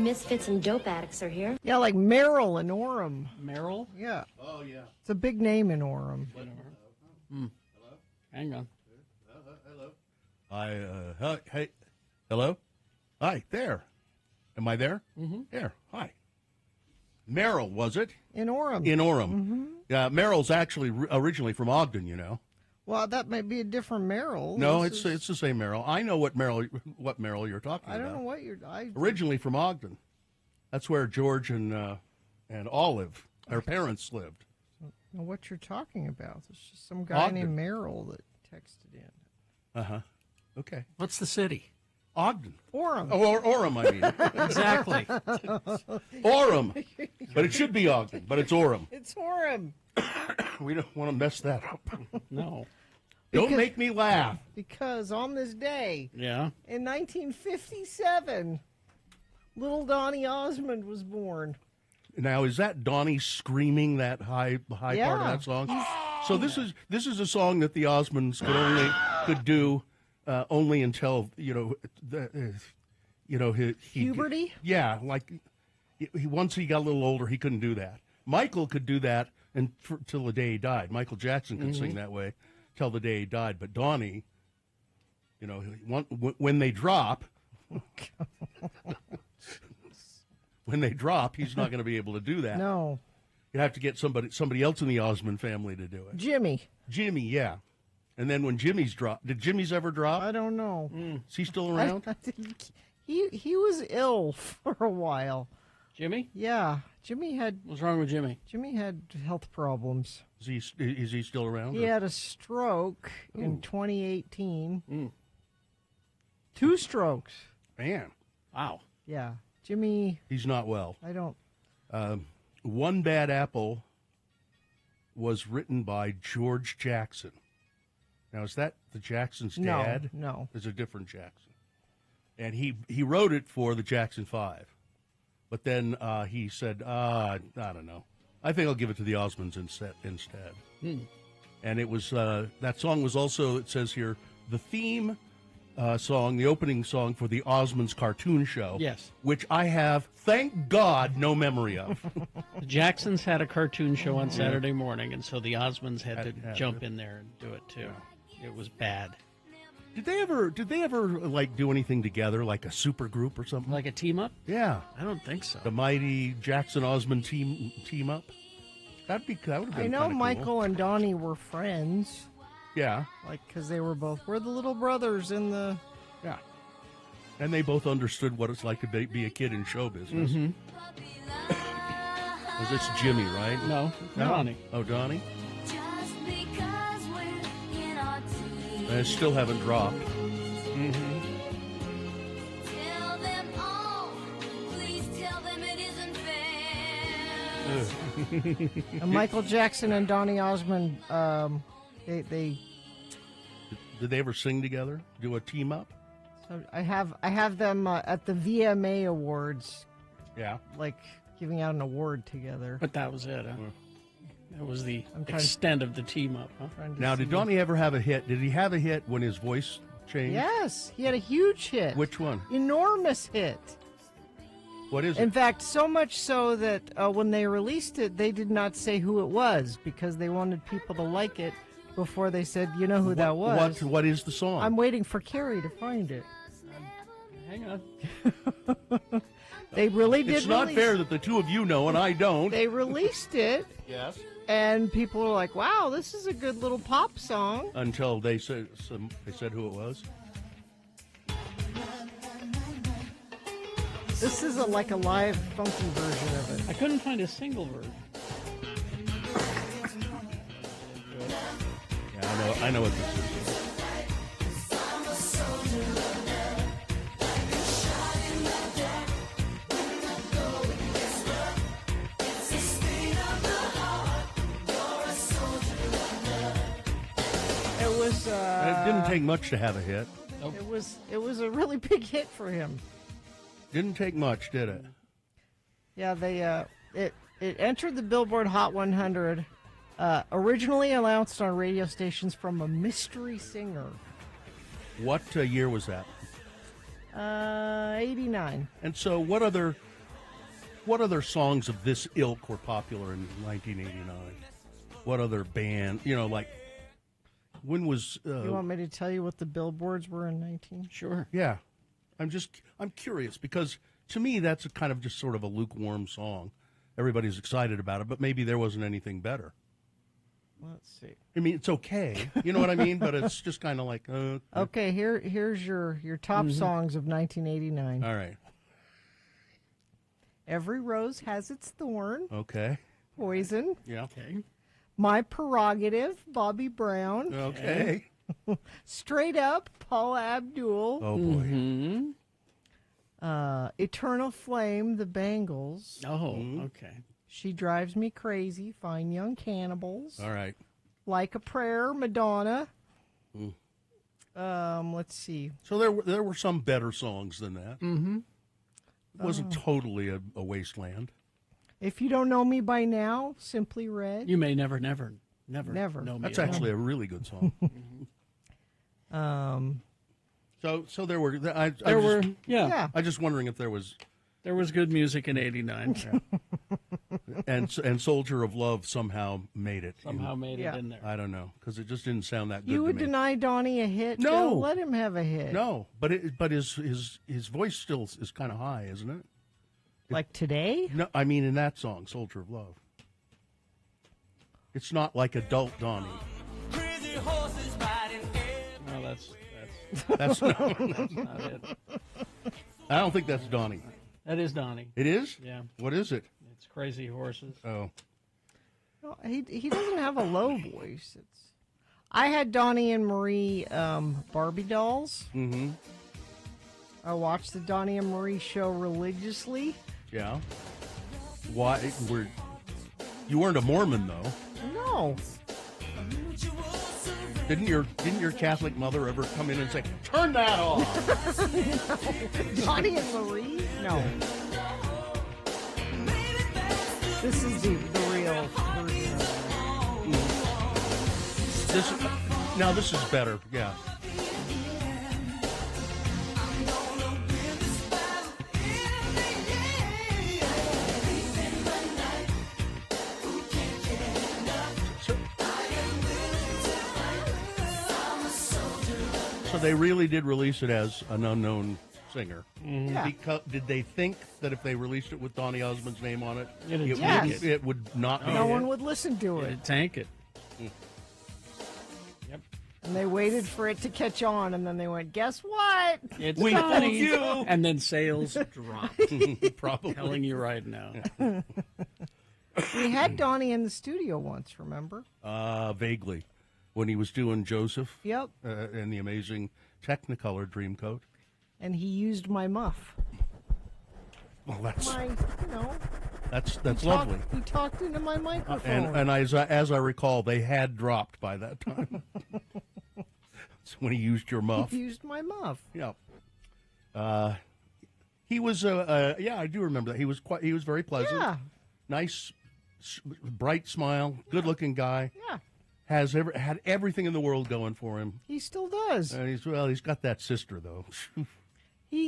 Misfits and dope addicts are here. Yeah, like Merrill in Orem. Merrill? Yeah. Oh, yeah. It's a big name in Orem. Hello? Hang on. Hello? Hey, hello? Hi, there. Am I there? Mm-hmm. There. Hi. Merrill, was it? In Orem. In Orem. Yeah, Merrill's actually originally from Ogden, you know. Well, that might be a different Merrill. No, it's the same Merrill. I know what Merrill you're talking about. I don't know what you're... Originally from Ogden. That's where George and Olive, their parents, lived. I don't know what you're talking about. There's just some guy Ogden. named Merrill that texted in. Uh-huh. Okay. What's the city? Ogden. Orem. Oh, or Orem, I mean. Exactly. Orem. But it should be Ogden, but it's Orem. It's Orem. We don't want to mess that up. No. Don't make me laugh. Because on this day, Yeah. in 1957, little Donny Osmond was born. Now, is that Donnie screaming that high part Yeah. of that song? So this is a song that the Osmonds could do only until he Puberty? Yeah, like once he got a little older, he couldn't do that. Michael could do that until the day he died. Michael Jackson could sing that way till the day he died. But Donnie, when they drop. When they drop, he's not going to be able to do that. No. You have to get somebody else in the Osmond family to do it. Jimmy. Jimmy, yeah. And then when Jimmy's dropped, did Jimmy's ever drop? I don't know. Is he still around? He was ill for a while. Jimmy? Yeah. Jimmy had What's wrong with Jimmy? health problems. Is he still around? He had a stroke in 2018. 2 strokes. Man, Wow. Yeah. Jimmy, he's not well. I don't... One Bad Apple was written by George Jackson. Now, is that the Jackson's dad? No. There's a different Jackson. And he wrote it for the Jackson 5. But then he said, I don't know. I think I'll give it to the Osmonds instead. And it was, that song was also, it says here, the theme song, the opening song for the Osmonds cartoon show. Yes. Which I have, thank God, no memory of. The Jacksons had a cartoon show on Saturday morning, and so the Osmonds had to jump in there and do it, too. It was bad. Did they ever like do anything together, like a super group or something? Like a team-up? Yeah. I don't think so. The mighty Jackson Osmond team up? That would have been I know kinda Michael cool. and Donnie were friends. Yeah. Like, because they were the little brothers in the... Yeah. And they both understood what it's like to be a kid in show business. Was this Jimmy, right? No. Donnie. Oh, Donnie? They still haven't dropped. And Michael Jackson and Donnie Osmond, they Did they ever sing together? Do a team up? so I have them at the VMA Awards, Yeah. like giving out an award together. But that was it, huh? That was the I'm trying- extent of the team-up, huh? Trying to Now, see- did Donnie ever have a hit? Did he have a hit when his voice changed? Yes, he had a huge hit. Which one? Enormous hit. What is In it? fact, so much so that when they released it, they did not say who it was because they wanted people to like it before they said, you know who that was. What is the song? I'm waiting for Carrie to find it. Hang on. They really did. It's not fair that the two of you know and I don't. They released it, Yes. and people were like, "Wow, this is a good little pop song." Until they said who it was. This is like a live, funky version of it. I couldn't find a single version. Yeah, I know what this is. It was. It didn't take much to have a hit. It was a really big hit for him. Didn't take much, did it? Yeah, it entered the Billboard Hot 100. Originally announced on radio stations from a mystery singer. What year was that? 89. And so, what other songs of this ilk were popular in 1989? What other band? Like when was? You want me to tell you what the billboards were in 19? Sure. Yeah, I'm curious because to me that's a kind of just sort of a lukewarm song. Everybody's excited about it, but maybe there wasn't anything better. Let's see. I mean, it's okay. You know what I mean? But it's just kind of like. Okay, here's your top songs of 1989. All right. Every Rose Has Its Thorn. Okay. Poison. Yeah. Okay. My Prerogative, Bobby Brown. Okay. Straight Up, Paula Abdul. Oh boy. Mm-hmm. Eternal Flame, The Bangles. Oh, okay. She Drives Me Crazy, Fine Young Cannibals. All right. Like a Prayer, Madonna. Let's see. So there were some better songs than that. Mm-hmm. It wasn't totally a wasteland. If You Don't Know Me By Now, Simply Red. You may never know me. That's actually a really good song. So there were. Yeah. I'm just wondering if there was. There was good music in '89. And Soldier of Love somehow made it. Somehow made it in there. I don't know because it just didn't sound that good. You would to me. deny Donnie a hit? No. Bill? Let him have a hit. No, but his voice still is kind of high, isn't it? Like today? No, I mean in that song, Soldier of Love. It's not like adult Donnie. No, that's That's not, not it. I don't think that's Donnie. That is Donnie. It is? Yeah. What is it? It's Crazy Horses. Oh. No, he doesn't have a low voice. I had Donnie and Marie Barbie dolls. Mm-hmm. I watched the Donnie and Marie show religiously. Yeah. Why? You weren't a Mormon though. No. Didn't your Catholic mother ever come in and say, "Turn that off"? Donnie and Marie? No. This is the real version. This is better. Yeah. So they really did release it as an unknown singer. Yeah. Did they think that if they released it with Donny Osmond's name on it, Yes. it would not be? No one would listen to it. It'd tank it. Yep. And they waited for it to catch on, and then they went, guess what? It's We Donnie. fooled you. And then sales dropped. Probably. Telling you right now. We had Donnie in the studio once, remember? Vaguely. When he was doing Joseph Yep. in the amazing Technicolor Dreamcoat. And he used my muff. Well, that's He lovely. He talked into my microphone. And as I recall, they had dropped by that time. That's when he used your muff. He used my muff. Yeah. He was I do remember that. He was very pleasant. Yeah. Nice, bright smile, good-looking guy. Yeah. Had everything in the world going for him. He still does. And he's got that sister though. He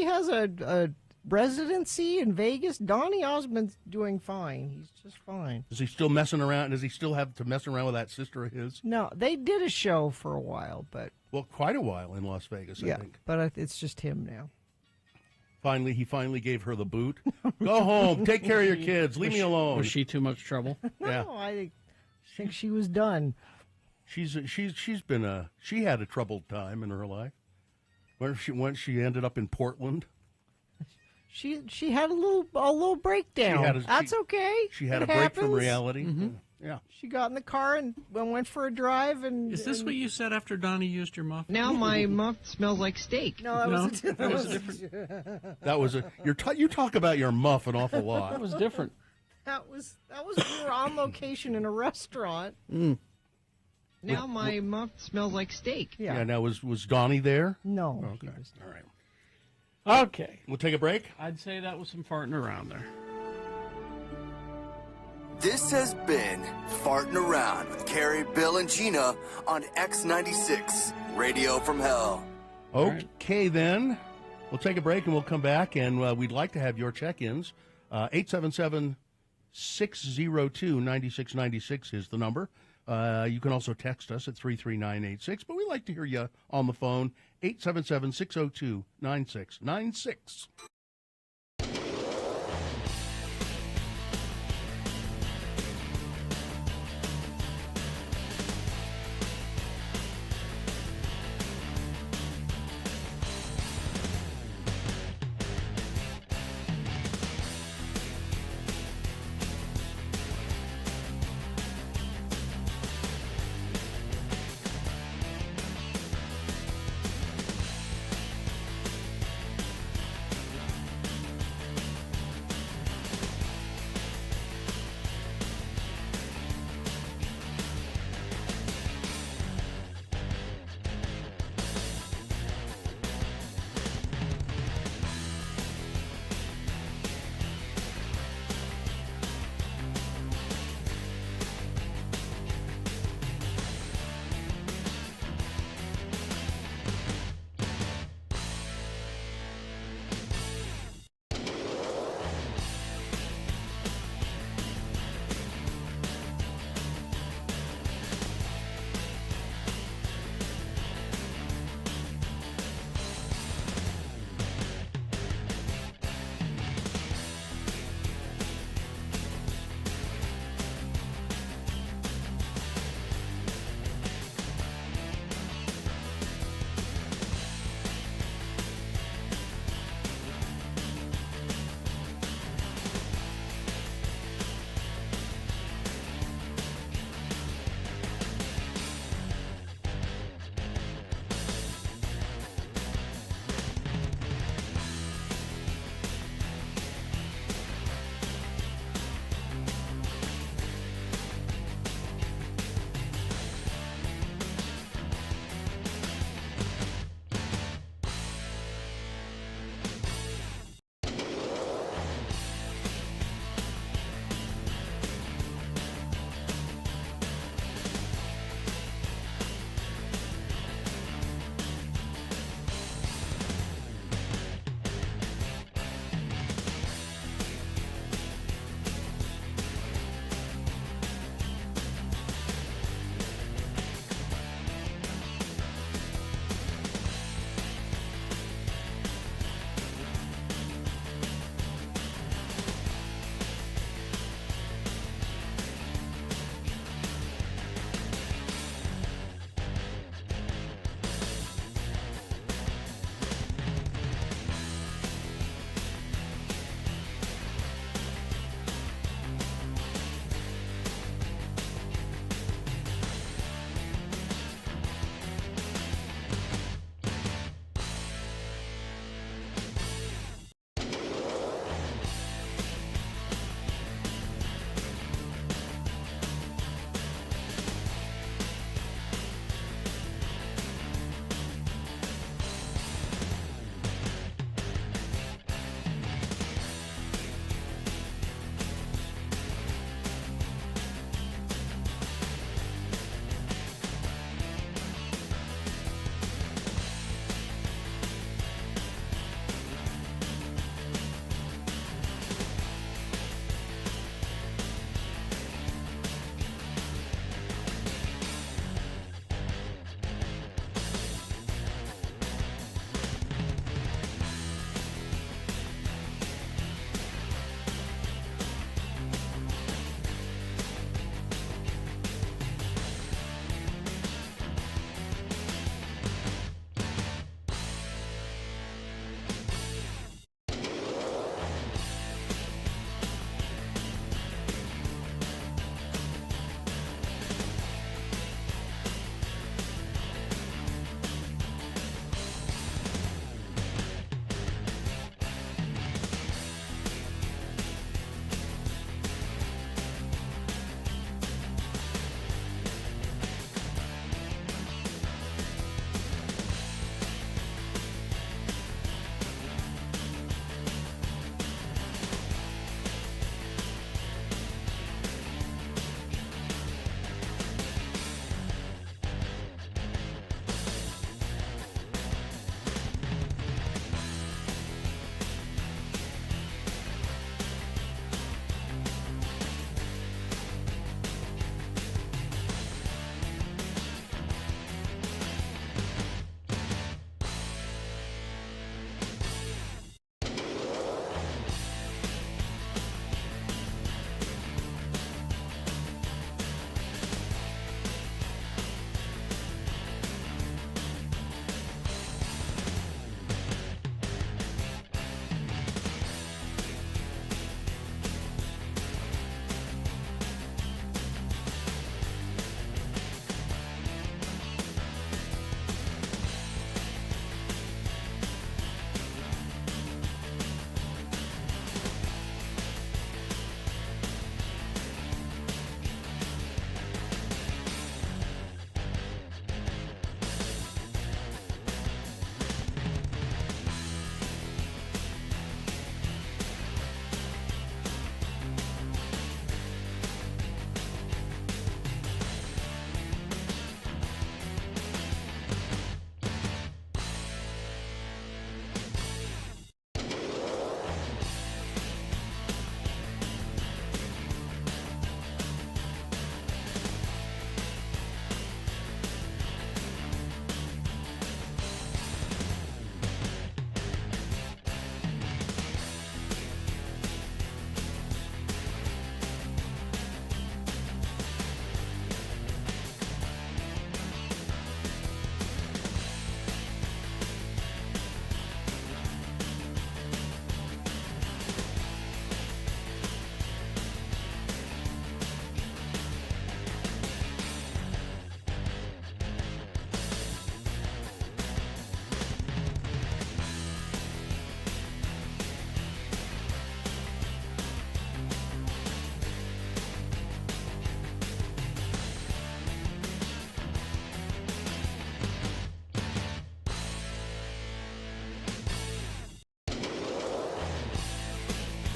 has a residency in Vegas. Donny Osmond's doing fine. He's just fine. Is he still messing around? Does he still have to mess around with that sister of his? No, they did a show for a while, but Well, quite a while in Las Vegas, I think. but it's just him now. He finally gave her the boot. Go home. Take care of your kids. Leave me alone. Was she too much trouble? Yeah. No, I think she was done. She had a troubled time in her life. When she ended up in Portland. She had a little breakdown. That's okay. She had It a break from happens. reality. Mm-hmm. Yeah. She got in the car and went for a drive. And Is this what you said after Donnie used your muff? Now my muff smells like steak. No, that was That was different. That was you talk about your muff an awful That lot. was different. that was we were on location in a restaurant. Now my muff smells like steak. Yeah. Now was Donnie there? No. Okay. he was- All right. Okay. We'll take a break. I'd say that was some farting around there. This has been Farting Around with Carrie, Bill, and Gina on X96, Radio from Hell. right. Okay, then. We'll take a break and we'll come back, and we'd like to have your check-ins. 877-602-9696 is the number. You can also text us at 33986, but we like to hear you on the phone, 877-602-9696.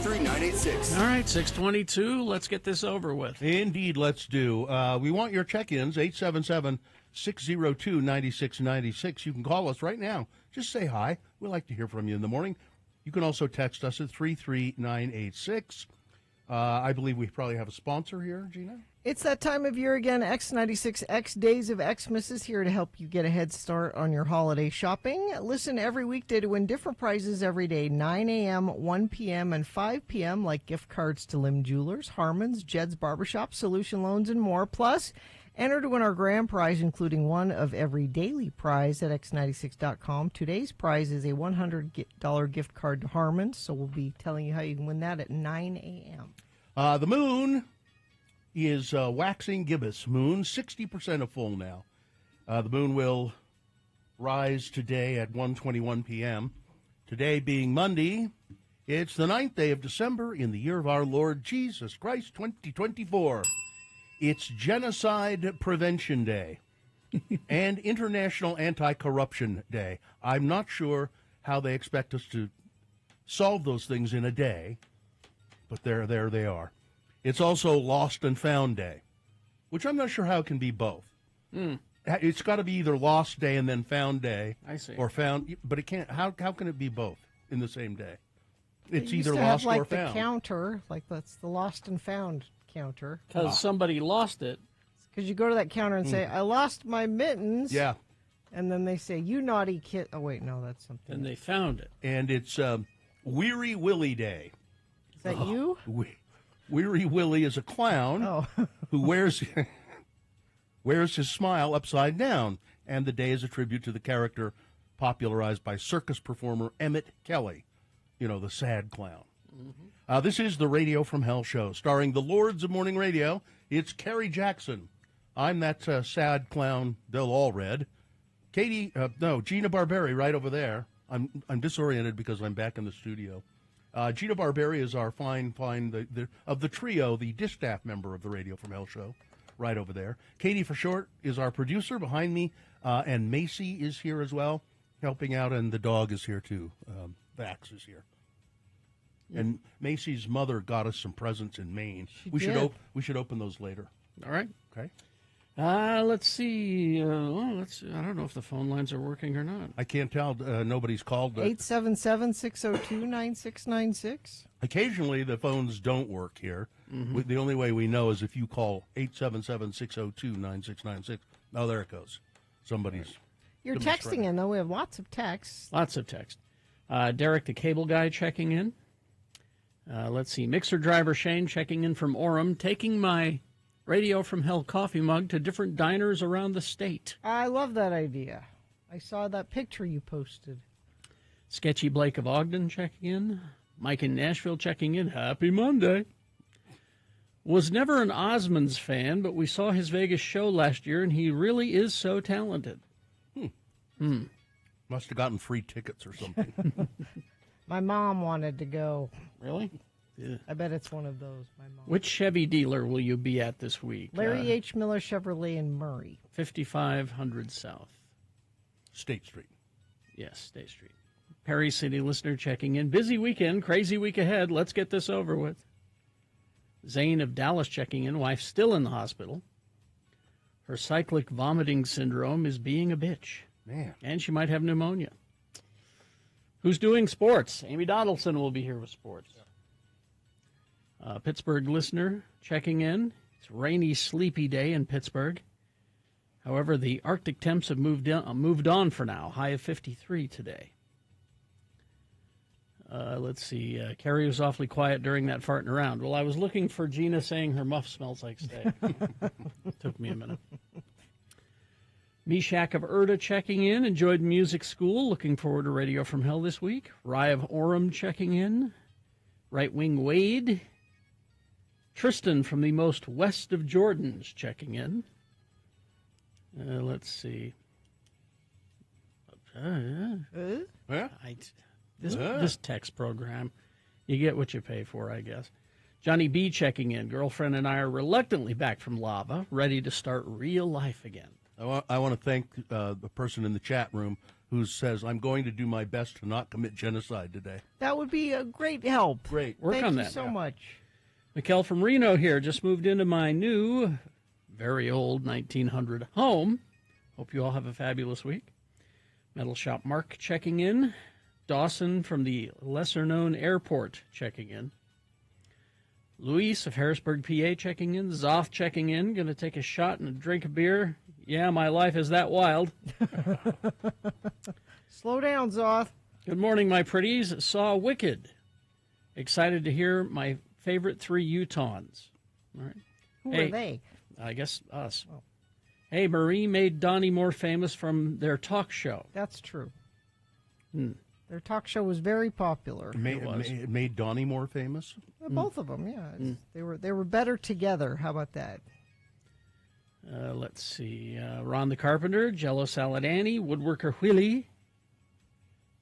637-602-986. All right, 622. Let's get this over with. Indeed, let's do. We want your check-ins, 877-602-9696. You can call us right now. Just say hi. We'd like to hear from you in the morning. You can also text us at 33986. I believe we probably have a sponsor here, Gina. It's that time of year again. X96X Days of Xmas is here to help you get a head start on your holiday shopping. Listen every weekday to win different prizes every day, 9 a.m., 1 p.m., and 5 p.m., like gift cards to Lim Jewelers, Harmon's, Jed's Barbershop, Solution Loans, and more. Plus, enter to win our grand prize, including one of every daily prize at x96.com. Today's prize is a $100 gift card to Harmon's, so we'll be telling you how you can win that at 9 a.m. The moon is waxing gibbous moon, 60% of full now. The moon will rise today at 1:21 p.m. Today being Monday, it's the 9th day of December in the year of our Lord Jesus Christ, 2024. It's Genocide Prevention Day and International Anti-Corruption Day. I'm not sure how they expect us to solve those things in a day, but there they are. It's also Lost and Found Day, which I'm not sure how it can be both. It's got to be either Lost Day and then Found Day. I see. Or Found, but it can't. How can it be both in the same day? It's They used either to have, Lost like, or the Found. counter, like that's the Lost and Found counter. Because somebody lost it. Because you go to that counter and say, I lost my mittens. Yeah, And then they say, you naughty kid. Oh, wait, no, that's something. And they found it. and it's Weary Willie Day. Is that you? Weary Willie is a clown Oh. who wears his smile upside down, and the day is a tribute to the character popularized by circus performer Emmett Kelly, the sad clown. This is the Radio from Hell show, starring the Lords of Morning Radio. It's Kerry Jackson. I'm that sad clown Del Allred. Gina Barberi right over there. I'm disoriented because I'm back in the studio. Gina Barberi is our fine of the trio, the distaff member of the Radio from Hell show, right over there. Katie for short is our producer behind me, and Macy is here as well, helping out, and the dog is here too. Vax is here. And Macy's mother got us some presents in Maine. We should open those later. All right. Okay. Let's see. I don't know if the phone lines are working or not. I can't tell. Nobody's called. 877-602-9696. Occasionally, the phones don't work here. The only way we know is if you call 877-602-9696. Oh, there it goes. Somebody's. You're texting in, though. We have lots of texts. Lots of text. Derek, the cable guy, checking in. Let's see. Mixer driver Shane checking in from Orem, taking my Radio from Hell coffee mug to different diners around the state. I love that idea. I saw that picture you posted. Sketchy Blake of Ogden checking in. Mike in Nashville checking in. Happy Monday. Was never an Osmonds fan, but we saw his Vegas show last year, and he really is so talented. Must have gotten free tickets or something. My mom wanted to go. Really? Yeah. I bet it's one of those. My mom. Which Chevy dealer will you be at this week? Larry H. Miller Chevrolet in Murray. 5500 South. State Street. Yes, State Street. Perry City listener checking in. Busy weekend, crazy week ahead. Let's get this over with. Zane of Dallas checking in. Wife still in the hospital. Her cyclic vomiting syndrome is being a bitch. Man. And she might have pneumonia. Who's doing sports? Amy Donaldson will be here with sports. Pittsburgh listener checking in. It's a rainy, sleepy day in Pittsburgh. However, the Arctic temps have moved on for now. High of 53 today. Let's see. Carrie was awfully quiet during that farting around. Well, I was looking for Gina saying her muff smells like steak. Took me a minute. Meshach of Erda checking in. Enjoyed music school. Looking forward to Radio from Hell this week. Rye of Orem checking in. Right Wing Wade. Tristan from the most west of Jordans checking in. Let's see. Yeah? This text program, you get what you pay for, I guess. Johnny B checking in. Girlfriend and I are reluctantly back from lava, ready to start real life again. I want to thank the person in the chat room who says, I'm going to do my best to not commit genocide today. That would be a great help. Great. Work Thank on you that. so much. Mikkel from Reno here. Just moved into my new, very old 1900 home. Hope you all have a fabulous week. Metal Shop Mark checking in. Dawson from the lesser-known airport checking in. Luis of Harrisburg, PA checking in. Zoth checking in. Going to take a shot and a drink of beer. Yeah, my life is that wild. Slow down, Zoth. Good morning, my pretties. Saw Wicked. Excited to hear my favorite 3 Utahns. All right. Who Hey, are they? I guess us. Oh. Hey, Marie made Donnie more famous from their talk show. That's true. Hmm. Their talk show was very popular. It made Donnie more famous? Both of them, yeah. They were better together. How about that? Let's see. Ron the Carpenter, Jello Salad Annie, Woodworker Willie,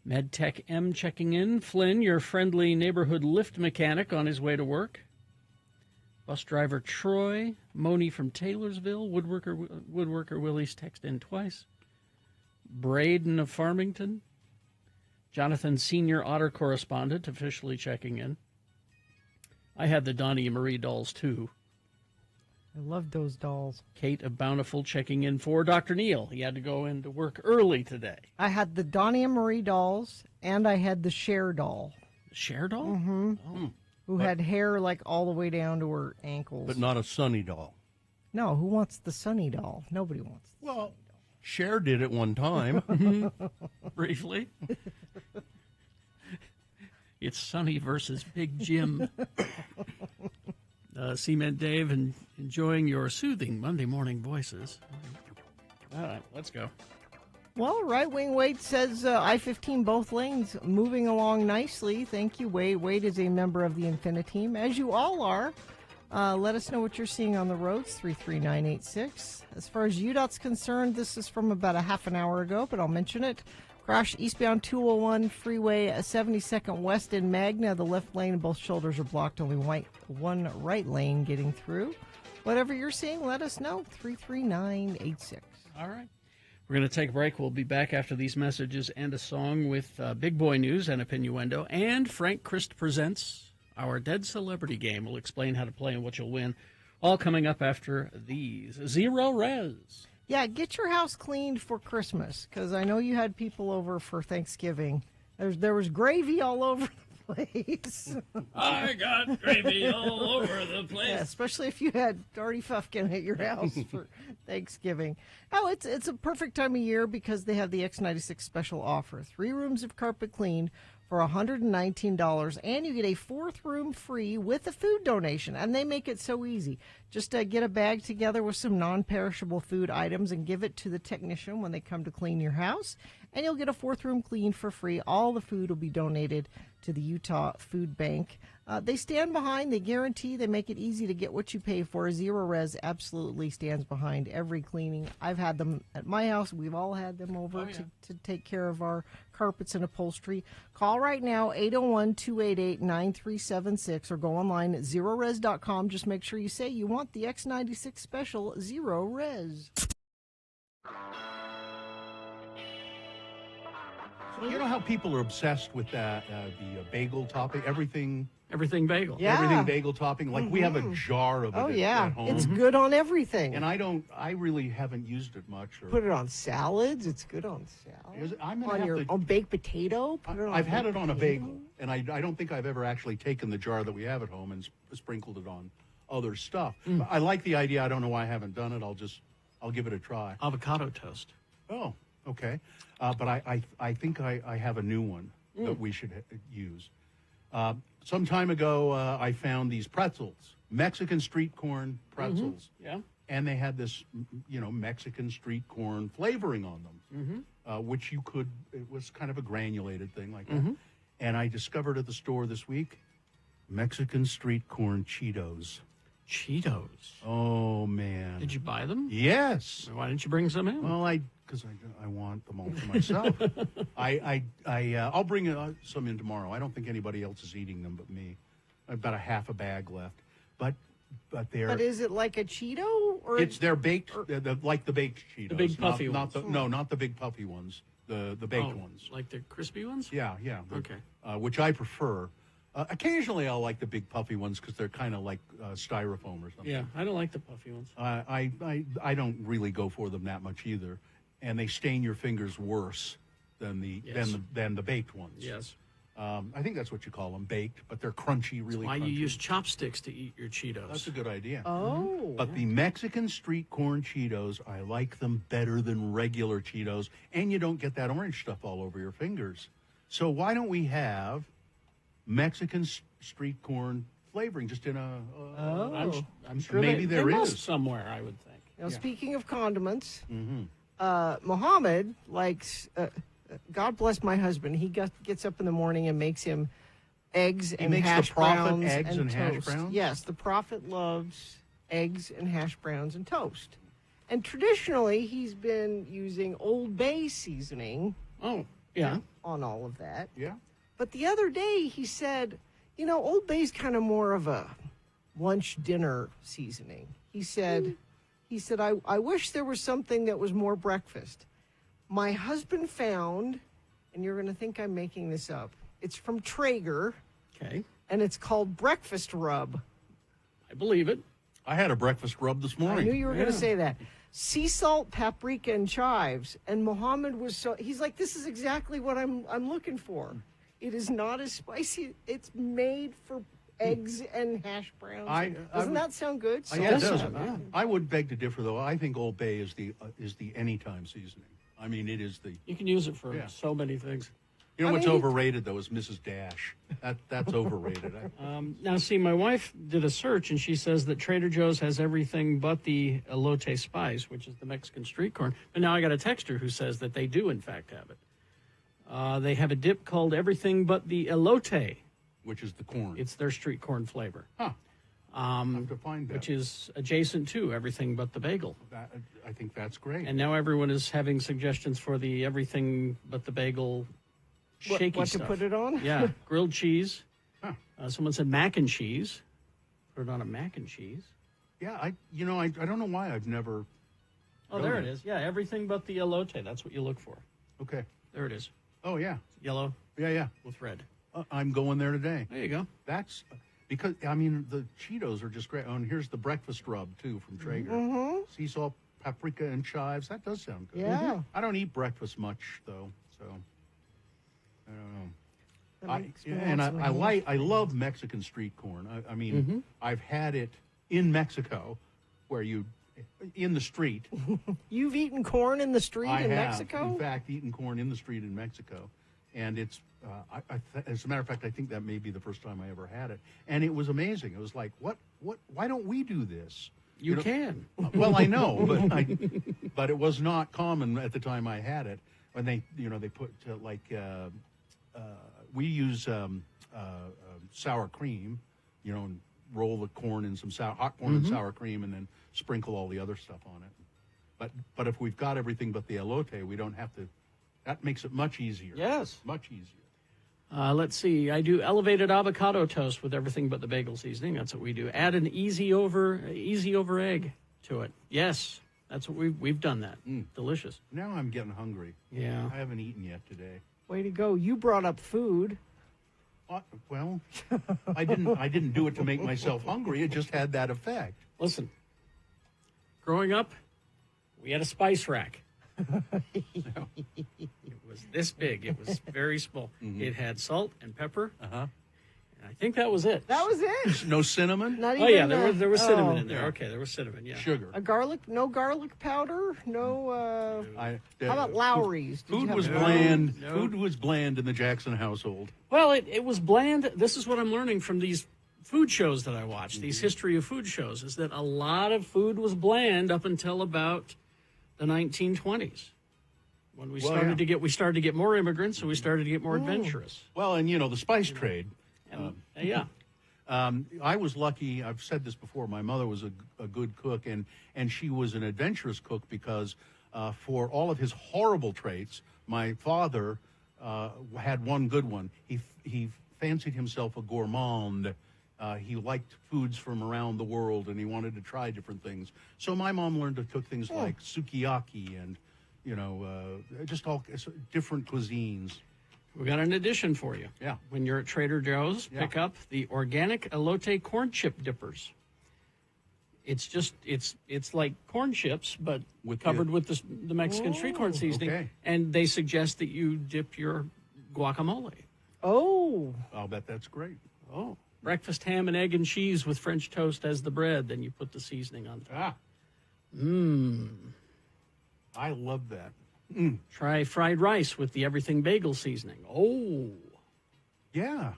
MedTech M checking in, Flynn, your friendly neighborhood lift mechanic on his way to work, bus driver Troy, Moni from Taylorsville, Woodworker Willie's text in twice, Braden of Farmington, Jonathan, senior otter correspondent, officially checking in. I had the Donnie and Marie dolls, too. I loved those dolls. Kate of Bountiful checking in for Dr. Neil. He had to go into work early today. I had the Donnie and Marie dolls, and I had the Cher doll, Cher doll? Mm-hmm. Oh. who had hair like all the way down to her ankles. But not a Sunny doll. No, who wants the Sunny doll? Nobody wants the Well, Cher did at one time. Briefly. It's Sonny versus Big Jim. Cement Dave, and enjoying your soothing Monday morning voices. All right, let's go. Well, Right Wing Wade says I-15 both lanes moving along nicely. Thank you, Wade. Wade is a member of the Infiniteam, as you all are. Let us know what you're seeing on the roads, 33986. As far as UDOT's concerned, this is from about a half an hour ago, but I'll mention it. Crash eastbound 201 freeway 72nd west in Magna. The left lane and both shoulders are blocked. Only one right lane getting through. Whatever you're seeing, let us know, 33986. All right. We're going to take a break. We'll be back after these messages and a song with Big Boy News and Opinnuendo. And Frank Christ presents our Dead Celebrity Game. We'll explain how to play and what you'll win. All coming up after these. Zero Res. Yeah, get your house cleaned for Christmas, because I know you had people over for Thanksgiving. There was gravy all over the place. I got gravy all over the place. Yeah, especially if you had Artie Fufkin at your house for Thanksgiving. Oh, it's a perfect time of year because they have the X96 special offer. 3 rooms of carpet cleaned for $119, and you get a 4th room free with a food donation, and they make it so easy. Just get a bag together with some non-perishable food items and give it to the technician when they come to clean your house, and you'll get a 4th room cleaned for free. All the food will be donated to the Utah Food Bank. They stand behind, they guarantee, they make it easy to get what you pay for. Zero Res absolutely stands behind every cleaning. I've had them at my house. We've all had them over to take care of our carpets and upholstery. Call right now, 801-288-9376, or go online at zerores.com. Just make sure you say you want the X96 special Zero Res. You know how people are obsessed with the bagel topping? Everything Bagel. Yeah. Everything bagel topping. Like we have a jar of it at home. It's good on everything. And I really haven't used it much. Or, Put it on salads. It's good on salads. I'm gonna have to, on baked potato. Put it on I've had baked it on a potato. bagel, and I don't think I've ever actually taken the jar that we have at home and sprinkled it on other stuff. I like the idea. I don't know why I haven't done it. I'll give it a try. Avocado toast. Oh, okay. But I think I have a new one that we should use. Some time ago, I found these pretzels, Mexican street corn pretzels. Yeah. And they had this, Mexican street corn flavoring on them, which you could, it was kind of a granulated thing like that. And I discovered at the store this week, Mexican street corn Cheetos. Cheetos. Oh, man. Did you buy them? Yes. Why didn't you bring some in? Well, because I want them all for myself. I'll bring some in tomorrow. I don't think anybody else is eating them but me. I've got a half a bag left. But but they're. But is it like a Cheeto? Or They're baked, like the baked Cheetos. The big puffy ones. Not the big puffy ones. The baked ones. Like the crispy ones? Yeah. Okay. Which I prefer. Occasionally, I'll like the big puffy ones because they're kind of like styrofoam or something. Yeah, I don't like the puffy ones. I don't really go for them that much either, and they stain your fingers worse than the baked ones. Yes. I think that's what you call them, baked, but they're crunchy, really. Why crunchy. you use chopsticks to eat your Cheetos? That's a good idea. Oh. But the Mexican street corn Cheetos, I like them better than regular Cheetos, and you don't get that orange stuff all over your fingers. So why don't we have Mexican street corn flavoring just in a... I'm sure maybe there must is. somewhere, I would think. Now, speaking of condiments, Mm-hmm. Mohammed likes... God bless my husband. He gets up in the morning and makes him eggs and makes hash the Prophet browns eggs and hash toast. browns? Yes, the Prophet loves eggs and hash browns and toast. And traditionally, he's been using Old Bay seasoning Oh, yeah. on all of that. Yeah? But the other day, he said, Old Bay's kind of more of a lunch dinner seasoning. He said, I wish there was something that was more breakfast. My husband found, and you're going to think I'm making this up, it's from Traeger, Okay. and it's called Breakfast Rub. I believe it. I had a breakfast rub this I morning. knew you were going to say that. Sea salt, paprika, and chives. And Mohammed he's like, this is exactly what I'm looking for. It is not as spicy. It's made for eggs and hash browns. Doesn't that sound good? Yeah, it does. Yeah. I would beg to differ, though. I think Old Bay is the anytime seasoning. I mean, it is the... You can use it for so many things. You know what's overrated, though, is Mrs. Dash. That's overrated. Now, see, my wife did a search, and she says that Trader Joe's has everything but the elote spice, which is the Mexican street corn. But now I got a texter who says that they do, in fact, have it. They have a dip called everything but the elote. Which is the corn. It's their street corn flavor. Huh. I have to find that. Which is adjacent to everything but the bagel. I think that's great. And now everyone is having suggestions for the everything but the bagel shaky what stuff. to put it on? Yeah, grilled cheese. Huh. Someone said mac and cheese. Put it on a mac and cheese. Yeah, I don't know why I've never... Oh, there it is. Yeah, everything but the elote. That's what you look for. Okay. There it is. Oh, yeah. Yellow Yeah. with red. I'm going there today. There you go. That's... Because, I mean, the Cheetos are just great. Oh, and here's the breakfast rub, too, from Traeger. Mm-hmm. Sea salt, paprika, and chives. That does sound good. Yeah. I don't eat breakfast much, though, so... I don't know. I love Mexican street corn. I mean, I've had it in Mexico, where in the street. You've eaten corn in the street I in have, Mexico? in fact, eaten corn in the street in Mexico, and it's. As a matter of fact, I think that may be the first time I ever had it, and it was amazing. It was like, what? Why don't we do this? You can. Well, I know, but it was not common at the time I had it. When they put we use sour cream, and roll the corn in some hot corn and sour cream, and then sprinkle all the other stuff on it. But if we've got everything but the elote, we don't have to. That makes it much easier. Yes. Much easier. Let's see. I do elevated avocado toast with everything but the bagel seasoning. That's what we do. Add an easy over egg to it. Yes, that's what we've done that. Delicious. Now I'm getting hungry. Yeah. I haven't eaten yet today. Way to go. You brought up food. Well, I didn't do it to make myself hungry. It just had that effect. Listen, growing up, we had a spice rack. It was this big. It was very small. It had salt and pepper. And I think that was it. That was it. No cinnamon? Not Oh, even, yeah, there was cinnamon in yeah. there. Okay, there was cinnamon, yeah. Sugar. No garlic powder? No, how about Lowry's? Did you Food have was that? bland. No. Food was bland in the Jackson household. Well, it was bland. This is what I'm learning from these food shows that I watch, these history of food shows, is that a lot of food was bland up until about the 1920s. When we started to get more immigrants, so we started to get more adventurous. Well, and the spice trade. Yeah. I was lucky. I've said this before. My mother was a good cook, and she was an adventurous cook because for all of his horrible traits, my father had one good one. He fancied himself a gourmand. He liked foods from around the world, and he wanted to try different things. So my mom learned to cook things like sukiyaki and, just all different cuisines. We got an addition for you. Yeah. When you're at Trader Joe's, pick up the organic elote corn chip dippers. It's just it's like corn chips, but covered with the Mexican street corn seasoning. Okay. And they suggest that you dip your guacamole. Oh. I'll bet that's great. Oh, breakfast ham and egg and cheese with French toast as the bread. Then you put the seasoning on top. I love that. Try fried rice with the everything bagel seasoning. Oh, Yeah.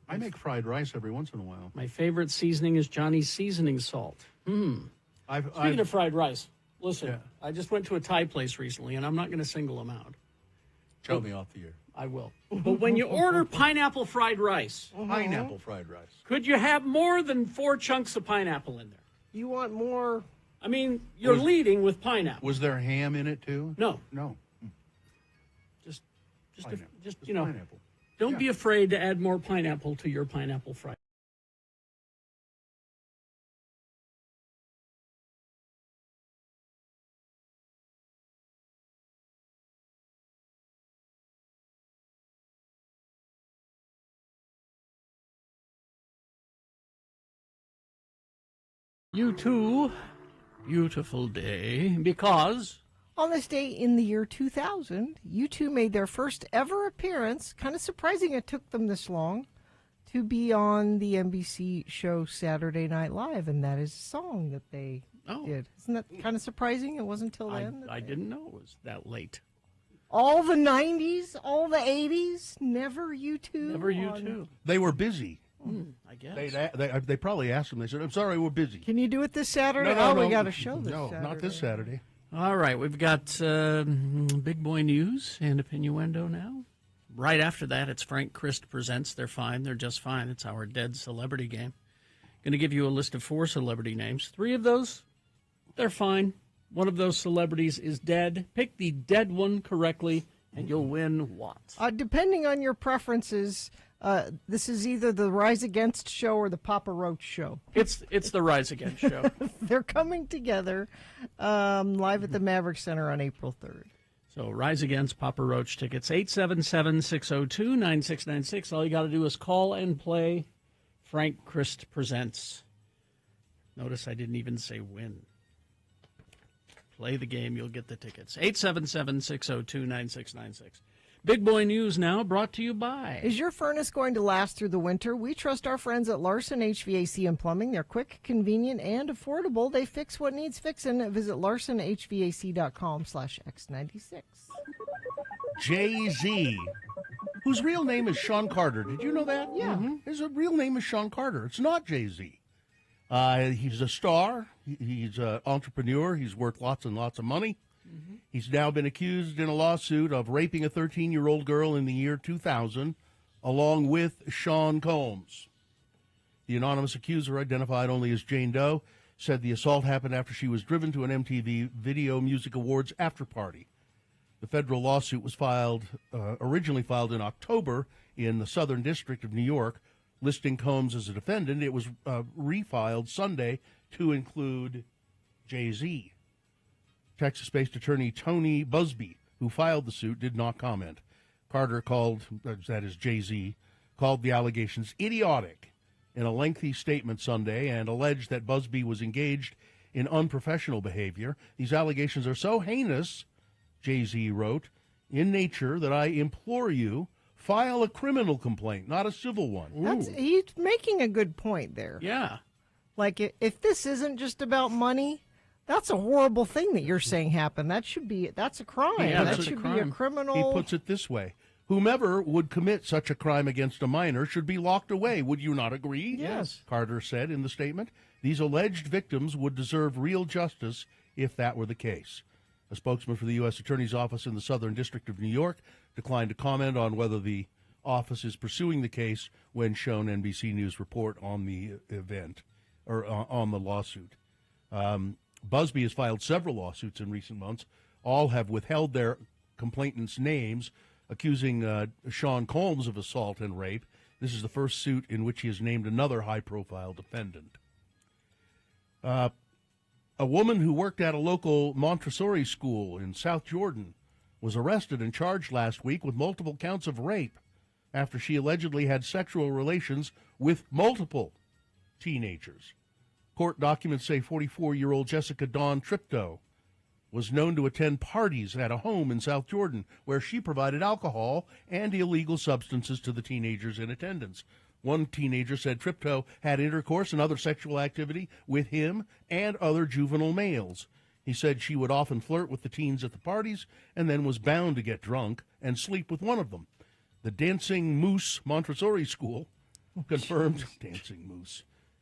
I make fried rice every once in a while. my favorite seasoning is Johnny's seasoning salt. Speaking of fried rice, listen, Yeah. I just went to a Thai place recently, and I'm not going to single them out. Tell me off the air. I will. But when you order pineapple fried rice, Pineapple fried rice. could you have more than 4 chunks of pineapple in there? You want more? I mean, you're leading with pineapple. Was there ham in it too? No, No. just Pineapple. just Just pineapple. don't be afraid to add more pineapple to your pineapple fried. You too, beautiful day, because On this day in the year 2000, U2 made their first ever appearance. Kind of surprising it took them this long to be on the NBC show Saturday Night Live, and that is a song that they did. Isn't that kind of surprising? It wasn't until then. I didn't know it was that late. All the 90s, all the 80s, never U2. Never U2. They were busy. I guess. They probably asked him. They said, "I'm sorry, we're busy." Can you do it this Saturday? No, we no. got a show this No, Saturday. not this Saturday. All right, we've got big boy news and innuendo now. Right after that, it's Frank Christ Presents. They're fine. They're just fine. It's our dead celebrity game. Going to give you a list of 4 celebrity names. 3 of those, they're fine. One of those celebrities is dead. Pick the dead one correctly, and you'll win what? Depending on your preferences, this is either the Rise Against show or the Papa Roach show. It's the Rise Again show. They're coming together live at the Maverick Center on April 3rd. So Rise Against Papa Roach tickets, 877-602-9696. All you got to do is call and play Frank Christ Presents. Notice I didn't even say win. Play the game, you'll get the tickets. 877-602-9696. Big Boy News now, brought to you by... Is your furnace going to last through the winter? We trust our friends at Larson HVAC and Plumbing. They're quick, convenient, and affordable. They fix what needs fixing. Visit larsonhvac.com/x96. Jay-Z, whose real name is Sean Carter. Did you know that? Yeah. His real name is Sean Carter. It's not Jay-Z. He's a star. He's an entrepreneur. He's worth lots and lots of money. He's now been accused in a lawsuit of raping a 13-year-old girl in the year 2000, along with Sean Combs. The anonymous accuser, identified only as Jane Doe, said the assault happened after she was driven to an MTV Video Music Awards after-party. The federal lawsuit was originally filed in October in the Southern District of New York, listing Combs as a defendant. It was refiled Sunday to include Jay-Z. Texas-based attorney Tony Busby, who filed the suit, did not comment. Carter called, that is Jay-Z, called the allegations idiotic in a lengthy statement Sunday and alleged that Busby was engaged in unprofessional behavior. These allegations are so heinous, Jay-Z wrote, in nature that I implore you, file a criminal complaint, not a civil one. He's making a good point there. Yeah. Like, if this isn't just about money, that's a horrible thing that you're saying happened. That's a crime. Yeah, that that's a should be a crime. criminal. He puts it this way. Whomever would commit such a crime against a minor should be locked away. Would you not agree? Yes. Carter said in the statement. These alleged victims would deserve real justice if that were the case. A spokesman for the U.S. Attorney's Office in the Southern District of New York declined to comment on whether the office is pursuing the case when shown NBC News report on the event, or on the lawsuit. Busby has filed several lawsuits in recent months. All have withheld their complainants' names, accusing Sean Combs of assault and rape. This is the first suit in which he has named another high-profile defendant. A woman who worked at a local Montessori school in South Jordan was arrested and charged last week with multiple counts of rape after she allegedly had sexual relations with multiple teenagers. Court documents say 44-year-old Jessica Dawn Tripto was known to attend parties at a home in South Jordan where she provided alcohol and illegal substances to the teenagers in attendance. One teenager said Tripto had intercourse and other sexual activity with him and other juvenile males. He said she would often flirt with the teens at the parties and then was bound to get drunk and sleep with one of them. The Dancing Moose Montessori School confirmed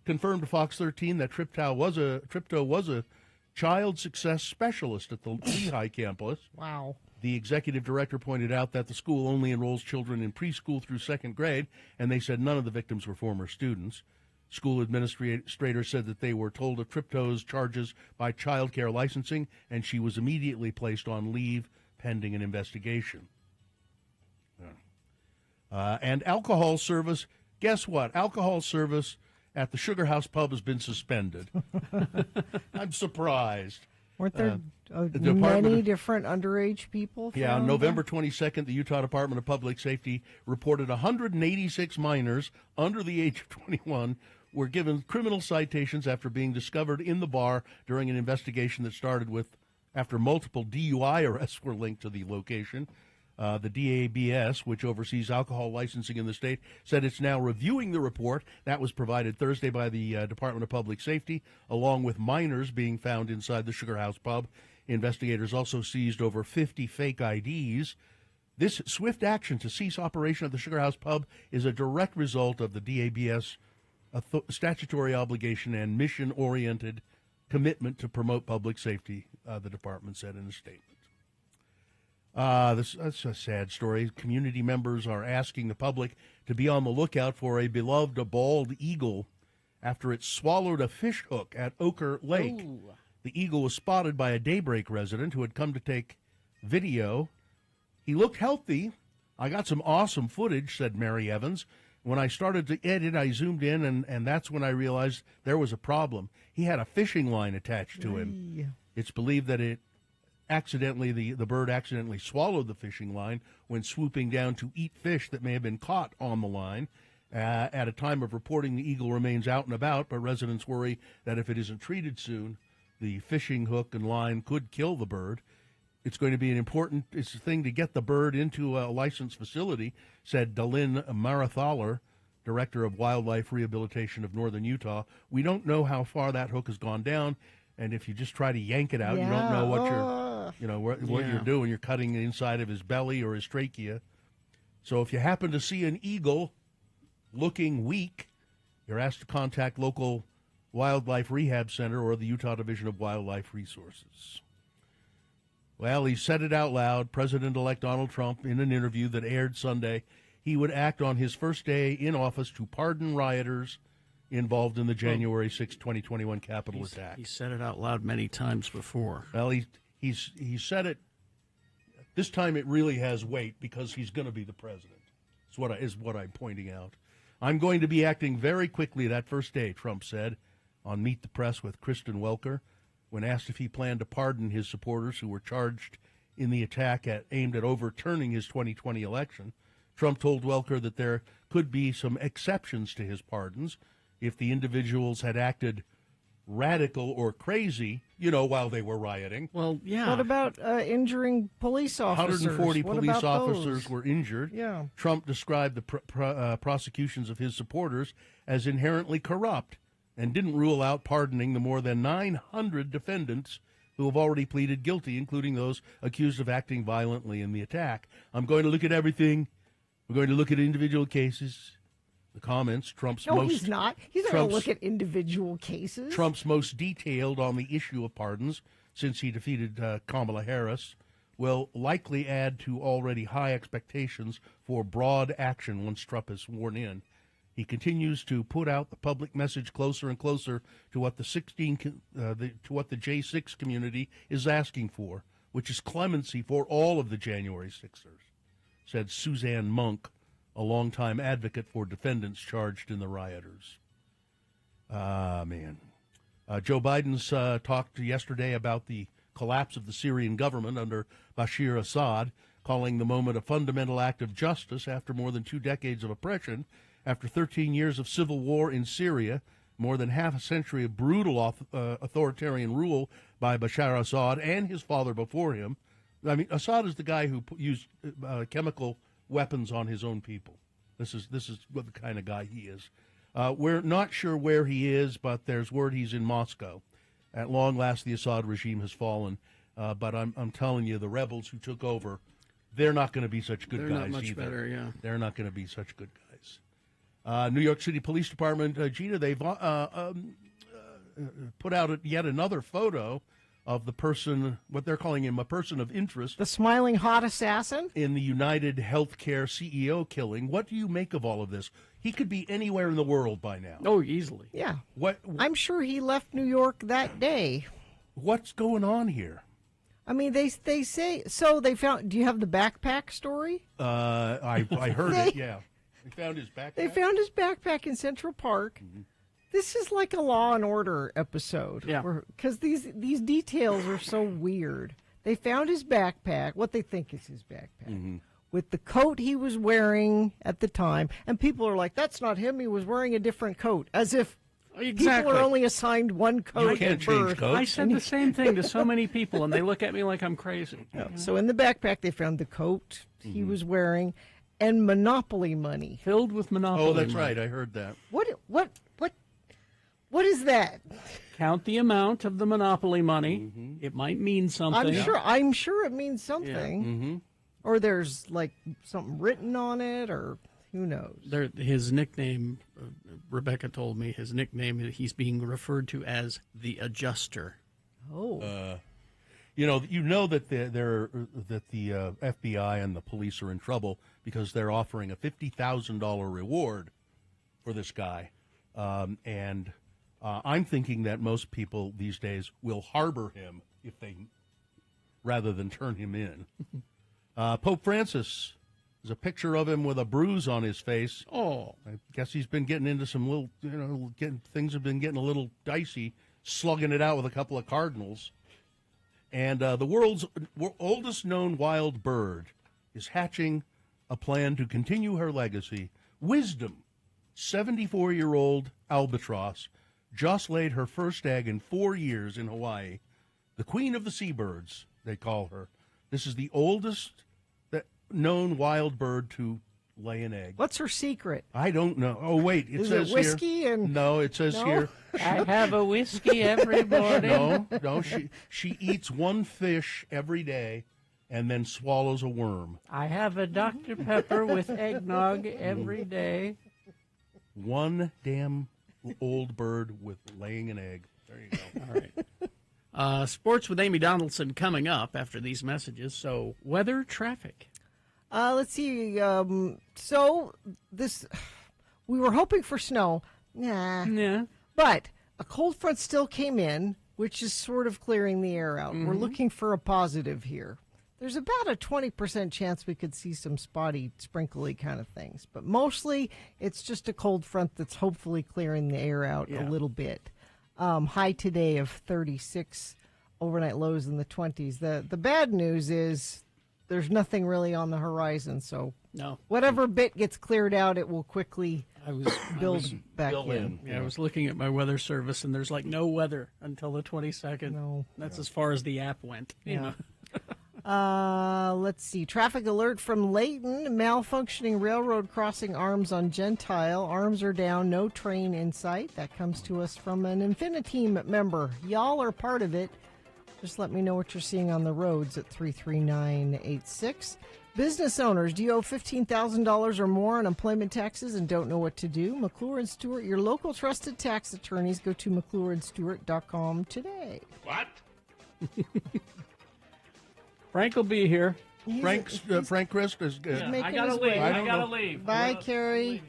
confirmed to Fox 13 that Tripto was a child success specialist at the Lehigh campus. Wow. The executive director pointed out that the school only enrolls children in preschool through second grade, and they said none of the victims were former students. School administrators said that they were told of Tripto's charges by child care licensing, and she was immediately placed on leave pending an investigation. And alcohol service, guess what? Alcohol service at the Sugar House Pub has been suspended. I'm surprised. Weren't there many different underage people? Yeah, on November 22nd, the Utah Department of Public Safety reported 186 minors under the age of 21 were given criminal citations after being discovered in the bar during an investigation that started after multiple DUI arrests were linked to the location. The DABS, which oversees alcohol licensing in the state, said it's now reviewing the report that was provided Thursday by the Department of Public Safety, along with minors being found inside the Sugar House Pub. Investigators also seized over 50 fake IDs. This swift action to cease operation at the Sugar House Pub is a direct result of the DABS statutory obligation and mission-oriented commitment to promote public safety, the department said in a statement. That's a sad story. Community members are asking the public to be on the lookout for a beloved bald eagle after it swallowed a fish hook at Ochre Lake. Ooh. The eagle was spotted by a Daybreak resident who had come to take video. He looked healthy. I got some awesome footage, said Mary Evans. When I started to edit, I zoomed in, and that's when I realized there was a problem. He had a fishing line attached to him. It's believed that the bird accidentally swallowed the fishing line when swooping down to eat fish that may have been caught on the line. At a time of reporting, the eagle remains out and about, but residents worry that if it isn't treated soon, the fishing hook and line could kill the bird. It's going to be an important thing to get the bird into a licensed facility, said Dalyn Marathaler, Director of Wildlife Rehabilitation of Northern Utah. We don't know how far that hook has gone down, and if you just try to yank it out, you don't know what you're doing. You're cutting the inside of his belly or his trachea. So if you happen to see an eagle looking weak, you're asked to contact local Wildlife Rehab Center or the Utah Division of Wildlife Resources. Well, he said it out loud. President-elect Donald Trump, in an interview that aired Sunday, he would act on his first day in office to pardon rioters involved in the January 6, 2021 Capitol attack. He said it out loud many times before. Well, he said it. This time it really has weight because he's going to be the president. Is what I'm pointing out. I'm going to be acting very quickly that first day, Trump said on Meet the Press with Kristen Welker. When asked if he planned to pardon his supporters who were charged in the attack aimed at overturning his 2020 election, Trump told Welker that there could be some exceptions to his pardons if the individuals had acted radical or crazy, while they were rioting. Well, yeah. What about injuring police officers? 140 police officers were injured. Yeah. Trump described the prosecutions of his supporters as inherently corrupt and didn't rule out pardoning the more than 900 defendants who have already pleaded guilty, including those accused of acting violently in the attack. I'm going to look at everything. We're going to look at individual cases. The comments, he's not. He's not going to look at individual cases. Trump's most detailed on the issue of pardons, since he defeated Kamala Harris, will likely add to already high expectations for broad action once Trump is sworn in. He continues to put out the public message closer and closer to what the J6 community is asking for, which is clemency for all of the January 6ers, said Suzanne Monk a longtime advocate for defendants charged in the rioters. Man. Joe Biden's talked yesterday about the collapse of the Syrian government under Bashar Assad, calling the moment a fundamental act of justice after more than 2 decades of oppression, after 13 years of civil war in Syria, more than half a century of brutal authoritarian rule by Bashar Assad and his father before him. I mean, Assad is the guy who used chemical weapons on his own people. This is what the kind of guy he is. We're not sure where he is, but there's word he's in Moscow. At long last, the Assad regime has fallen. But I'm telling you, the rebels who took over, they're not going to be such good guys either. They're not much better, yeah. They're not going to be such good guys. New York City Police Department, Gina, they've put out yet another photo of the person, what they're calling him, a person of interest. The smiling hot assassin? In the United Healthcare CEO killing. What do you make of all of this? He could be anywhere in the world by now. Oh, easily. Yeah. What? I'm sure he left New York that day. What's going on here? I mean, they say, so they found, do you have the backpack story? I heard it, yeah. They found his backpack? They found his backpack in Central Park. Mm-hmm. This is like a Law and Order episode. Yeah. Because these details are so weird. They found his backpack, what they think is his backpack, with the coat he was wearing at the time. And people are like, that's not him. He was wearing a different coat. As if people are only assigned one coat. You can't change coats. I said the same thing to so many people, and they look at me like I'm crazy. Yeah. So in the backpack, they found the coat he was wearing and Monopoly money. Filled with Monopoly money. Oh, that's money. right. I heard that. What is that? Count the amount of the Monopoly money. It might mean something. I'm sure it means something. Mm-hmm. Or there's like something written on it, or who knows. His nickname, Rebecca told me, his nickname, he's being referred to as the Adjuster. Oh. You know that the FBI and the police are in trouble because they're offering a $50,000 reward for this guy, and I'm thinking that most people these days will harbor him rather than turn him in. Pope Francis, there's a picture of him with a bruise on his face. Oh, I guess he's been getting into some little, things have been getting a little dicey, slugging it out with a couple of cardinals. And the world's oldest known wild bird is hatching a plan to continue her legacy. Wisdom, 74-year-old albatross, just laid her first egg in 4 years in Hawaii. The queen of the seabirds, they call her. This is the oldest known wild bird to lay an egg. What's her secret? I don't know. Oh, wait. It says it whiskey here. No, it says here. I have a whiskey every morning. No. She eats one fish every day and then swallows a worm. I have a Dr. Pepper with eggnog every day. One damn old bird with laying an egg. There you go. All right. Sports with Amy Donaldson coming up after these messages. So, weather, traffic. Let's see. So we were hoping for snow. Nah. Yeah. But a cold front still came in, which is sort of clearing the air out. We're looking for a positive here. There's about a 20% chance we could see some spotty, sprinkly kind of things. But mostly it's just a cold front that's hopefully clearing the air out a little bit. High today of 36, overnight lows in the 20s. The bad news is there's nothing really on the horizon. So whatever bit gets cleared out, it will quickly build back in. Yeah, I was looking at my weather service, and there's like no weather until the 22nd. No. That's as far as the app went. Yeah. Let's see. Traffic alert from Layton. Malfunctioning railroad crossing arms on Gentile. Arms are down. No train in sight. That comes to us from an Infiniteam member. Y'all are part of it. Just let me know what you're seeing on the roads at 33986. Business owners, do you owe $15,000 or more on employment taxes and don't know what to do? McClure & Stewart, your local trusted tax attorneys. Go to McClureandStewart.com today. What? Frank will be here. Frank Christ is good. I gotta leave. I gotta leave. Bye, Carrie.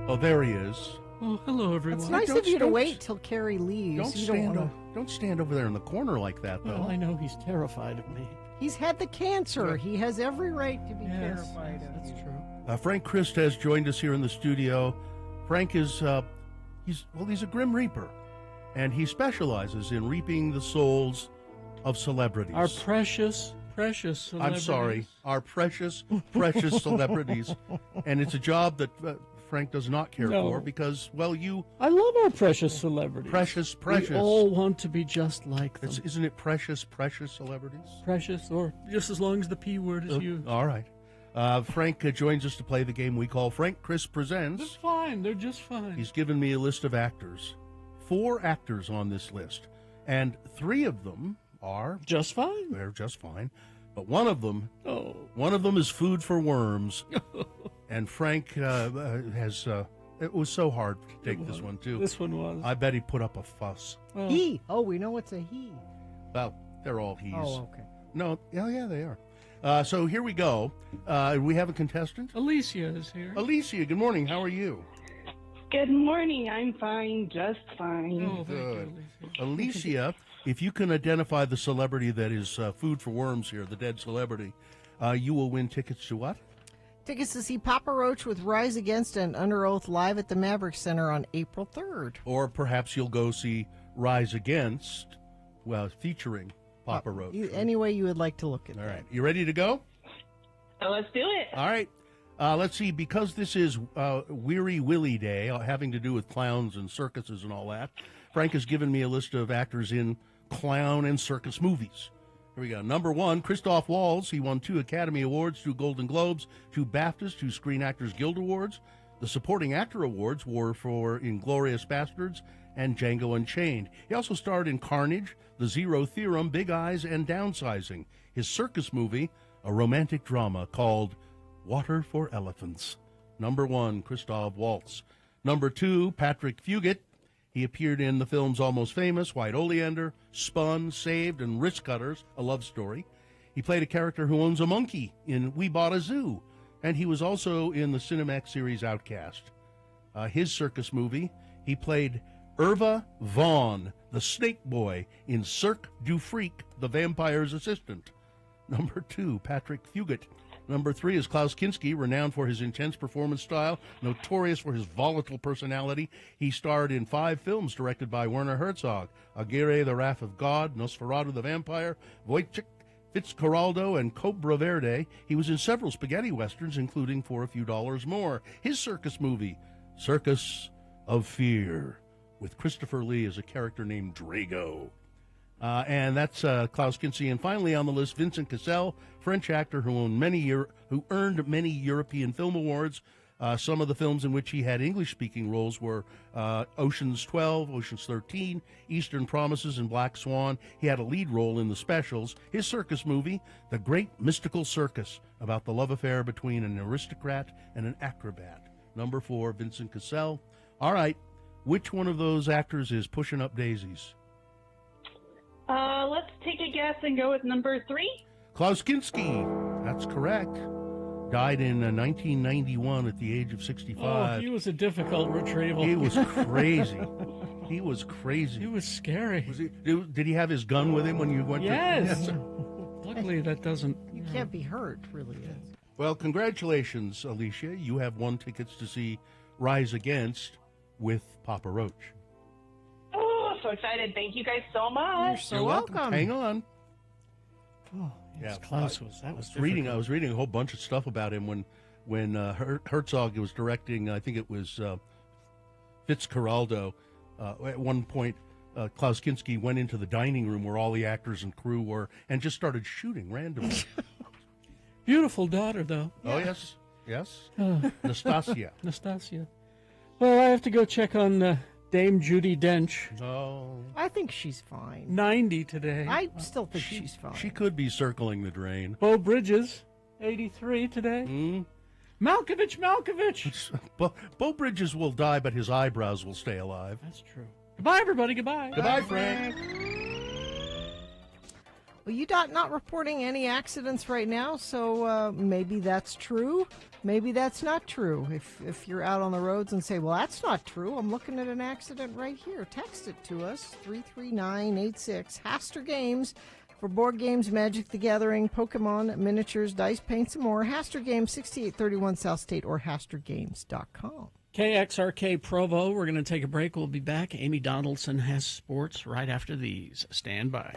Oh, there he is. Oh, hello, everyone. It's nice of you to wait till Carrie leaves. Don't stand up. Don't stand over there in the corner like that, though. Well, I know he's terrified of me. He's had the cancer. He has every right to be Yes, terrified of that's you. true. Frank Christ has joined us here in the studio. Frank is, he's a Grim Reaper, and he specializes in reaping the souls of celebrities. Our precious celebrities. I'm sorry, our precious celebrities. And it's a job that Frank does not care No. for because, well, I love our precious celebrities. precious. We all want to be just like them. Isn't it precious celebrities? Precious, or just as long as the P word is used. All right. Frank joins us to play the game we call Frank Chris Presents. It's fine. They're just fine. He's given me a list of actors. 4 actors on this list. And 3 of them are... Just fine. They're just fine. But one of them is food for worms. And Frank has... it was so hard to take this one, too. This one was. I bet he put up a fuss. Oh. He. Oh, we know it's a he. Well, they're all he's. Oh, okay. No, yeah, they are. So here we go. We have a contestant. Alicia is here. Alicia, good morning. How are you? Good morning. I'm fine, just fine. Oh, thank you, Alicia. Alicia, if you can identify the celebrity that is food for worms here, the dead celebrity, you will win tickets to what? Tickets to see Papa Roach with Rise Against and Under Oath live at the Maverick Center on April 3rd. Or perhaps you'll go see Rise Against, well, featuring Papa Roach. Any way you would like to look at All that. right. You ready to go? So let's do it. All right. Let's see, because this is Weary Willie Day, having to do with clowns and circuses and all that, Frank has given me a list of actors in clown and circus movies. Here we go. Number 1, Christoph Waltz. He won 2 Academy Awards, 2 Golden Globes, 2 BAFTAs, 2 Screen Actors Guild Awards. The Supporting Actor Awards were for Inglourious Bastards and Django Unchained. He also starred in Carnage, The Zero Theorem, Big Eyes, and Downsizing. His circus movie, a romantic drama called Water for Elephants. Number 1, Christoph Waltz. Number 2, Patrick Fugit. He appeared in the films Almost Famous, White Oleander, Spun, Saved, and Wrist Cutters, a love story. He played a character who owns a monkey in We Bought a Zoo, and he was also in the Cinemax series Outcast. His circus movie, he played Irva Vaughn, the snake boy, in Cirque du Freak, the vampire's assistant. Number 2, Patrick Fugit. Number 3 is Klaus Kinski, renowned for his intense performance style, notorious for his volatile personality. He starred in 5 films directed by Werner Herzog: Aguirre, The Wrath of God, Nosferatu the Vampire, Wojciech, Fitzcarraldo, and Cobra Verde. He was in several spaghetti westerns, including For a Few Dollars More. His circus movie, Circus of Fear, with Christopher Lee as a character named Drago. And that's Klaus Kinski. And finally on the list, Vincent Cassel, French actor who earned many European Film Awards. Some of the films in which he had English-speaking roles were Ocean's 12, Ocean's 13, Eastern Promises, and Black Swan. He had a lead role in The Specials. His circus movie, The Great Mystical Circus, about the love affair between an aristocrat and an acrobat. Number 4, Vincent Cassel. All right, which one of those actors is pushing up daisies? Let's take a guess and go with number 3. Klaus Kinski. That's correct. Died in 1991 at the age of 65. Oh, he was a difficult retrieval. He was crazy. He was crazy. He was scary. Was he, did he have his gun with him when you went Yes. to... Luckily, that doesn't... You can't be hurt, really. Well, congratulations, Alicia. You have won tickets to see Rise Against with Papa Roach. Oh, so excited. Thank you guys so much. You're so You're welcome. Hang on. Oh, yes, Yeah, Klaus was... That was I was reading a whole bunch of stuff about him when Herzog was directing. I think it was Fitzcarraldo. At one point, Klaus Kinski went into the dining room where all the actors and crew were and just started shooting randomly. Beautiful daughter, though. Oh yes. Nastasia. Nastasia. Well, I have to go check on Dame Judi Dench. Oh, I think she's fine. 90 today. I still think she's fine. she could be circling the drain. Bo Bridges, 83 today. Malkovich. Bo Bridges will die, but his eyebrows will stay alive. That's true. Goodbye, everybody. Goodbye. Goodbye, Frank. Well, UDOT not reporting any accidents right now, so maybe that's true. Maybe that's not true. If you're out on the roads and say, well, that's not true, I'm looking at an accident right here, text it to us, 33986. Haster Games for board games, Magic the Gathering, Pokemon, miniatures, dice, paints, and more. Haster Games, 6831 South State, or hastergames.com. KXRK Provo. We're going to take a break. We'll be back. Amy Donaldson has sports right after these. Stand by.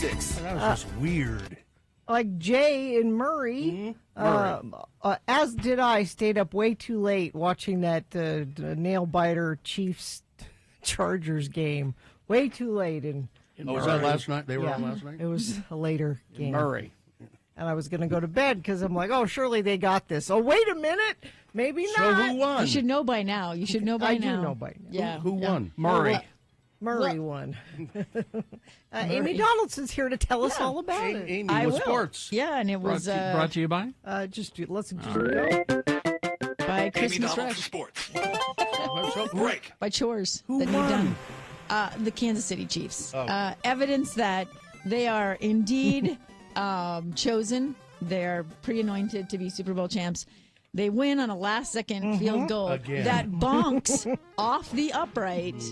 X96. That was just weird. Like Jay and Murray, as did I, stayed up way too late watching that nail biter Chiefs Chargers game. Way too late. And Was that last night? They were on last night? it was a later game. Murray. And I was going to go to bed because I'm like, oh, surely they got this. Oh, wait a minute. Maybe not. So who won? You should know by now. You should know by I now. do know by now. Yeah. Who won? Murray. Murray won. Amy Donaldson's here to tell us all about it. Amy I with will. sports. Yeah, and it was Brought to you by? Let's just go. by Amy Christmas Donaldson Rush, Sports. Break. by chores Who that you've won? done. The Kansas City Chiefs. Oh. Evidence that they are indeed chosen. They're pre-anointed to be Super Bowl champs. They win on a last-second field goal Again. that bonks off the upright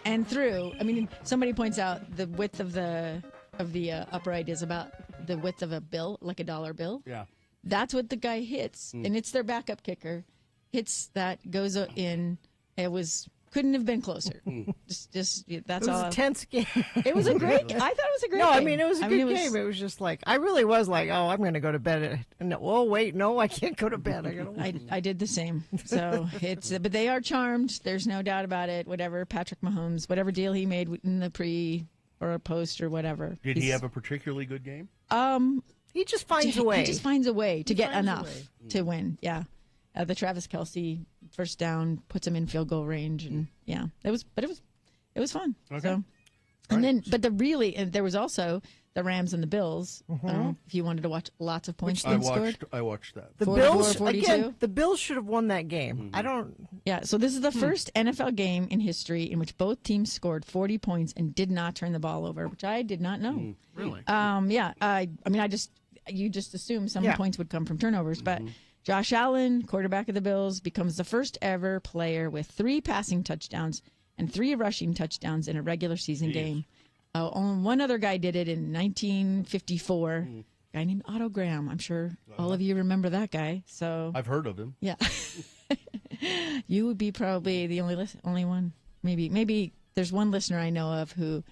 and through. I mean, somebody points out the width of the upright is about the width of a bill, like a dollar bill. Yeah. That's what the guy hits, and it's their backup kicker. Hits that, goes in. It couldn't have been closer. Just that's It was all. a tense game. It was a great. I thought it was a great. No, game. I mean, it was a good game. It was just like, I really was like, oh, I'm going to go to bed. Oh, wait, no, I can't go to bed. I did the same. So but they are charmed. There's no doubt about it. Whatever Patrick Mahomes, whatever deal he made in the pre or post or whatever. Did he have a particularly good game? He just finds a way. He just finds a way to get finds a enough to win. Yeah. The Travis Kelce first down puts him in field goal range, and yeah, it was fun. Okay. So, and then, but there was also the Rams and the Bills. If you wanted to watch lots of points being scored. I watched that. The 44, Bills, 42. again, the Bills should have won that game. I don't. Yeah, so this is the first NFL game in history in which both teams scored 40 points and did not turn the ball over, which I did not know. Really? Yeah, I mean, you just assume some points would come from turnovers, but Josh Allen, quarterback of the Bills, becomes the first ever player with 3 passing touchdowns and 3 rushing touchdowns in a regular season game. Only one other guy did it in 1954. A guy named Otto Graham. I'm sure all of you remember that guy. So I've heard of him. yeah, you would be probably the only one. Maybe there's one listener I know of who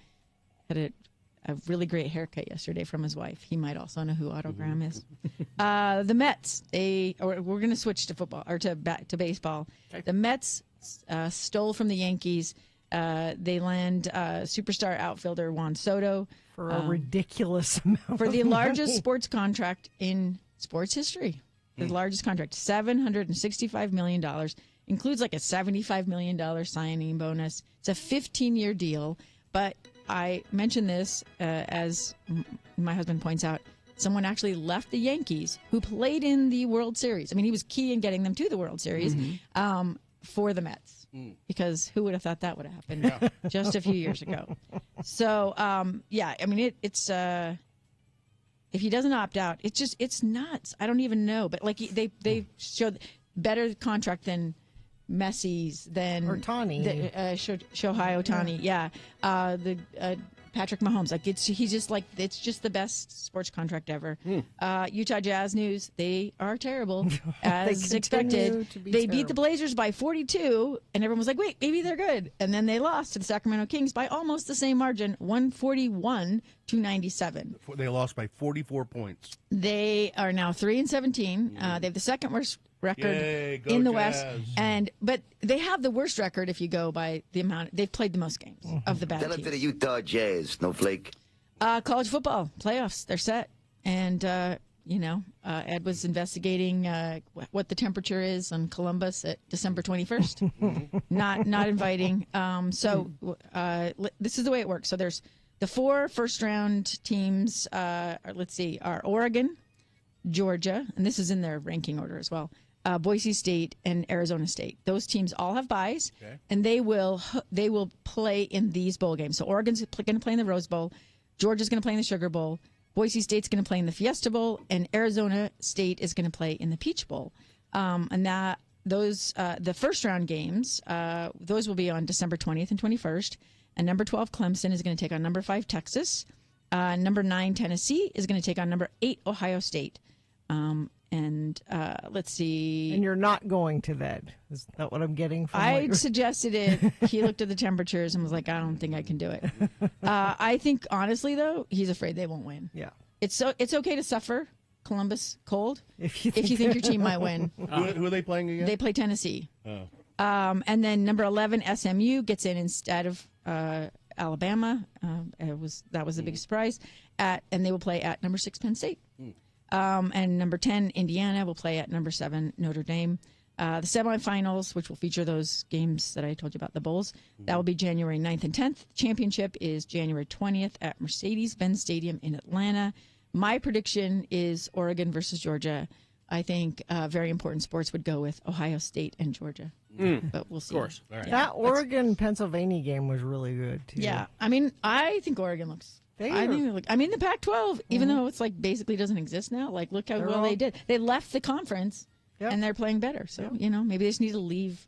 had a really great haircut yesterday from his wife. He might also know who Otto Graham is. The Mets. We're going to switch to football or to baseball. Okay. The Mets stole from the Yankees. They land superstar outfielder Juan Soto For a ridiculous amount. for the of largest money. sports contract in sports history. The largest contract, $765 million, includes like a $75 million signing bonus. It's a 15-year deal, but I mention this as my husband points out, someone actually left the Yankees who played in the World Series. I mean, he was key in getting them to the World Series for the Mets, because who would have thought that would have happened just a few years ago? So, yeah, I mean, it's if he doesn't opt out, it's nuts. I don't even know, but like they showed better contract than Messi's, than Ohtani. Shohei Ohtani, yeah. The Patrick Mahomes, like he's just like, it's just the best sports contract ever. Utah Jazz news, they are terrible as expected. They beat the Blazers by 42, and everyone was like, wait, maybe they're good. And then they lost to the Sacramento Kings by almost the same margin, 141-97. They lost by 44 points. They are now 3-17. They have the second worst record Yay, go in the Jazz. West, but they have the worst record if you go by the amount they've played the most games of the bad Tell it to the teams. Utah Jazz, Snowflake. College football playoffs, they're set, and Ed was investigating what the temperature is on Columbus at December 21st. Not inviting. This is the way it works. So there's the 4 first-round teams. Are Oregon, Georgia, and this is in their ranking order as well. Boise State and Arizona State. Those teams all have byes, and they will play in these bowl games. So Oregon's going to play in the Rose Bowl, Georgia's going to play in the Sugar Bowl, Boise State's going to play in the Fiesta Bowl, and Arizona State is going to play in the Peach Bowl. The first round games, those will be on December 20th and 21st. And number 12 Clemson is going to take on number 5 Texas. Number 9 Tennessee is going to take on number 8 Ohio State. And And let's see. And you're not going to that. Is that what I'm getting from I what you're- suggested it. He looked at the temperatures and was like, I don't think I can do it. I think, honestly, though, he's afraid they won't win. Yeah. It's okay to suffer Columbus cold If you if you think your team might win. Who are they playing again? They play Tennessee. Oh. And then number 11, SMU gets in instead of Alabama. That was the big surprise. And they will play at number 6, Penn State. And number 10, Indiana will play at number 7, Notre Dame. The semifinals, which will feature those games that I told you about, the bowls, that will be January 9th and 10th. The championship is January 20th at Mercedes-Benz Stadium in Atlanta. My prediction is Oregon versus Georgia. I think very important sports would go with Ohio State and Georgia. But we'll see. Of course. All right. That Oregon-Pennsylvania game was really good, too. Yeah. I mean, I think Oregon looks... the Pac-12, even though it's like basically doesn't exist now, like look how well they did. They left the conference and they're playing better. So, maybe they just need to leave,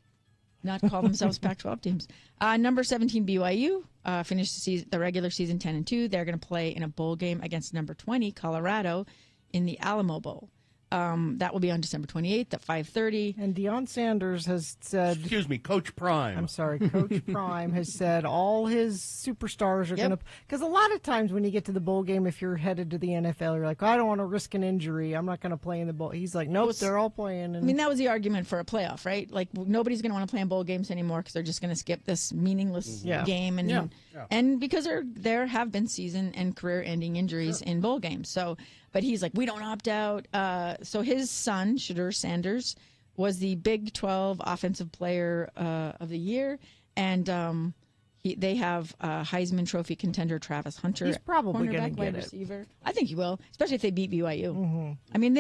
not call themselves Pac-12 teams. Number 17, BYU, finished the regular season 10-2. They're going to play in a bowl game against number 20, Colorado, in the Alamo Bowl. That will be on December 28th at 5:30. And Deion Sanders has said... Excuse me, Coach Prime. I'm sorry, Coach Prime has said all his superstars are going to... Because a lot of times when you get to the bowl game, if you're headed to the NFL, you're like, I don't want to risk an injury. I'm not going to play in the bowl. He's like, nope, they're all playing. And... I mean, that was the argument for a playoff, right? Like, nobody's going to want to play in bowl games anymore because they're just going to skip this meaningless game. And because there have been season and career-ending injuries in bowl games. So... But he's like, we don't opt out. So his son, Shadur Sanders, was the Big 12 Offensive Player of the Year. And they have Heisman Trophy contender Travis Hunter. He's probably going to wide get it. receiver. I think he will, especially if they beat BYU. I mean,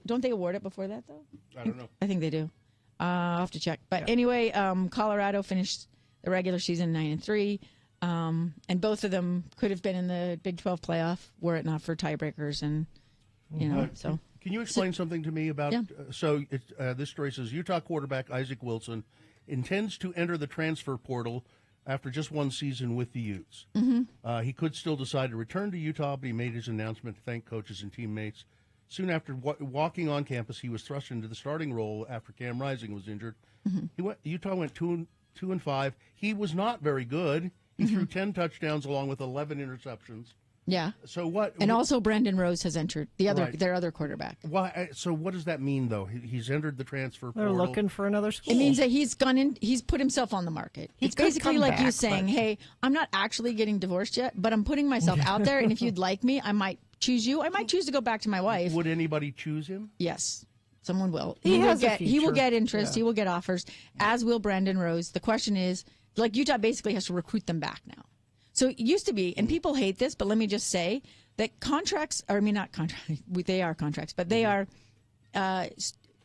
don't they award it before that, though? I don't know. I think they do. I'll have to check. But anyway, Colorado finished the regular season 9-3. And both of them could have been in the Big 12 playoff were it not for tiebreakers and... so can you explain something to me about? This story says Utah quarterback Isaac Wilson intends to enter the transfer portal after just one season with the Utes. He could still decide to return to Utah, but he made his announcement to thank coaches and teammates. Soon after walking on campus, he was thrust into the starting role after Cam Rising was injured. Utah went 2-5. He was not very good. He threw 10 touchdowns along with 11 interceptions. Yeah. So what? And also Brandon Rose has entered their other quarterback. Why? So what does that mean, though? He's entered the transfer portal. They're looking for another school. It means that he's gone in. He's put himself on the market. It's basically like you saying, "Hey, I'm not actually getting divorced yet, but I'm putting myself out there, and if you'd like me, I might choose you. I might choose to go back to my wife." Would anybody choose him? Yes. Someone will. He will get interest. Yeah. He will get offers, as will Brandon Rose. The question is, like, Utah basically has to recruit them back now. So it used to be, and people hate this, but let me just say that contracts, or I mean, not contracts, they are contracts, but they are,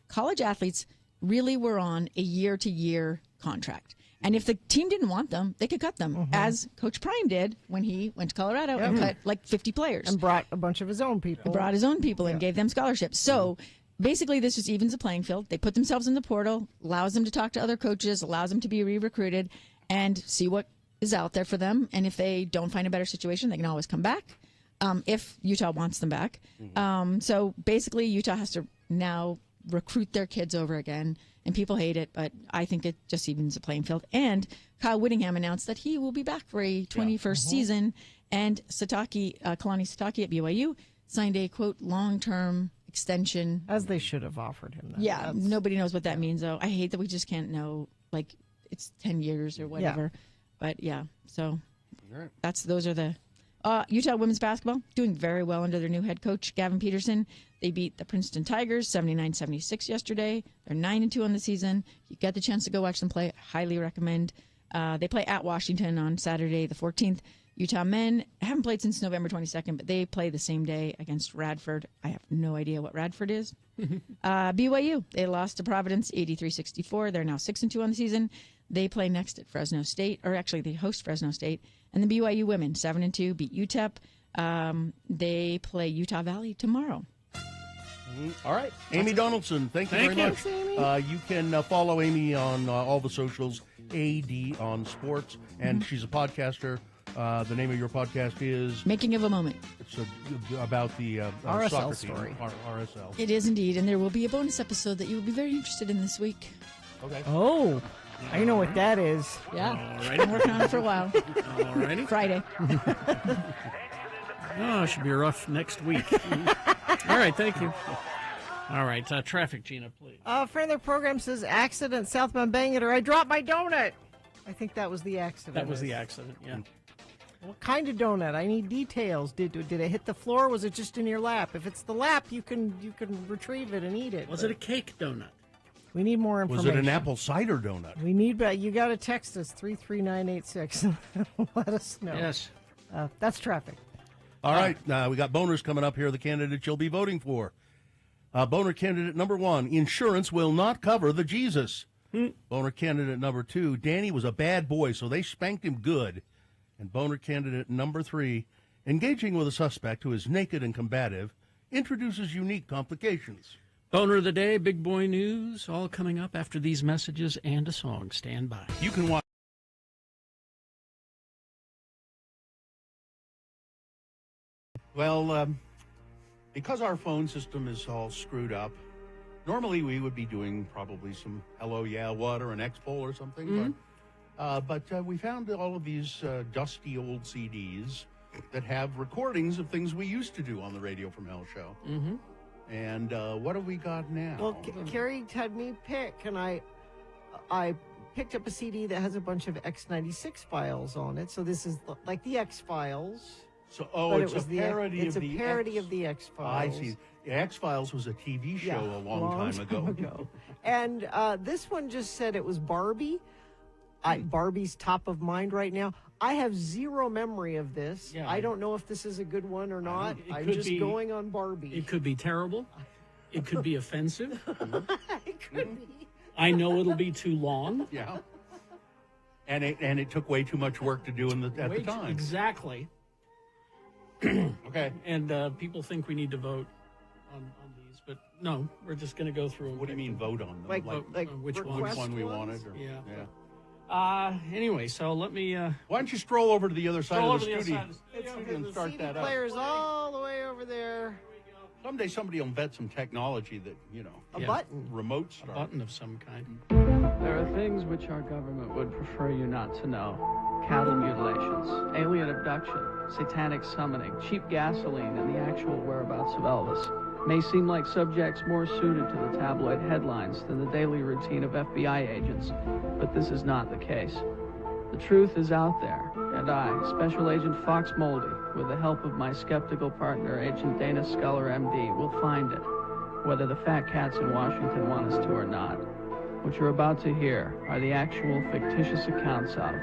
college athletes really were on a year-to-year contract. And if the team didn't want them, they could cut them, as Coach Prime did when he went to Colorado and cut like 50 players. And brought a bunch of his own people. And gave them scholarships. So basically, this just evens the playing field. They put themselves in the portal, allows them to talk to other coaches, allows them to be re-recruited, and see what is out there for them. And if they don't find a better situation, they can always come back if Utah wants them back. So basically, Utah has to now recruit their kids over again. And people hate it, but I think it just evens the playing field. And Kyle Whittingham announced that he will be back for a 21st season. And Kalani Sitake at BYU signed a, quote, long-term extension. As they should have offered him that. Yeah, nobody knows what that means, though. I hate that we just can't know, like, it's 10 years or whatever. Yeah. But, yeah, so those are the... Utah women's basketball doing very well under their new head coach, Gavin Peterson. They beat the Princeton Tigers 79-76 yesterday. They're 9-2 on the season. You get the chance to go watch them play. Highly recommend. They play at Washington on Saturday the 14th. Utah men haven't played since November 22nd, but they play the same day against Radford. I have no idea what Radford is. BYU, they lost to Providence 83-64. They're now 6-2 on the season. They play next at Fresno State, or actually they host Fresno State. And the BYU women, 7-2, beat UTEP. They play Utah Valley tomorrow. All right. Amy Donaldson, thank you very much. You can follow Amy on all the socials, AD on Sports, and she's a podcaster The name of your podcast is Making of a Moment. It's about the RSL soccer story. team. RSL. It is indeed, and there will be a bonus episode that you will be very interested in this week. Okay. Oh, I know what that is. Yeah, All right. been working on it for a while. All righty. Friday. Oh, it should be rough next week. All right, thank you. All right, traffic, Gina, please. A friend of the program says, accident, southbound Bangor. I dropped my donut. I think that was the accident. That was the accident, yeah. What kind of donut? I need details. Did it hit the floor? Was it just in your lap? If it's the lap, you can retrieve it and eat it. Was it a cake donut? We need more Was information. it an apple cider donut? We need, you got to text us 33986. Let us know. Yes. That's traffic. All right, we got boners coming up here, the candidates you'll be voting for. Boner candidate number 1, insurance will not cover the Jesus. Boner candidate number 2, Danny was a bad boy, so they spanked him good. And boner candidate number 3, engaging with a suspect who is naked and combative introduces unique complications. Boner of the day, big boy news, all coming up after these messages and a song. Stand by. You can watch. Well, because our phone system is all screwed up, normally we would be doing probably some Hello, Yeah, What, or an X-Poll or something. But we found all of these dusty old CDs that have recordings of things we used to do on the Radio from Hell show. Mm-hmm. And what have we got now? Well, Carrie had me pick, and I picked up a CD that has a bunch of X96 files on it. So this is like the X-Files. So, but it's a parody it's of a the parody of the X-Files. I see. The X-Files was a TV show a long time ago. And this one just said it was Barbie. Barbie's top of mind right now. I have zero memory of this. Yeah, I don't know if this is a good one or not. I'm just going on Barbie. It could be terrible. It could be offensive. It could be. I know it'll be too long. Yeah. And it took way too much work to do at the time. Exactly. Okay. And people think we need to vote on these, but no, we're just going to go through them. What do you mean vote on them? Like which one we wanted? Or, yeah. Anyway, so let me. Why don't you stroll over to the other side of the studio? And The start CD that up. player's all the way over there. Someday somebody will invent some technology that, A button. remote start. A button of some kind. There are things which our government would prefer you not to know. Cattle mutilations, alien abduction, satanic summoning, cheap gasoline, and the actual whereabouts of Elvis may seem like subjects more suited to the tabloid headlines than the daily routine of FBI agents, but this is not the case. The truth is out there, and I, Special Agent Fox Moldy, with the help of my skeptical partner, Agent Dana Sculler, MD, will find it, whether the fat cats in Washington want us to or not. What you're about to hear are the actual fictitious accounts of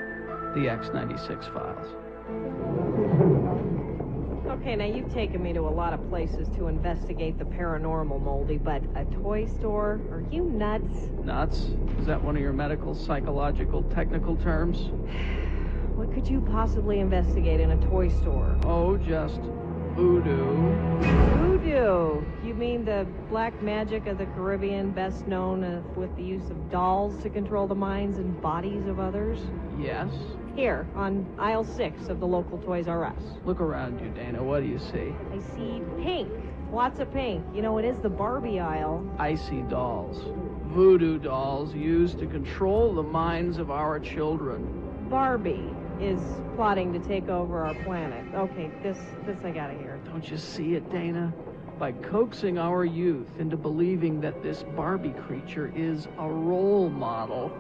the X96 files. Okay, now you've taken me to a lot of places to investigate the paranormal, Moldy, but a toy store? Are you nuts? Nuts? Is that one of your medical, psychological, technical terms? What could you possibly investigate in a toy store? Oh, just voodoo. Voodoo? You mean the black magic of the Caribbean, best known with the use of dolls to control the minds and bodies of others? Yes. Here, on aisle 6 of the local Toys R Us. Look around you, Dana. What do you see? I see pink. Lots of pink. You know, it is the Barbie aisle. I see dolls. Voodoo dolls used to control the minds of our children. Barbie is plotting to take over our planet. Okay, this I gotta hear. Don't you see it, Dana? By coaxing our youth into believing that this Barbie creature is a role model,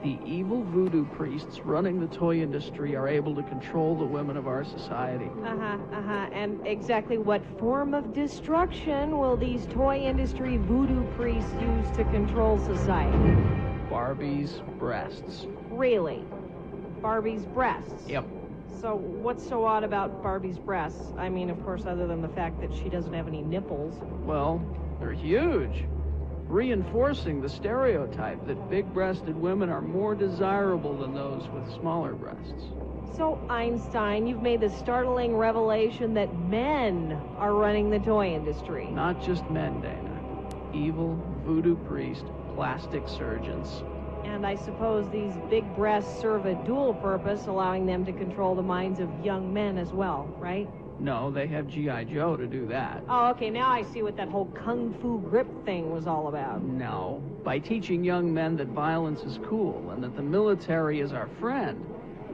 the evil voodoo priests running the toy industry are able to control the women of our society. And exactly what form of destruction will these toy industry voodoo priests use to control society? Barbie's breasts. Really? Barbie's breasts? Yep. So what's so odd about Barbie's breasts? I mean, of course, other than the fact that she doesn't have any nipples. Well, they're huge, reinforcing the stereotype that big-breasted women are more desirable than those with smaller breasts. So, Einstein, you've made the startling revelation that men are running the toy industry. Not just men, Dana. Evil voodoo priest plastic surgeons. And I suppose these big breasts serve a dual purpose, allowing them to control the minds of young men as well, right? No, they have G.I. Joe to do that. Oh, okay, now I see what that whole kung fu grip thing was all about. No, by teaching young men that violence is cool and that the military is our friend,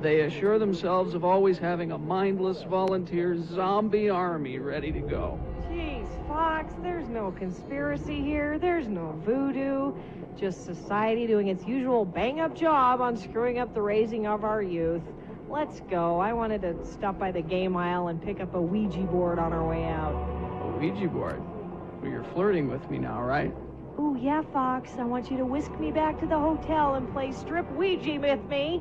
they assure themselves of always having a mindless volunteer zombie army ready to go. Jeez, Fox, there's no conspiracy here. There's no voodoo. Just society doing its usual bang-up job on screwing up the raising of our youth. Let's go. I wanted to stop by the game aisle and pick up a Ouija board on our way out. A Ouija board? Well, you're flirting with me now, right? Ooh, yeah, Fox. I want you to whisk me back to the hotel and play strip Ouija with me.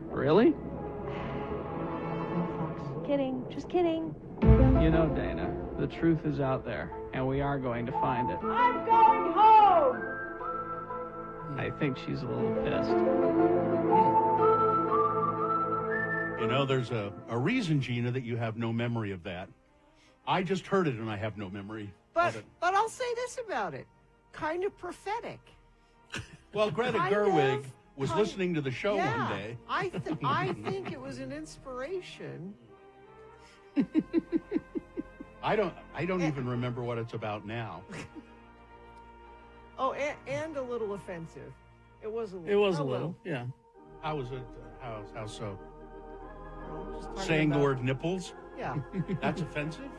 Really? No, Fox. Kidding. Just kidding. You know, Dana, the truth is out there, and we are going to find it. I'm going home! I think she's a little pissed. You know, there's a reason, Gina, that you have no memory of that. I just heard it and I have no memory of it. But I'll say this about it. Kind of prophetic. Well, Greta Gerwig was listening to the show one day. I think it was an inspiration. I don't even remember what it's about now. Oh, and a little offensive. It was a little. It was a little, yeah. How was it? How so? Just Saying the about- word nipples? Yeah. That's offensive?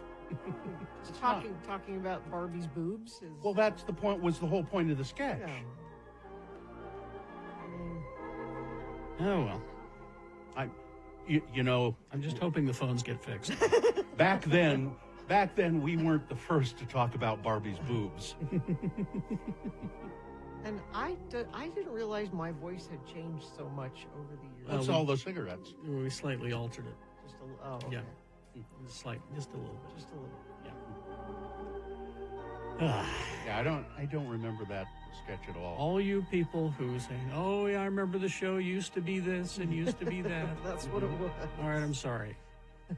Just talking about Barbie's boobs. Is, Well, that's the point. Was the whole point of the sketch? yeah. I mean, Oh, well. You know, I'm just hoping the phones get fixed. back then we weren't the first to talk about Barbie's boobs. and I didn't realize my voice had changed so much over the years. That's all those cigarettes. We slightly altered it. Just a okay. Yeah. Just a little bit. Just a little. Yeah. Yeah, I don't remember that sketch at all. All you people who say, "Oh, yeah, I remember the show used to be this and used to be that." That's what it was. All right, I'm sorry.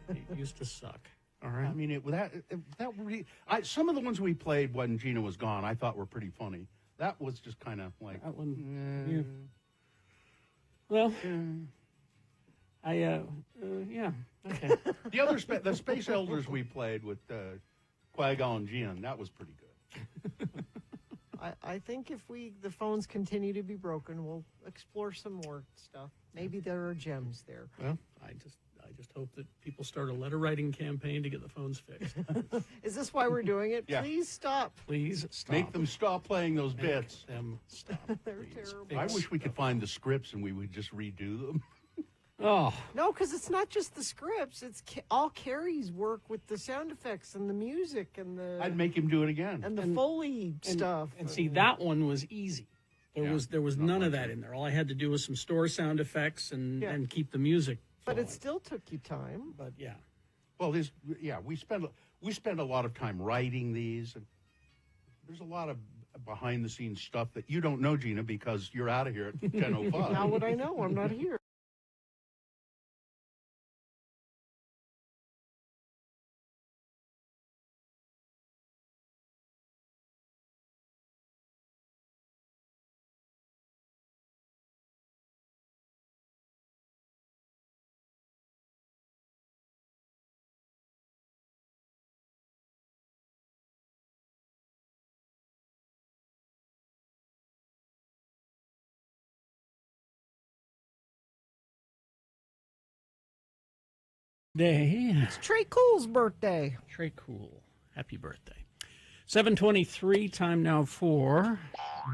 It used to suck. All right. I mean, some of the ones we played when Gina was gone, I thought were pretty funny. That was just kind of like That one. Well, yeah. Okay. the other the Space Elders we played with Qui-Gon and Jinn. That was pretty good. I think if the phones continue to be broken, we'll explore some more stuff. Maybe there are gems there. Well, I just hope that people start a letter writing campaign to get the phones fixed. Is this why we're doing it? Yeah. Please stop. Please stop. Make them stop playing those bits. Them stop. They're Please. terrible. I wish we could find the scripts and we would just redo them. Oh, No, because it's not just the scripts. It's all Carrie's work with the sound effects and the music and the I'd make him do it again. and the Foley stuff. and see, that one was easy. There was none of that in there. All I had to do was some store sound effects and keep the music. But flowing. it still took you time. But yeah. Well, we spend a lot of time writing these, and there's a lot of behind the scenes stuff that you don't know, Gina, because you're out of here at 10:05. How would I know? I'm not here. Day. It's Trey Cool's birthday. Trey Cool. Happy birthday. 7:23, time now for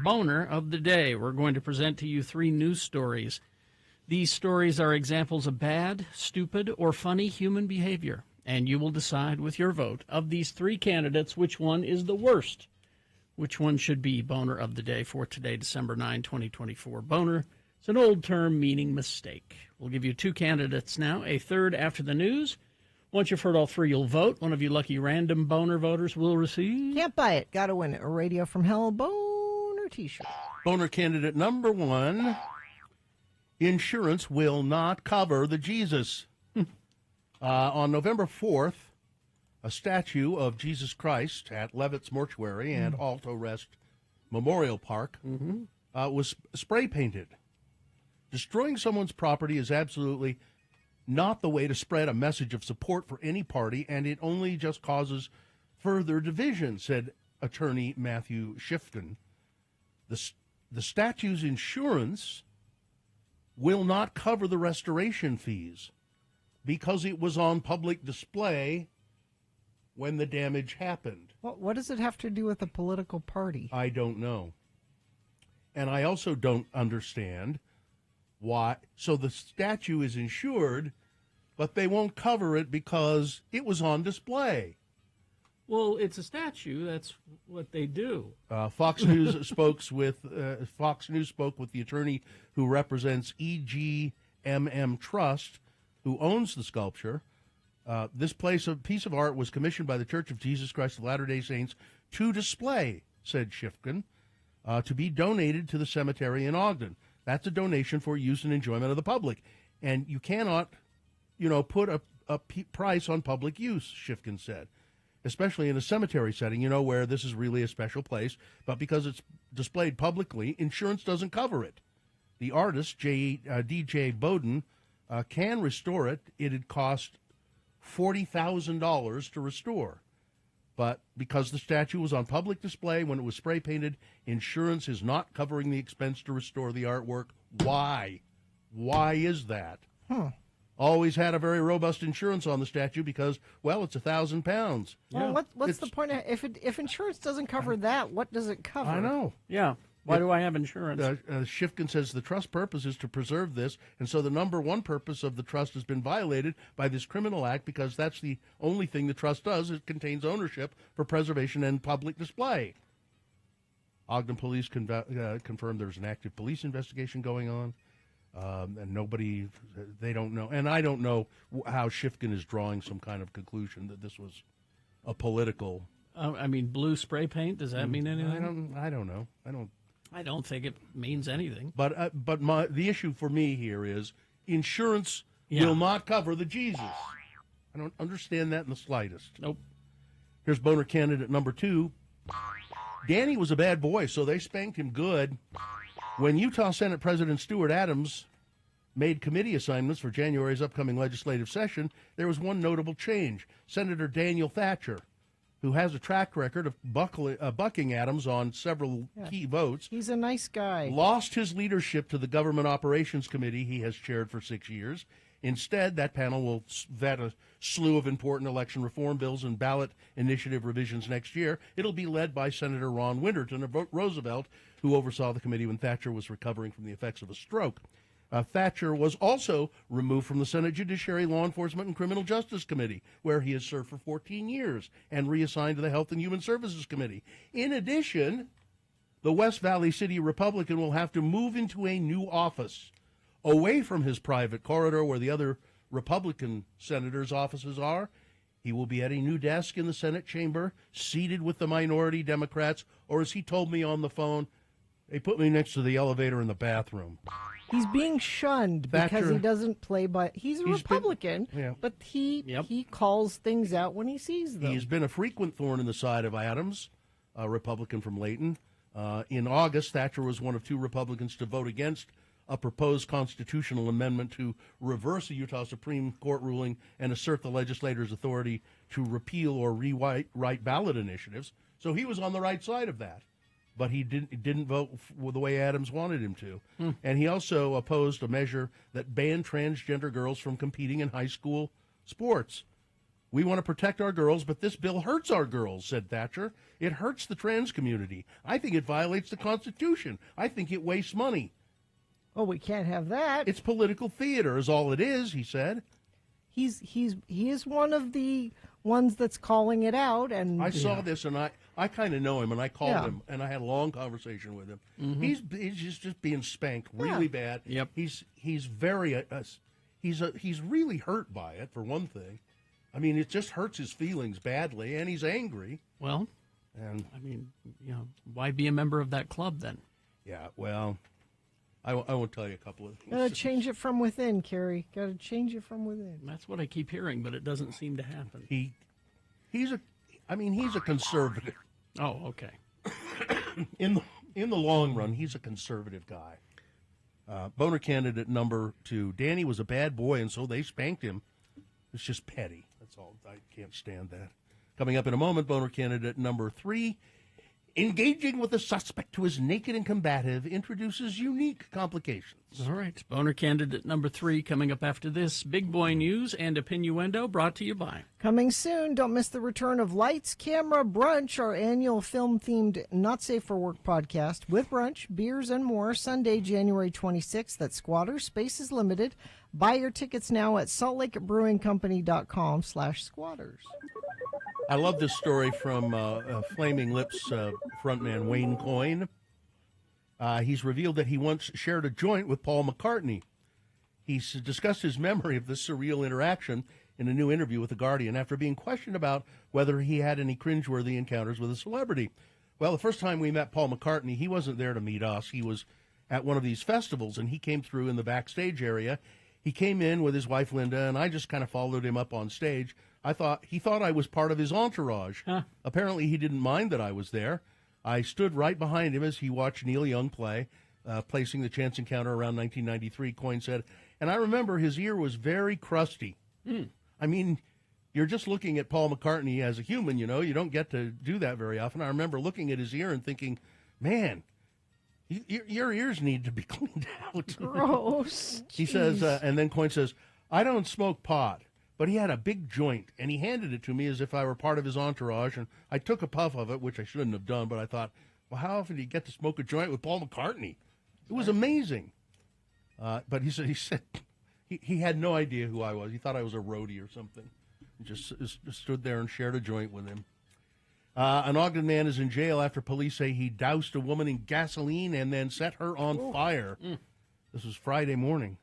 Boner of the Day. We're going to present to you 3 news stories. These stories are examples of bad, stupid, or funny human behavior, and you will decide with your vote of these 3 candidates which one is the worst. Which one should be Boner of the Day for today, December 9, 2024. Boner is an old term meaning mistake. We'll give you 2 candidates now, a third after the news. Once you've heard all 3, you'll vote. One of you lucky random Boner voters will receive. Can't buy it. Got to win it. A Radio from Hell Boner t-shirt. Boner candidate number 1, insurance will not cover the Jesus. On November 4th, a statue of Jesus Christ at Levitt's Mortuary and Alto Rest Memorial Park was spray painted. Destroying someone's property is absolutely not the way to spread a message of support for any party, and it only just causes further division, said attorney Matthew Shifkin. The statue's insurance will not cover the restoration fees because it was on public display when the damage happened. What does it have to do with a political party? I don't know. And I also don't understand why. So the statue is insured, but they won't cover it because it was on display. Well, it's a statue. That's what they do. Fox News spoke with the attorney who represents EGMM Trust, who owns the sculpture. This piece of art was commissioned by the Church of Jesus Christ of Latter-day Saints to display, said Shifkin, to be donated to the cemetery in Ogden. That's a donation for use and enjoyment of the public. And you cannot, put a price on public use, Shifkin said, especially in a cemetery setting, where this is really a special place. But because it's displayed publicly, insurance doesn't cover it. The artist, D.J. Bowden, can restore it. It'd cost $40,000 to restore. But because the statue was on public display when it was spray painted, insurance is not covering the expense to restore the artwork. Why? Why is that? Always had a very robust insurance on the statue because, well, it's £1,000. Well, what's the point? If insurance doesn't cover that, what does it cover? I know. Yeah. Why do I have insurance? Shifkin says the trust purpose is to preserve this, and so the number one purpose of the trust has been violated by this criminal act because that's the only thing the trust does. It contains ownership for preservation and public display. Ogden police confirmed there's an active police investigation going on, and they don't know. And I don't know how Shifkin is drawing some kind of conclusion that this was a political... blue spray paint, does that mean anything? I don't know. I don't think it means anything. But the issue for me here is insurance will not cover the Jesus. I don't understand that in the slightest. Nope. Here's boner candidate number 2. Danny was a bad boy, so they spanked him good. When Utah Senate President Stuart Adams made committee assignments for January's upcoming legislative session, there was one notable change. Senator Daniel Thatcher, who has a track record of bucking Adams on several key votes. He's a nice guy. Lost his leadership to the Government Operations Committee he has chaired for 6 years. Instead, that panel will vet a slew of important election reform bills and ballot initiative revisions next year. It'll be led by Senator Ron Winterton of Roosevelt, who oversaw the committee when Thatcher was recovering from the effects of a stroke. Thatcher was also removed from the Senate Judiciary, Law Enforcement, and Criminal Justice Committee, where he has served for 14 years, and reassigned to the Health and Human Services Committee. In addition, the West Valley City Republican will have to move into a new office, away from his private corridor where the other Republican senators' offices are. He will be at a new desk in the Senate chamber, seated with the minority Democrats, or as he told me on the phone, they put me next to the elevator in the bathroom. He's being shunned because he doesn't play by... He's a Republican, but he calls things out when he sees them. He's been a frequent thorn in the side of Adams, a Republican from Layton. In August, Thatcher was one of 2 Republicans to vote against a proposed constitutional amendment to reverse a Utah Supreme Court ruling and assert the legislator's authority to repeal or rewrite ballot initiatives. So he was on the right side of that. But he didn't vote the way Adams wanted him to. And he also opposed a measure that banned transgender girls from competing in high school sports. We want to protect our girls, but this bill hurts our girls, said Thatcher. It hurts the trans community. I think it violates the Constitution. I think it wastes money. Oh, we can't have that. It's political theater is all it is, he said. He is one of the ones that's calling it out. And I saw this, and I kind of know him, and I called him, and I had a long conversation with him. He's just being spanked really bad. Yep. He's very he's really hurt by it, for one thing. I mean, it just hurts his feelings badly, and he's angry. Well, and I mean, why be a member of that club then? Yeah, well, I won't tell you a couple of things. Got to change it from within, Kerry. Got to change it from within. That's what I keep hearing, but it doesn't seem to happen. He's a conservative. Oh, okay. In in the long run, he's a conservative guy. Boner candidate number 2. Danny was a bad boy, and so they spanked him. It's just petty. That's all. I can't stand that. Coming up in a moment, boner candidate number 3. Engaging with the suspect who is naked and combative introduces unique complications. All right. Boner candidate number 3 coming up after this. Big Boy News and Opinnuendo brought to you by. Coming soon, don't miss the return of Lights, Camera, Brunch, our annual film-themed Not Safe for Work podcast with brunch, beers, and more, Sunday, January 26th at Squatters. Space is limited. Buy your tickets now at saltlakebrewingcompany.com/squatters. I love this story from Flaming Lips frontman Wayne Coyne. He's revealed that he once shared a joint with Paul McCartney. He's discussed his memory of this surreal interaction in a new interview with The Guardian after being questioned about whether he had any cringeworthy encounters with a celebrity. Well, the first time we met Paul McCartney, he wasn't there to meet us. He was at one of these festivals, and he came through in the backstage area. He came in with his wife, Linda, and I just kind of followed him up on stage. He thought I was part of his entourage. Huh. Apparently, he didn't mind that I was there. I stood right behind him as he watched Neil Young play, placing the Chance Encounter around 1993, Coyne said. And I remember his ear was very crusty. I mean, you're just looking at Paul McCartney as a human, you know. You don't get to do that very often. I remember looking at his ear and thinking, man, your ears need to be cleaned out. Gross. He says, and then Coyne says, I don't smoke pot. But he had a big joint, and he handed it to me as if I were part of his entourage, and I took a puff of it, which I shouldn't have done, but I thought, well, how often do you get to smoke a joint with Paul McCartney? It was amazing. But he said he had no idea who I was. He thought I was a roadie or something. He just stood there and shared a joint with him. An Ogden man is in jail after police say he doused a woman in gasoline and then set her on fire. This was Friday morning.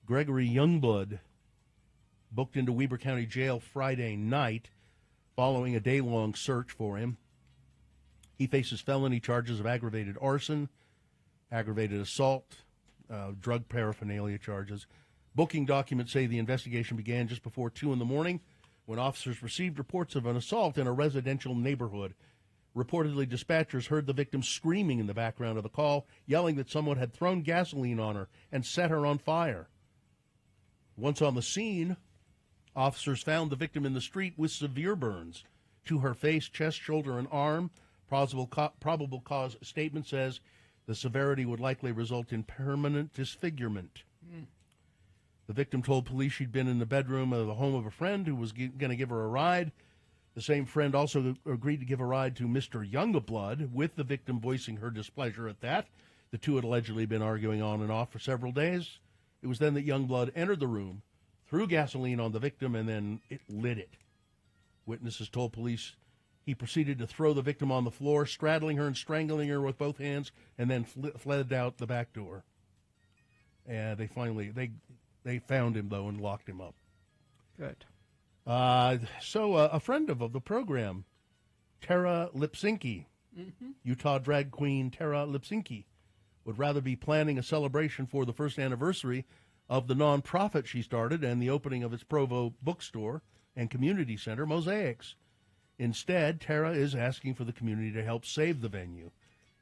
Gregory Youngblood booked into Weber County Jail Friday night following a day-long search for him. He faces felony charges of aggravated arson, aggravated assault, drug paraphernalia charges. Booking documents say the investigation began just before 2 in the morning when officers received reports of an assault in a residential neighborhood. Reportedly, dispatchers heard the victim screaming in the background of the call, yelling that someone had thrown gasoline on her and set her on fire. Once on the scene, officers found the victim in the street with severe burns to her face, chest, shoulder, and arm. Probable cause statement says the severity would likely result in permanent disfigurement. The victim told police she'd been in the bedroom of the home of a friend who was going to give her a ride. The same friend also agreed to give a ride to Mr. Youngblood, with the victim voicing her displeasure at that. The two had allegedly been arguing on and off for several days. It was then that Youngblood entered the room, threw gasoline on the victim, and then it lit it. Witnesses told police he proceeded to throw the victim on the floor, straddling her and strangling her with both hands, and then fled out the back door. And they found him, though, and locked him up. Good. So a friend of the program, Tara Lipsinki, Utah drag queen Tara Lipsinki, would rather be planning a celebration for the first anniversary of the nonprofit she started and the opening of its Provo bookstore and community center, Mosaics. Instead, Tara is asking for the community to help save the venue.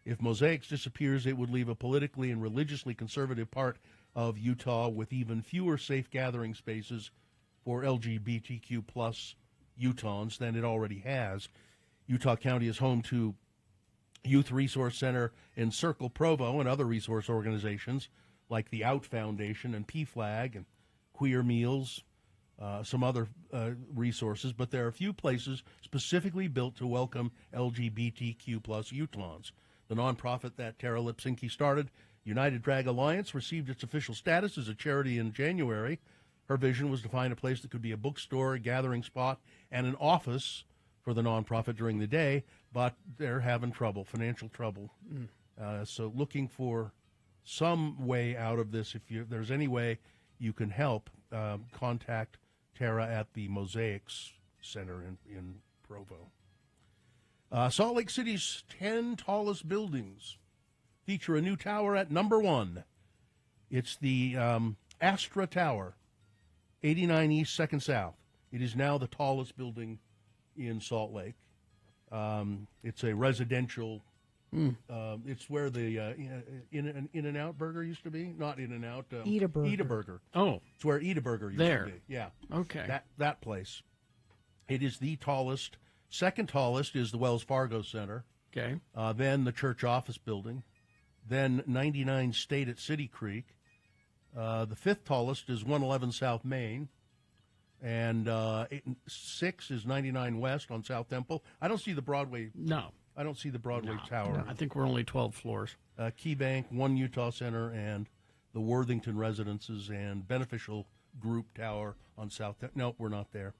If Mosaics disappears, it would leave a politically and religiously conservative part of Utah with even fewer safe gathering spaces for LGBTQ plus Utahns than it already has. Utah County is home to Youth Resource Center in Circle Provo and other resource organizations like the Out Foundation and PFLAG and Queer Meals, some other resources, but there are a few places specifically built to welcome LGBTQ plus Utahns. The nonprofit that Tara Lipsinki started, United Drag Alliance, received its official status as a charity in January. Her vision was to find a place that could be a bookstore, a gathering spot, and an office for the nonprofit during the day, but they're having trouble, financial trouble. So looking for some way out of this. If there's any way you can help, contact Tara at the Mosaics Center in Provo. Salt Lake City's 10 tallest buildings feature a new tower at number 1. It's the Astra Tower, 89 East, 2nd South. It is now the tallest building in Salt Lake. It's a residential It's where the In-N-Out Burger used to be. Not In-N-Out. Eat a Burger. Eat a Burger. Oh. It's where Eat a Burger used There. to be. Yeah. Okay. That place. It is the tallest. Second tallest is the Wells Fargo Center. Okay. Then the church office building. Then 99 State at City Creek. The fifth tallest is 111 South Main. And 6 is 99 West on South Temple. I don't see the Broadway. No. I don't see the Broadway Tower. No, I think we're only 12 floors. Key Bank, One Utah Center, and the Worthington Residences and Beneficial Group Tower on South. No, we're not there.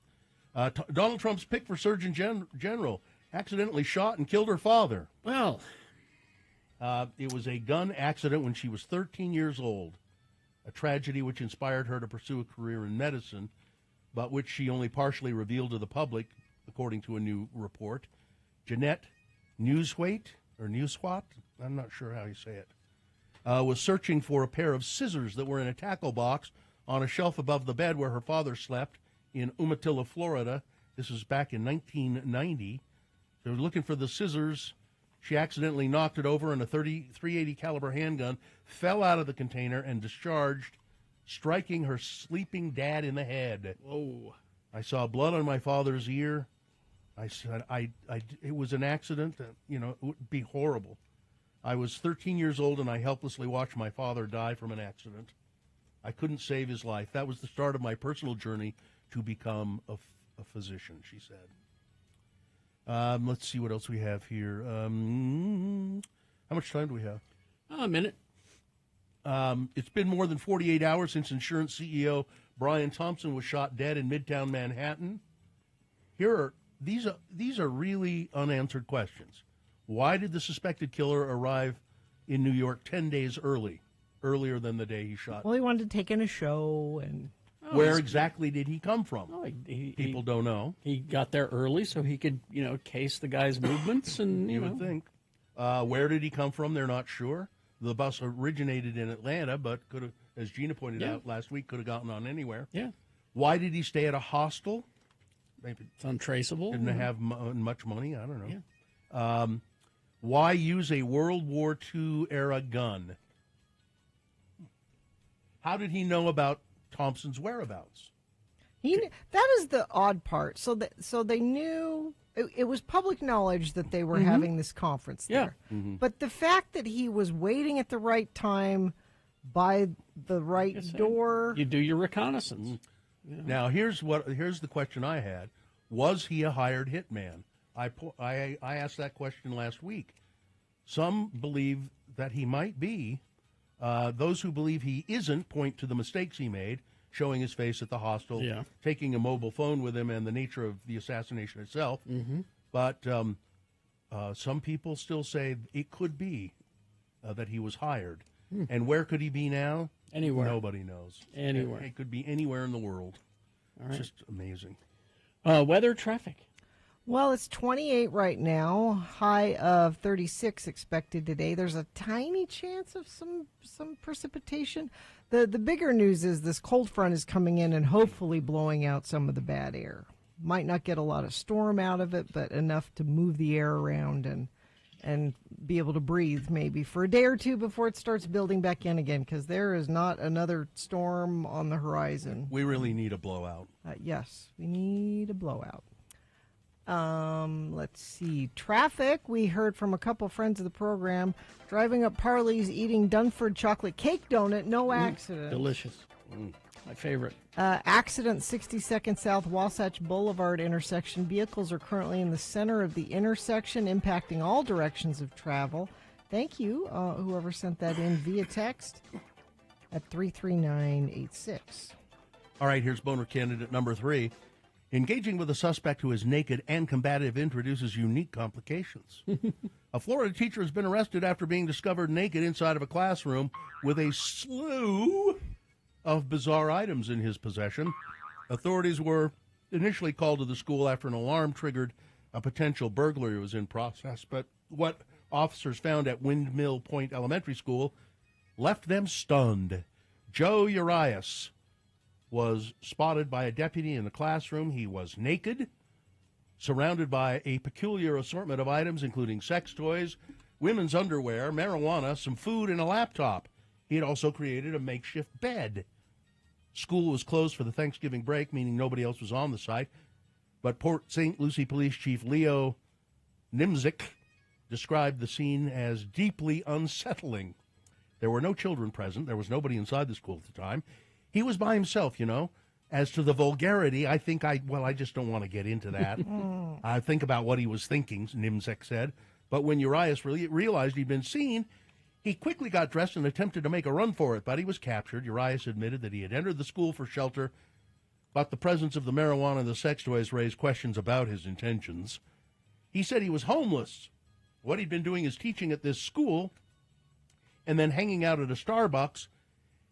Donald Trump's pick for Surgeon General accidentally shot and killed her father. Well, it was a gun accident when she was 13 years old, a tragedy which inspired her to pursue a career in medicine, but which she only partially revealed to the public, according to a new report. Jeanette Newswait, I'm not sure how you say it, was searching for a pair of scissors that were in a tackle box on a shelf above the bed where her father slept in Umatilla, Florida. This was back in 1990. They were looking for the scissors. She accidentally knocked it over, and a .380 caliber handgun fell out of the container and discharged, striking her sleeping dad in the head. Whoa. I saw blood on my father's ear. I said, it was an accident. It would be horrible. I was 13 years old, and I helplessly watched my father die from an accident. I couldn't save his life. That was the start of my personal journey to become a physician, she said. Let's see what else we have here. How much time do we have? A minute. It's been more than 48 hours since insurance CEO Brian Thompson was shot dead in Midtown Manhattan. These are really unanswered questions. Why did the suspected killer arrive in New York 10 days earlier than the day he shot? Well, he wanted to take in a show. And where exactly did he come from? Oh, People don't know. He got there early so he could, case the guy's movements. And you would think. Where did he come from? They're not sure. The bus originated in Atlanta, but could have, as Gina pointed out last week, could have gotten on anywhere. Yeah. Why did he stay at a hostel? Maybe it's untraceable. Didn't have much money. I don't know. Yeah. Why use a World War II era gun? How did he know about Thompson's whereabouts? That is the odd part. So they knew it was public knowledge that they were having this conference there. Yeah. Mm-hmm. But the fact that he was waiting at the right time by the right door. You do your reconnaissance. Mm-hmm. Now here's the question I had: was he a hired hitman? I asked that question last week. Some believe that he might be. Those who believe he isn't point to the mistakes he made, showing his face at the hostel, taking a mobile phone with him, and the nature of the assassination itself. Mm-hmm. But some people still say it could be that he was hired. And where could he be now? Anywhere. Nobody knows. Anywhere. It could be anywhere in the world. All right. Just amazing. Weather, traffic. Well, it's 28 right now, high of 36 expected today. There's a tiny chance of some precipitation. The bigger news is this cold front is coming in and hopefully blowing out some of the bad air. Might not get a lot of storm out of it, but enough to move the air around and be able to breathe maybe for a day or two before it starts building back in again, because there is not another storm on the horizon. We really need a blowout. Yes, we need a blowout. Let's see. Traffic. We heard from a couple friends of the program driving up Parley's, eating Dunford chocolate cake donut. No accident. Delicious. My favorite. Accident 62nd South Wasatch Boulevard intersection. Vehicles are currently in the center of the intersection, impacting all directions of travel. Thank you, whoever sent that in via text at 33986. All right, here's boner candidate number 3. Engaging with a suspect who is naked and combative introduces unique complications. A Florida teacher has been arrested after being discovered naked inside of a classroom with a slew of bizarre items in his possession. Authorities were initially called to the school after an alarm triggered a potential burglary was in process, but what officers found at Windmill Point Elementary School left them stunned. Joe Urias was spotted by a deputy in the classroom. He was naked, surrounded by a peculiar assortment of items, including sex toys, women's underwear, marijuana, some food, and a laptop. He had also created a makeshift bed. School was closed for the Thanksgiving break, meaning nobody else was on the site. But Port St. Lucie Police Chief Leo Nimzik described the scene as deeply unsettling. There were no children present. There was nobody inside the school at the time. He was by himself, you know. As to the vulgarity, I just don't want to get into that. I think about what he was thinking, Nimzik said. But when Urias realized he'd been seen, he quickly got dressed and attempted to make a run for it, but he was captured. Urias admitted that he had entered the school for shelter, but the presence of the marijuana and the sex toys raised questions about his intentions. He said he was homeless. What he'd been doing is teaching at this school and then hanging out at a Starbucks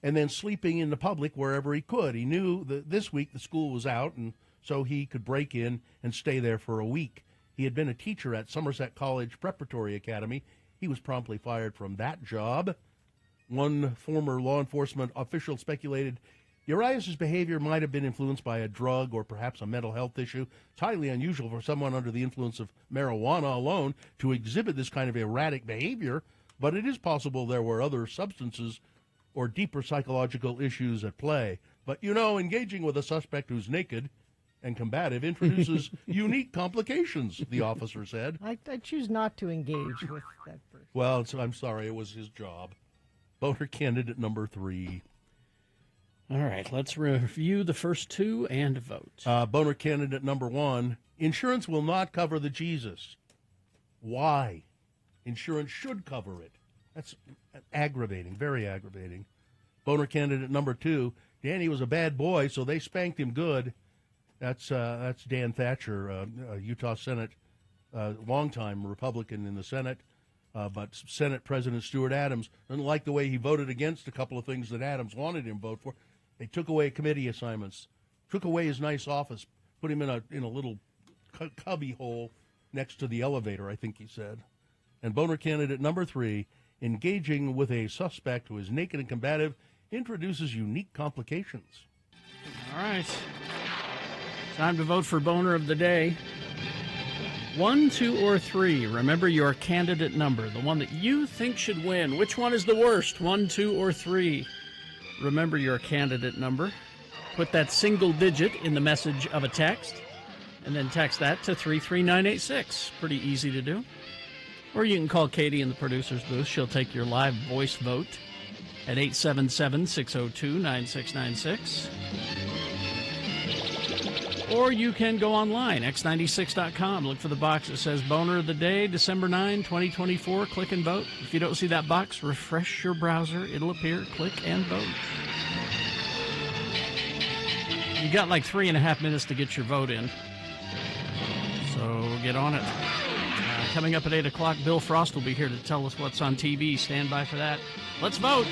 and then sleeping in the public wherever he could. He knew that this week the school was out, and so he could break in and stay there for a week. He had been a teacher at Somerset College Preparatory Academy. He was promptly fired from that job. One former law enforcement official speculated Urias' behavior might have been influenced by a drug or perhaps a mental health issue. It's highly unusual for someone under the influence of marijuana alone to exhibit this kind of erratic behavior, but it is possible there were other substances or deeper psychological issues at play. But, you know, engaging with a suspect who's naked and combative introduces unique complications, the officer said. I choose not to engage with that person. Well, I'm sorry, it was his job. Boner candidate number 3. All right, let's review the first two and vote. Boner candidate number 1, insurance will not cover the Jesus. Why? Insurance should cover it. That's aggravating, very aggravating. Boner candidate number 2, Danny was a bad boy, so they spanked him good. That's Dan Thatcher, Utah Senate, longtime Republican in the Senate, but Senate President Stuart Adams didn't like the way he voted against a couple of things that Adams wanted him to vote for. They took away committee assignments, took away his nice office, put him in a little cubby hole next to the elevator, I think he said. And Boner candidate number 3, engaging with a suspect who is naked and combative introduces unique complications. All right. Time to vote for Boner of the Day. 1, 2, or 3. Remember your candidate number, the one that you think should win. Which one is the worst, 1, 2, or 3? Remember your candidate number. Put that single digit in the message of a text, and then text that to 33986. Pretty easy to do. Or you can call Katie in the producer's booth. She'll take your live voice vote at 877-602-9696. Or you can go online, x96.com. Look for the box that says Boner of the Day, December 9, 2024. Click and vote. If you don't see that box, refresh your browser. It'll appear. Click and vote. You got like 3.5 minutes to get your vote in. So get on it. Coming up at 8 o'clock, Bill Frost will be here to tell us what's on TV. Stand by for that. Let's vote.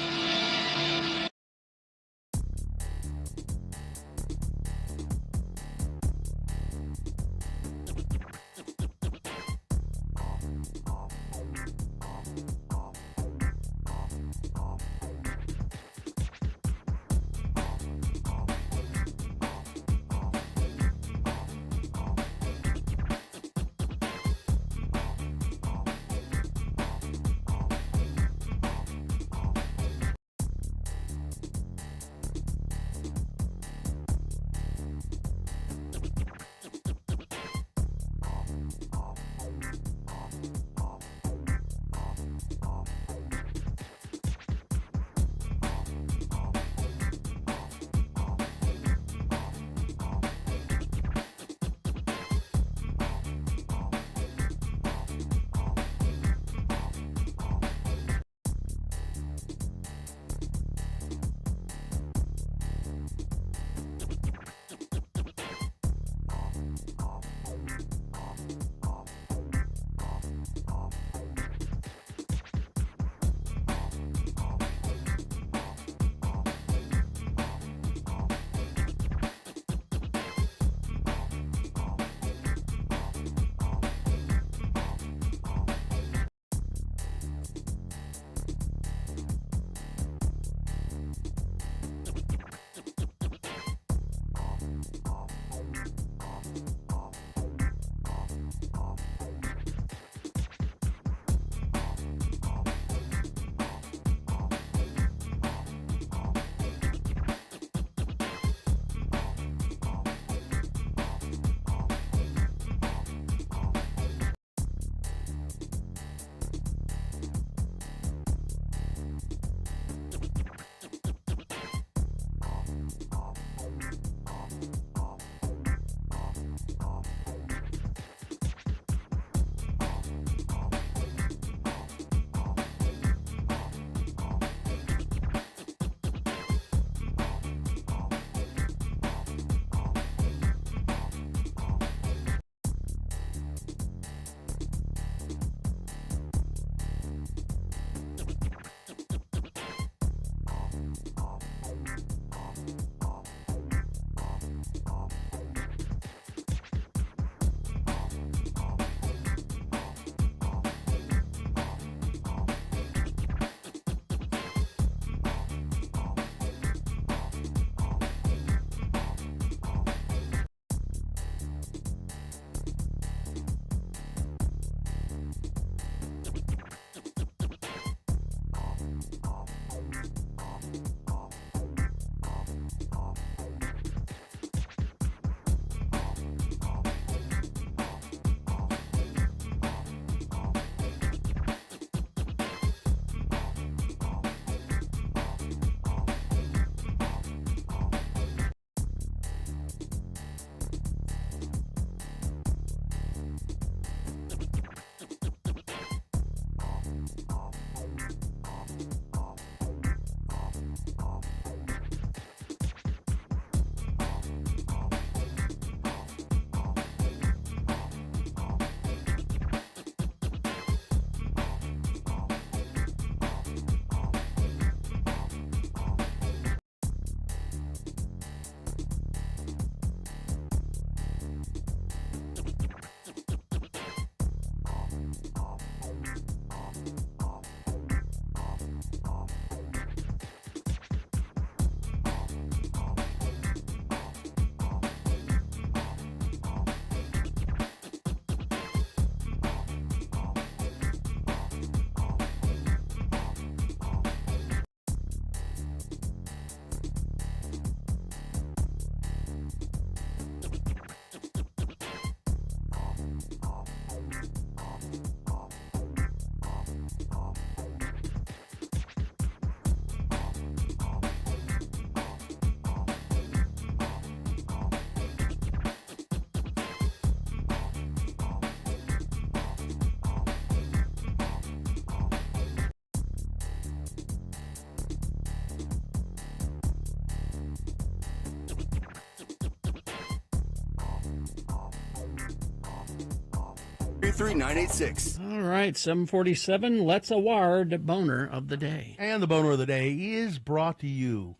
33986. All right, 747. Let's award boner of the day. And the boner of the day is brought to you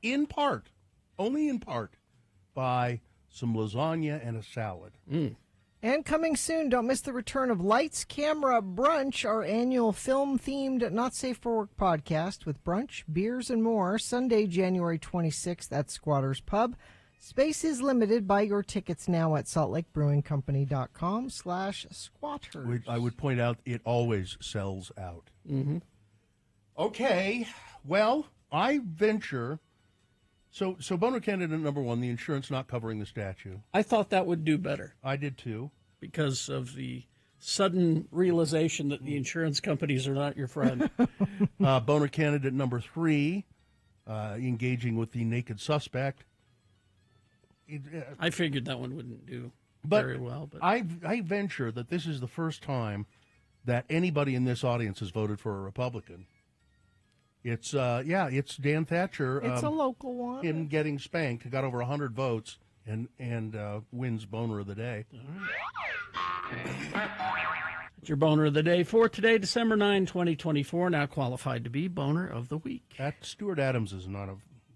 in part, only in part, by some lasagna and a salad. And coming soon, don't miss the return of Lights, Camera, Brunch, our annual film-themed Not Safe for Work podcast with brunch, beers, and more, Sunday, January 26th at Squatters Pub. Space is limited. Buy your tickets now at saltlakebrewingcompany.com/squatters. I would point out it always sells out. Mm-hmm. Okay, well, I venture... So boner candidate number one, the insurance not covering the statue. I thought that would do better. I did too. Because of the sudden realization that the insurance companies are not your friend. Boner candidate number three, engaging with the naked suspect. I figured that one wouldn't do very well. But I venture that this is the first time that anybody in this audience has voted for a Republican. It's it's Dan Thatcher. It's a local one. In getting spanked, got over 100 votes and wins boner of the day. It's your boner of the day for today, December 9, 2024. Now qualified to be boner of the week. That Stuart Adams is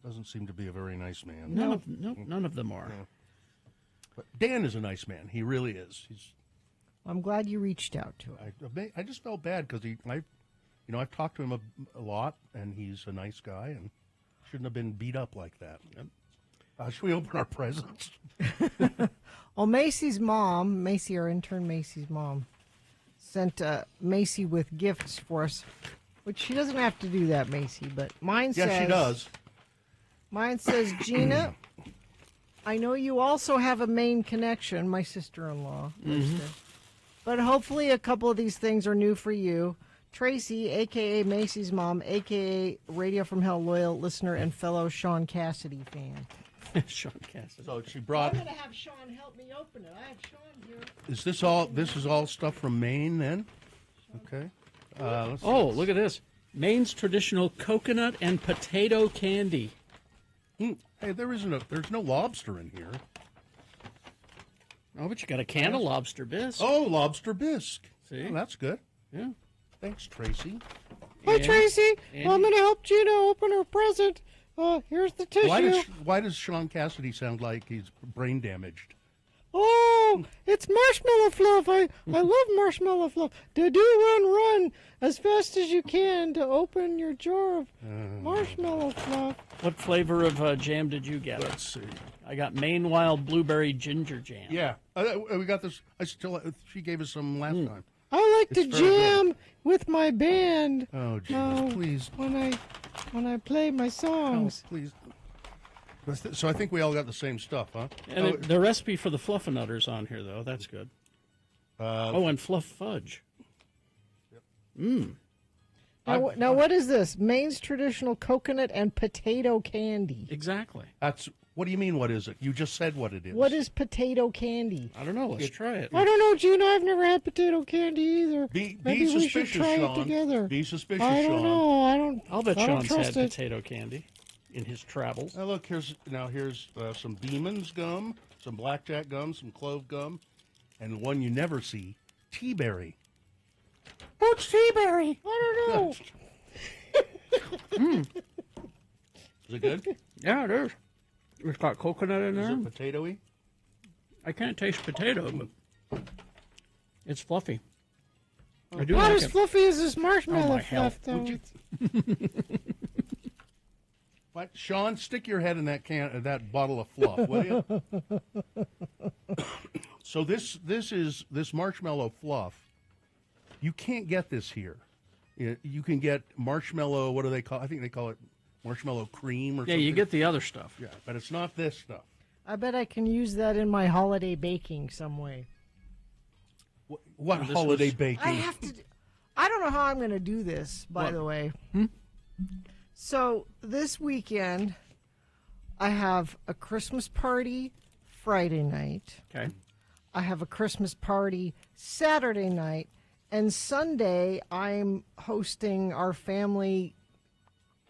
doesn't seem to be a very nice man. None of them are. No. But Dan is a nice man. He really is. I'm glad you reached out to him. I just felt bad because I've talked to him a lot, and he's a nice guy, and shouldn't have been beat up like that. Should we open our presents? Well, Macy's mom, our intern Macy's mom, sent Macy with gifts for us, which she doesn't have to do that, Macy, but mine says... Yes, she does. Mine says, Gina, I know you also have a Maine connection, my sister-in-law, but hopefully a couple of these things are new for you. Tracy, a.k.a. Macy's mom, a.k.a. Radio from Hell loyal listener and fellow Sean Cassidy fan. Sean Cassidy. So she brought... I'm going to have Sean help me open it. I have Sean here. Is this all? This is all stuff from Maine, then? Okay. Let's see. Look at this. Maine's traditional coconut and potato candy. Hey, there's no lobster in here. Oh, but you got a can of lobster bisque. Oh, lobster bisque. See? Oh, that's good. Yeah. Thanks, Tracy. Hi, Tracy. Well, I'm going to help Gina open her present. Here's the tissue. Why does Sean Cassidy sound like he's brain damaged? Oh, it's marshmallow fluff. I love marshmallow fluff. Do run as fast as you can to open your jar of marshmallow fluff. What flavor of jam did you get? Let's see. I got Maine Wild Blueberry Ginger Jam. Yeah, we got this. She gave us some last time. I like to jam with my band. Oh, Jesus, please. When I play my songs. Oh, please. So I think we all got the same stuff, huh? And the recipe for the Fluffernutters on here, though. That's good. And fluff fudge. Yep. Now, what is this? Maine's traditional coconut and potato candy. Exactly. What do you mean, what is it? You just said what it is. What is potato candy? I don't know. Let's try it. I don't know, Gina. I've never had potato candy either. Be Maybe we suspicious, should try Sean. it together. Be suspicious, I don't Sean. know. I'll bet Sean's had it. potato candy in his travels. Now look, here's some Beeman's gum, some blackjack gum, some clove gum, and one you never see, tea berry. What's tea berry? I don't know. Is it good? Yeah, it is. It's got coconut in there. Is it potatoy? I can't taste potato, but it's fluffy. I do Not like as it. fluffy as this marshmallow my fluff, hell. though. What, Sean? Stick your head in that bottle of fluff, will you? So this marshmallow fluff. You can't get this here. You can get marshmallow. What do they call? I think they call it marshmallow cream or something. Yeah, you get the other stuff. Yeah, but it's not this stuff. I bet I can use that in my holiday baking some way. What holiday baking? I have to. I don't know how I'm going to do this, by the way. So this weekend, I have a Christmas party Friday night. Okay. I have a Christmas party Saturday night. And Sunday, I'm hosting our family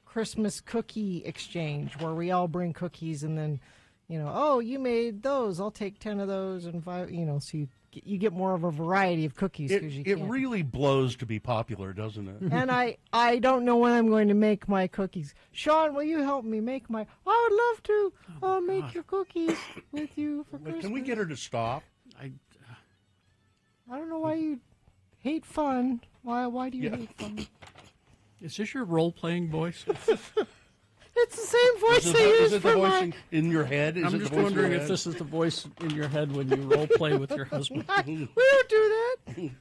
Christmas cookie exchange where we all bring cookies and then, you made those. I'll take 10 of those and 5, so you you get more of a variety of cookies. It really blows to be popular, doesn't it? And I don't know when I'm going to make my cookies. Sean, will you help me make my? I would love to make your cookies with you for Christmas. Can we get her to stop? I don't know why you hate fun. Why do you hate fun? Is this your role-playing voice? It's the same voice I use is it for the voice my... in your head? I'm just wondering if this is the voice in your head when you role-play with your husband. We don't do that.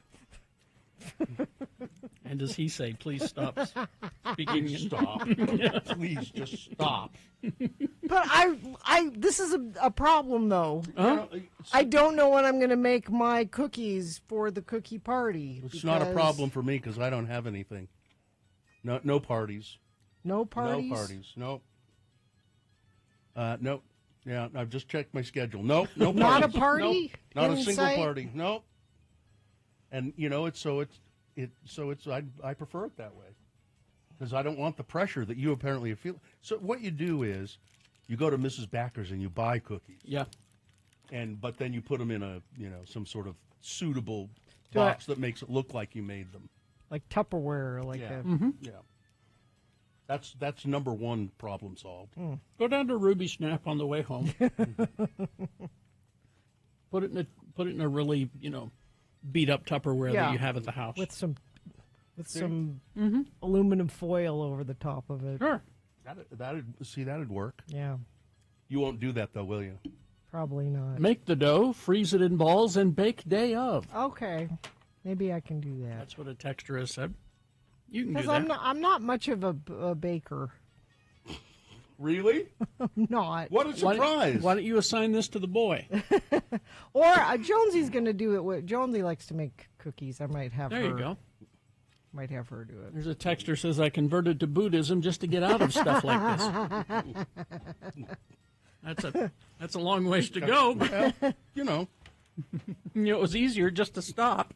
And does he say, please stop speaking? Stop. Please just stop. But this is a problem, though. Huh? I don't know when I'm going to make my cookies for the cookie party. It's not a problem for me because I don't have anything. No parties. No parties? No parties. Nope. Nope. Yeah, I've just checked my schedule. Nope. No parties. Not a party? Nope. Not a in single sight? party. Nope. And I prefer it that way because I don't want the pressure that you apparently feel. So what you do is you go to Mrs. Backer's and you buy cookies. Yeah. But then you put them in some sort of suitable box that makes it look like you made them. Like Tupperware, like yeah. a... Yeah. That's number one problem solved. Go down to Ruby Snap on the way home. Put it in a really beat up Tupperware that you have at the house with some aluminum foil over the top of it. Sure, that'd work. Yeah, you won't do that though, will you? Probably not. Make the dough, freeze it in balls, and bake day of. Okay, maybe I can do that. That's what a texter has said. You can do that. Because I'm not much of a baker. Really? I'm not. What a surprise! Why don't you assign this to the boy? Or Jonesy's going to do it. Jonesy likes to make cookies. I might have her. There you go. Might have her do it. There's a texter says I converted to Buddhism just to get out of stuff like this. That's a long ways to go. But, it was easier just to stop.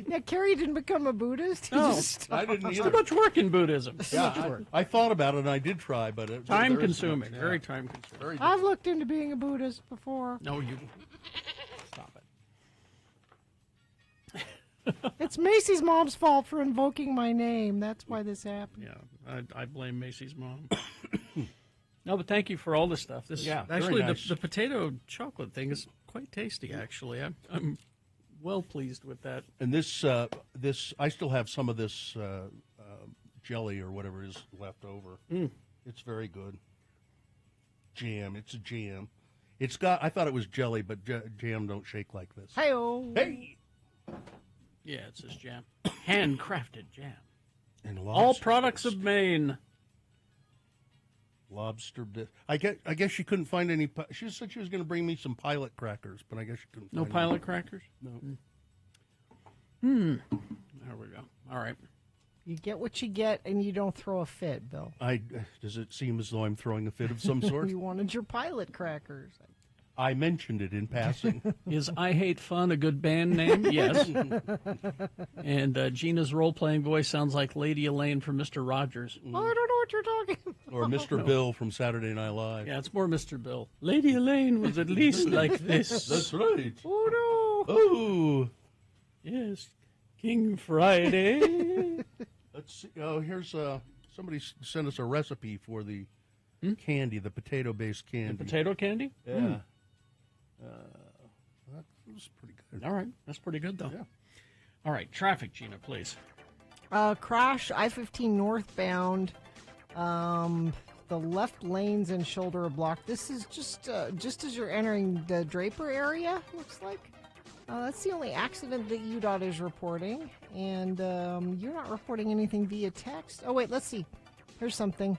Yeah, Carrie didn't become a Buddhist. No, I didn't either. Too much work in Buddhism. Yeah, I thought about it and I did try, but time consuming. Very time consuming. I've looked into being a Buddhist before. No, you stop it. It's Macy's mom's fault for invoking my name. That's why this happened. Yeah, I blame Macy's mom. No, but thank you for all this stuff. Actually, nice. the potato chocolate thing is quite tasty. Actually, I'm well pleased with that. And this I still have some of this jelly or whatever is left over. It's very good. Jam. It's a jam. It's got. I thought it was jelly, but jam don't shake like this. Hi-oh. Hey. Yeah, it says jam. Handcrafted jam. And all products of Maine. Lobster. I guess she couldn't find any. She said she was going to bring me some pilot crackers, but I guess she couldn't. No find pilot any. crackers. No. There we go. All right. You get what you get, and you don't throw a fit, Bill. Does it seem as though I'm throwing a fit of some sort? You wanted your pilot crackers. I mentioned it in passing. Is I Hate Fun a good band name? Yes. And Gina's role-playing voice sounds like Lady Elaine from Mr. Rogers. Oh, I don't know what you're talking about. Or Mr. Bill from Saturday Night Live. Yeah, it's more Mr. Bill. Lady Elaine was at least like this. That's right. Oh, no. Oh. Yes. King Friday. Let's see. Oh, here's somebody sent us a recipe for the candy, the potato-based candy. The potato candy? Yeah. That was pretty good. All right. That's pretty good, though. Yeah. All right. Traffic, Gina, please. Crash I-15 northbound. The left lanes and shoulder are blocked. This is just as you're entering the Draper area, looks like. That's the only accident that UDOT is reporting. And you're not reporting anything via text. Oh, wait, let's see. Here's something.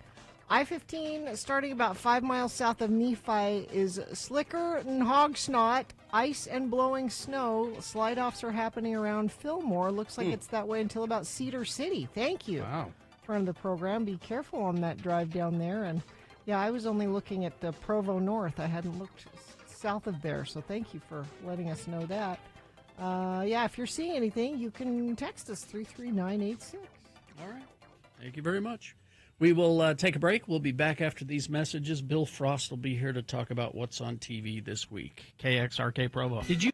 I-15, starting about 5 miles south of Nephi, is slicker than hog snot, ice and blowing snow. Slide-offs are happening around Fillmore. Looks like it's that way until about Cedar City. Thank you. Wow. Friend of the program. Be careful on that drive down there. And, yeah, I was only looking at the Provo North. I hadn't looked south of there, so thank you for letting us know that. Yeah, if you're seeing anything, you can text us 33986. All right. Thank you very much. We will take a break. We'll be back after these messages. Bill Frost will be here to talk about what's on TV this week. KXRK Provo. Did you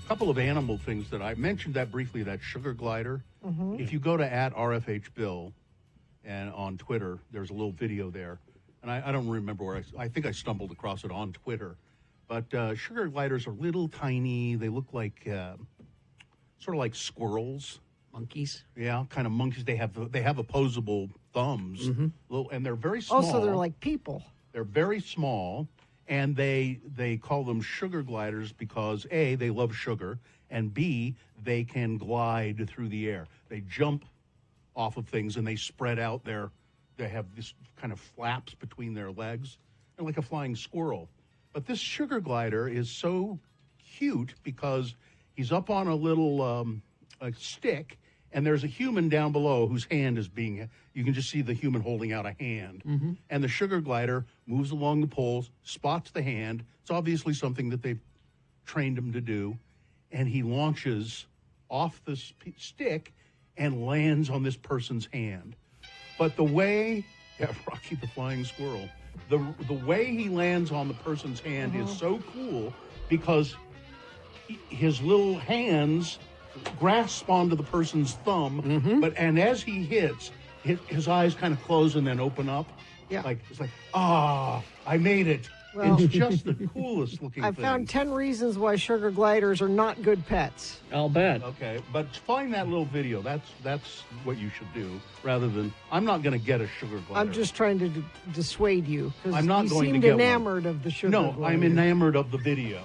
couple of animal things that I mentioned that briefly, that sugar glider. Mm-hmm. If you go to @RFHBill and on Twitter, there's a little video there. And I don't remember where I think I stumbled across it on Twitter. But sugar gliders are little tiny. They look like sort of like squirrels. Monkeys. Yeah, kind of monkeys. They have opposable thumbs, and they're very small. Also, they're like people. They're very small, and they call them sugar gliders because A, they love sugar, and B, they can glide through the air. They jump off of things and they spread out they have this kind of flaps between their legs, and like a flying squirrel. But this sugar glider is so cute because he's up on a little a stick, and there's a human down below whose hand is you can just see the human holding out a hand. Mm-hmm. And the sugar glider moves along the poles, spots the hand. It's obviously something that they've trained him to do. And he launches off the stick and lands on this person's hand. But the way, Rocky the Flying Squirrel, the way he lands on the person's hand is so cool because his little hands grasp onto the person's thumb, and as he hits, his eyes kind of close and then open up. Yeah. It's like, I made it. Well, it's just the coolest looking I thing. found 10 reasons why sugar gliders are not good pets. I'll bet. Okay, but find that little video. That's what you should do, rather than, I'm not going to get a sugar glider. I'm just trying to dissuade you. I'm not you going to seemed get enamored of the sugar glider. No, I'm enamored of the video,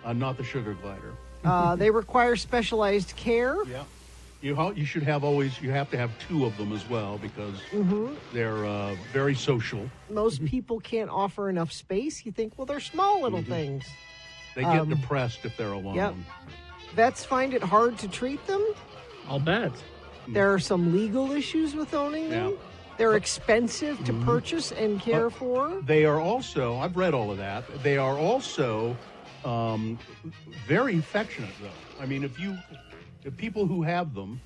not the sugar glider. They require specialized care. Yeah. You have to have two of them as well because they're very social. Most people can't offer enough space. You think, well, they're small little things. They get depressed if they're alone. Yep. Vets find it hard to treat them. I'll bet. There are some legal issues with owning them. Yeah. They're expensive to purchase and care for. They are also, I've read all of that, they are also very affectionate, though. I mean, the people who have them,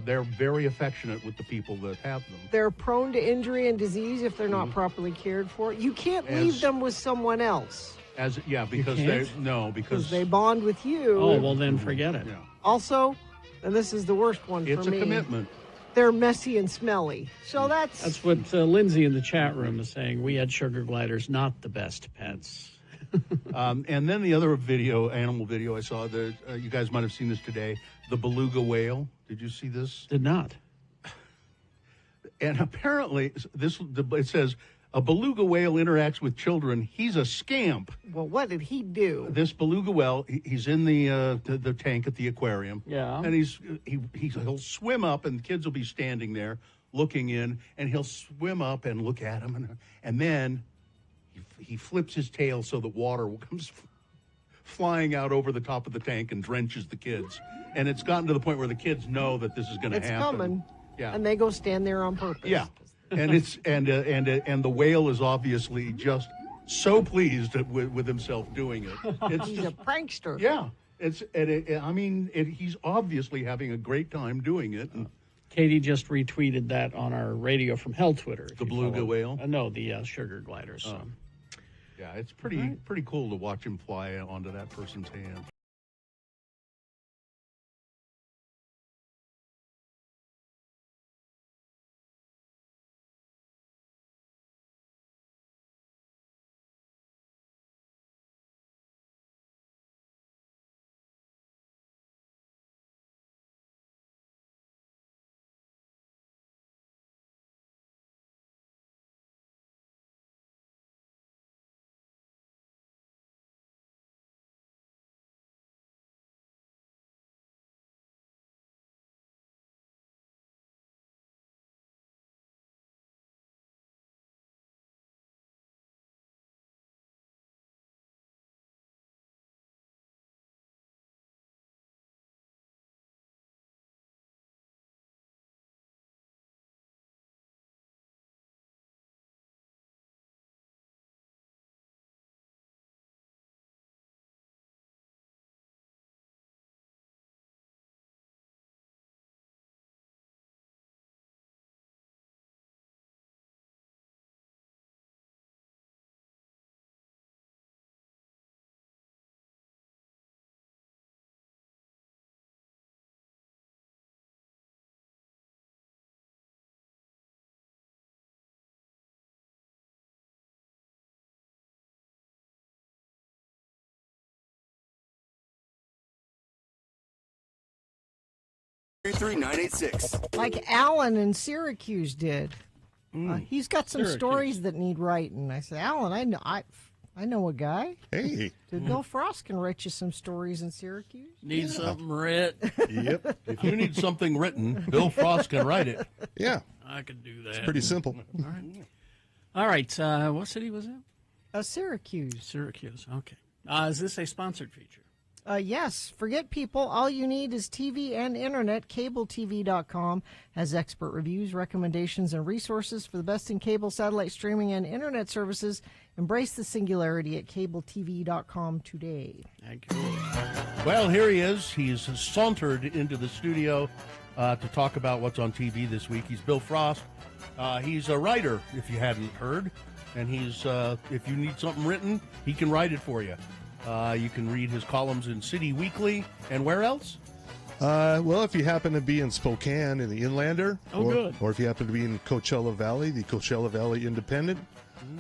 they're very affectionate with the people that have them. They're prone to injury and disease if they're not properly cared for. You can't leave them with someone else. Because they bond with you. Oh, well, then forget it. Yeah. Also, and this is the worst one for me. It's a commitment. They're messy and smelly. So That's what Lindsay in the chat room is saying. We had sugar gliders, not the best pets. And then the other animal video I saw, you guys might have seen this today, the beluga whale. Did you see this? Did not. And apparently, it says, a beluga whale interacts with children. He's a scamp. Well, what did he do? This beluga whale, he's in the tank at the aquarium. Yeah. And he'll swim up, and the kids will be standing there looking in, and he'll swim up and look at him, and then he flips his tail so that water comes flying out over the top of the tank and drenches the kids. And it's gotten to the point where the kids know that this is going to happen. It's coming. Yeah. And they go stand there on purpose. Yeah. And and the whale is obviously just so pleased with himself doing it. He's a prankster. Yeah. He's obviously having a great time doing it. And Katie just retweeted that on our Radio from Hell Twitter. The beluga whale? No, the sugar gliders. Yeah, it's pretty cool to watch him fly onto that person's hand. 33986. Like Alan in Syracuse did. He's got some Syracuse. stories that need writing. I said, Alan, I know a guy. Hey. Bill Frost can write you some stories in Syracuse. Need something writ. Yep. If you need something written, Bill Frost can write it. Yeah. I could do that. It's pretty simple. All right. What city was it? Syracuse. Syracuse. Okay. Is this a sponsored feature? Yes. Forget people. All you need is TV and internet. CableTV.com has expert reviews, recommendations, and resources for the best in cable, satellite streaming, and internet services. Embrace the singularity at CableTV.com today. Thank you. Well, here he is. He's sauntered into the studio to talk about what's on TV this week. He's Bill Frost. He's a writer, if you hadn't heard. And he's if you need something written, he can write it for you. You can read his columns in City Weekly. And where else? Well, if you happen to be in Spokane in the Inlander, good. or if you happen to be in Coachella Valley, the Coachella Valley Independent,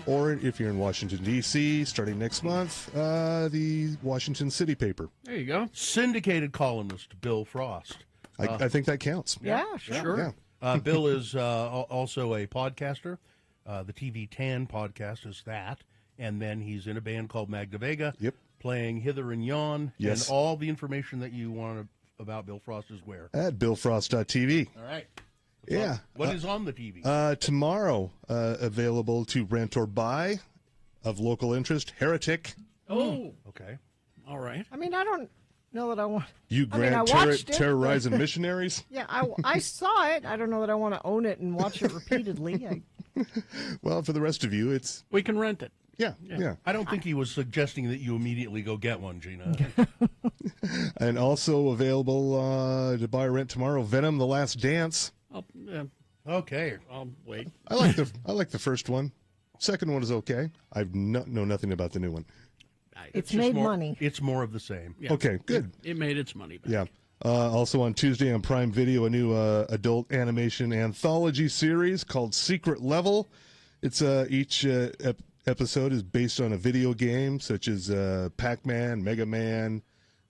or if you're in Washington, D.C., starting next month, the Washington City paper. There you go. Syndicated columnist Bill Frost. I think that counts. Yeah, sure. Sure. Yeah. Bill is also a podcaster. The TV Tan podcast is that. And then he's in a band called Magda Vega. Yep. Playing Hither and Yon. Yes. And all the information that you want about Bill Frost is where? At BillFrost.tv. All right. Yeah. What is on the TV? Tomorrow, available to rent or buy, of local interest, Heretic. Oh. Okay. All right. I mean, I don't know that I want. You I mean, I grant watched it, terrorizing missionaries. Yeah, I saw it. I don't know that I want to own it and watch it repeatedly. Well, for the rest of you, it's We can rent it. yeah. I don't think he was suggesting that you immediately go get one, Gina. And also available to buy or rent tomorrow, Venom: The Last Dance. Okay. I'll wait. I like the first one. Second one is okay. I know nothing about the new one. It's just made more, money. It's more of the same. Yeah. Okay, good. It made its money back. Yeah. Also on Tuesday on Prime Video, a new adult animation anthology series called Secret Level. It's each episode is based on a video game, such as Pac-Man, Mega Man,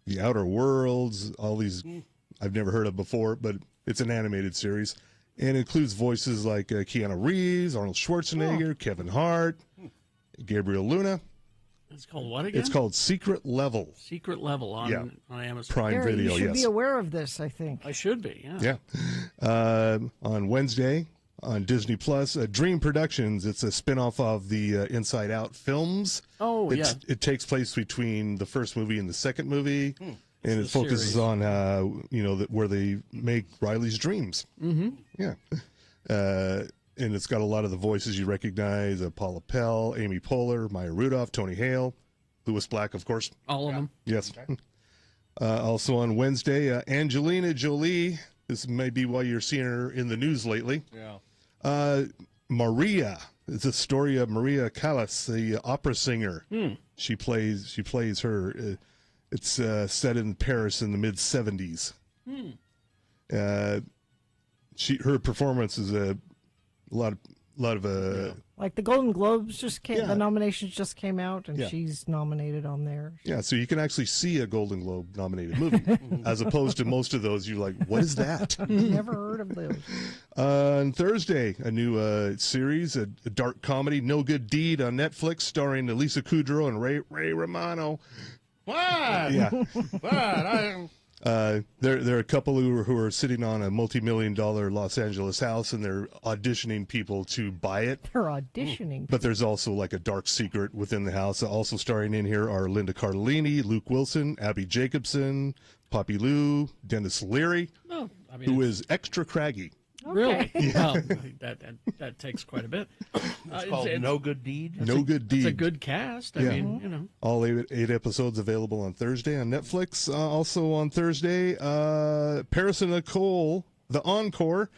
The Outer Worlds, all these I've never heard of before, but it's an animated series. And it includes voices like Keanu Reeves, Arnold Schwarzenegger, Kevin Hart, Gabriel Luna. It's called what again? It's called Secret Level. Secret Level on Amazon. Prime Gary, Video, you should yes. be aware of this, I think. I should be, Yeah. On Wednesday on Disney Plus, Dream Productions. It's a spinoff of the Inside Out films. Oh, yeah. It takes place between the first movie and the second movie, and it focuses series. on where they make Riley's dreams. Mm-hmm. Yeah. And it's got a lot of the voices you recognize: Paula Pell, Amy Poehler, Maya Rudolph, Tony Hale, Louis Black, of course. All of them. Yes. Also on Wednesday, Angelina Jolie. This may be why you're seeing her in the news lately. Yeah. Maria. It's a story of Maria Callas, the opera singer. She plays her. It's set in Paris in the mid '70s. Her performance is a lot of Like the Golden Globes just came, Yeah. the nominations just came out, and Yeah. she's nominated on there. Yeah, so you can actually see a Golden Globe nominated movie, as opposed to most of those. You're like, what is that? Never heard of those. On Thursday, a new series, a dark comedy, No Good Deed on Netflix, starring Elisa Kudrow and Ray Romano. What? Yeah. What? There are a couple who are sitting on a multi-million-dollar Los Angeles house, and they're auditioning people to buy it. They're auditioning. But there's also like a dark secret within the house. Also starring in here are Linda Cardellini, Luke Wilson, Abby Jacobson, Poppy Lou, Dennis Leary, Oh, I mean, who is extra craggy. really? Well, that takes quite a bit. It's called No Good Deed. No Good Deed. It's a good cast. I Yeah. mean, you know. All eight episodes available on Thursday on Netflix. Also on Thursday, Paris and Nicole, the encore.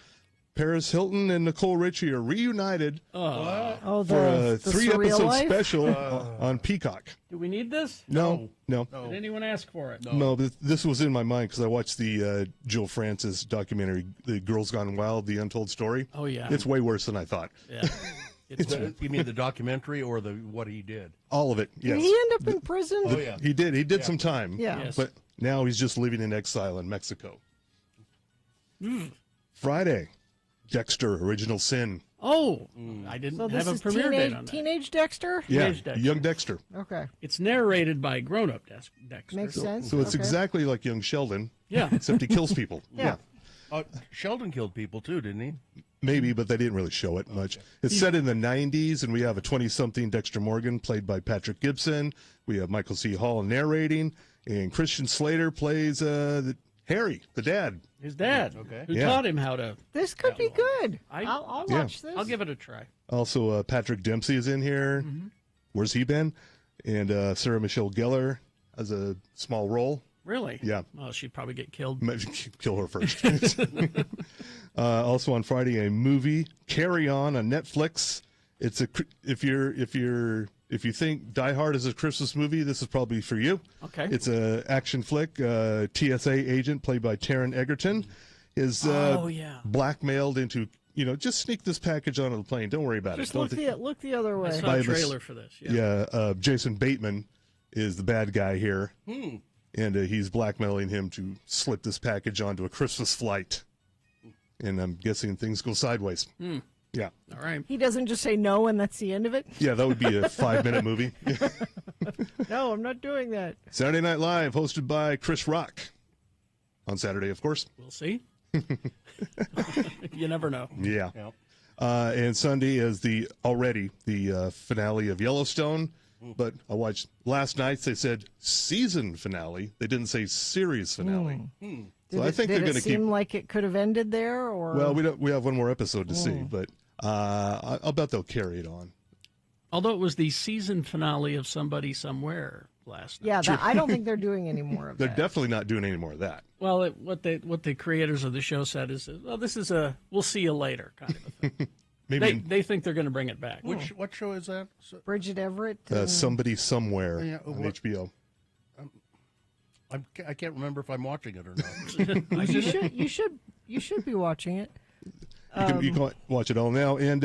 Paris Hilton and Nicole Richie are reunited Oh, for a the 3-episode surreal life? special on Peacock. Do we need this? No. Did anyone ask for it? No, but this was in my mind because I watched the Jill Francis documentary, The Girls Gone Wild, The Untold Story. Oh, yeah. It's way worse than I thought. Yeah. It's You mean the documentary or what he did? All of it, yes. Did he end up in prison? Oh, yeah. He did. He did some time. Yeah. Yes. But now he's just living in exile in Mexico. Friday, Dexter, Original Sin. Oh, I didn't So have this a is premiere date on that. teenage Dexter? Yeah, Teenage Dexter. young Dexter. Okay. It's narrated by grown-up Dexter. Makes sense. So it's Okay. exactly like young Sheldon. Yeah. Except he kills people. Yeah. Sheldon killed people too, didn't he? Maybe, but they didn't really show it much. It's set in the 90s, and we have a 20-something Dexter Morgan, played by Patrick Gibson. We have Michael C. Hall narrating, and Christian Slater plays Harry, the dad. His dad, who Yeah. taught him how to. This could be good. I'll Yeah. watch this. I'll give it a try. Also, Patrick Dempsey is in here. Where's he been? And Sarah Michelle Gellar has a small role. Really? Yeah. Well, she'd probably get killed. Kill her first. Also on Friday, a movie, Carry On Netflix. It's if you think Die Hard is a Christmas movie, this is probably for you. Okay. It's a action flick. TSA agent played by Taron Egerton is blackmailed into just sneak this package onto the plane. Don't worry about Just it. look the other way. I saw a trailer for this. Yeah. Jason Bateman is the bad guy here. And he's blackmailing him to slip this package onto a Christmas flight. And I'm guessing things go sideways. Yeah. All right. He doesn't just say no and that's the end of it? Yeah, that would be a 5-minute movie. No, I'm not doing that. Saturday Night Live, hosted by Chris Rock. On Saturday, of course. We'll see. You never know. Yeah. Yep. And Sunday is the finale of Yellowstone. But I watched last night, they said season finale. They didn't say series finale. So I think they're going to keep. Did it seem like it could have ended there? Or Well, we have one more episode to see, but I'll bet they'll carry it on. Although it was the season finale of Somebody Somewhere last night. Yeah, I don't think they're doing any more of They're that. definitely not doing any more of that. Well, what the creators of the show said is, well, this is a we'll see you later kind of a thing. Maybe they think they're going to bring it back. What show is that? Bridget Everett. Somebody Somewhere on HBO. I can't remember if I'm watching it or not. You should be watching it. You can watch it all now. And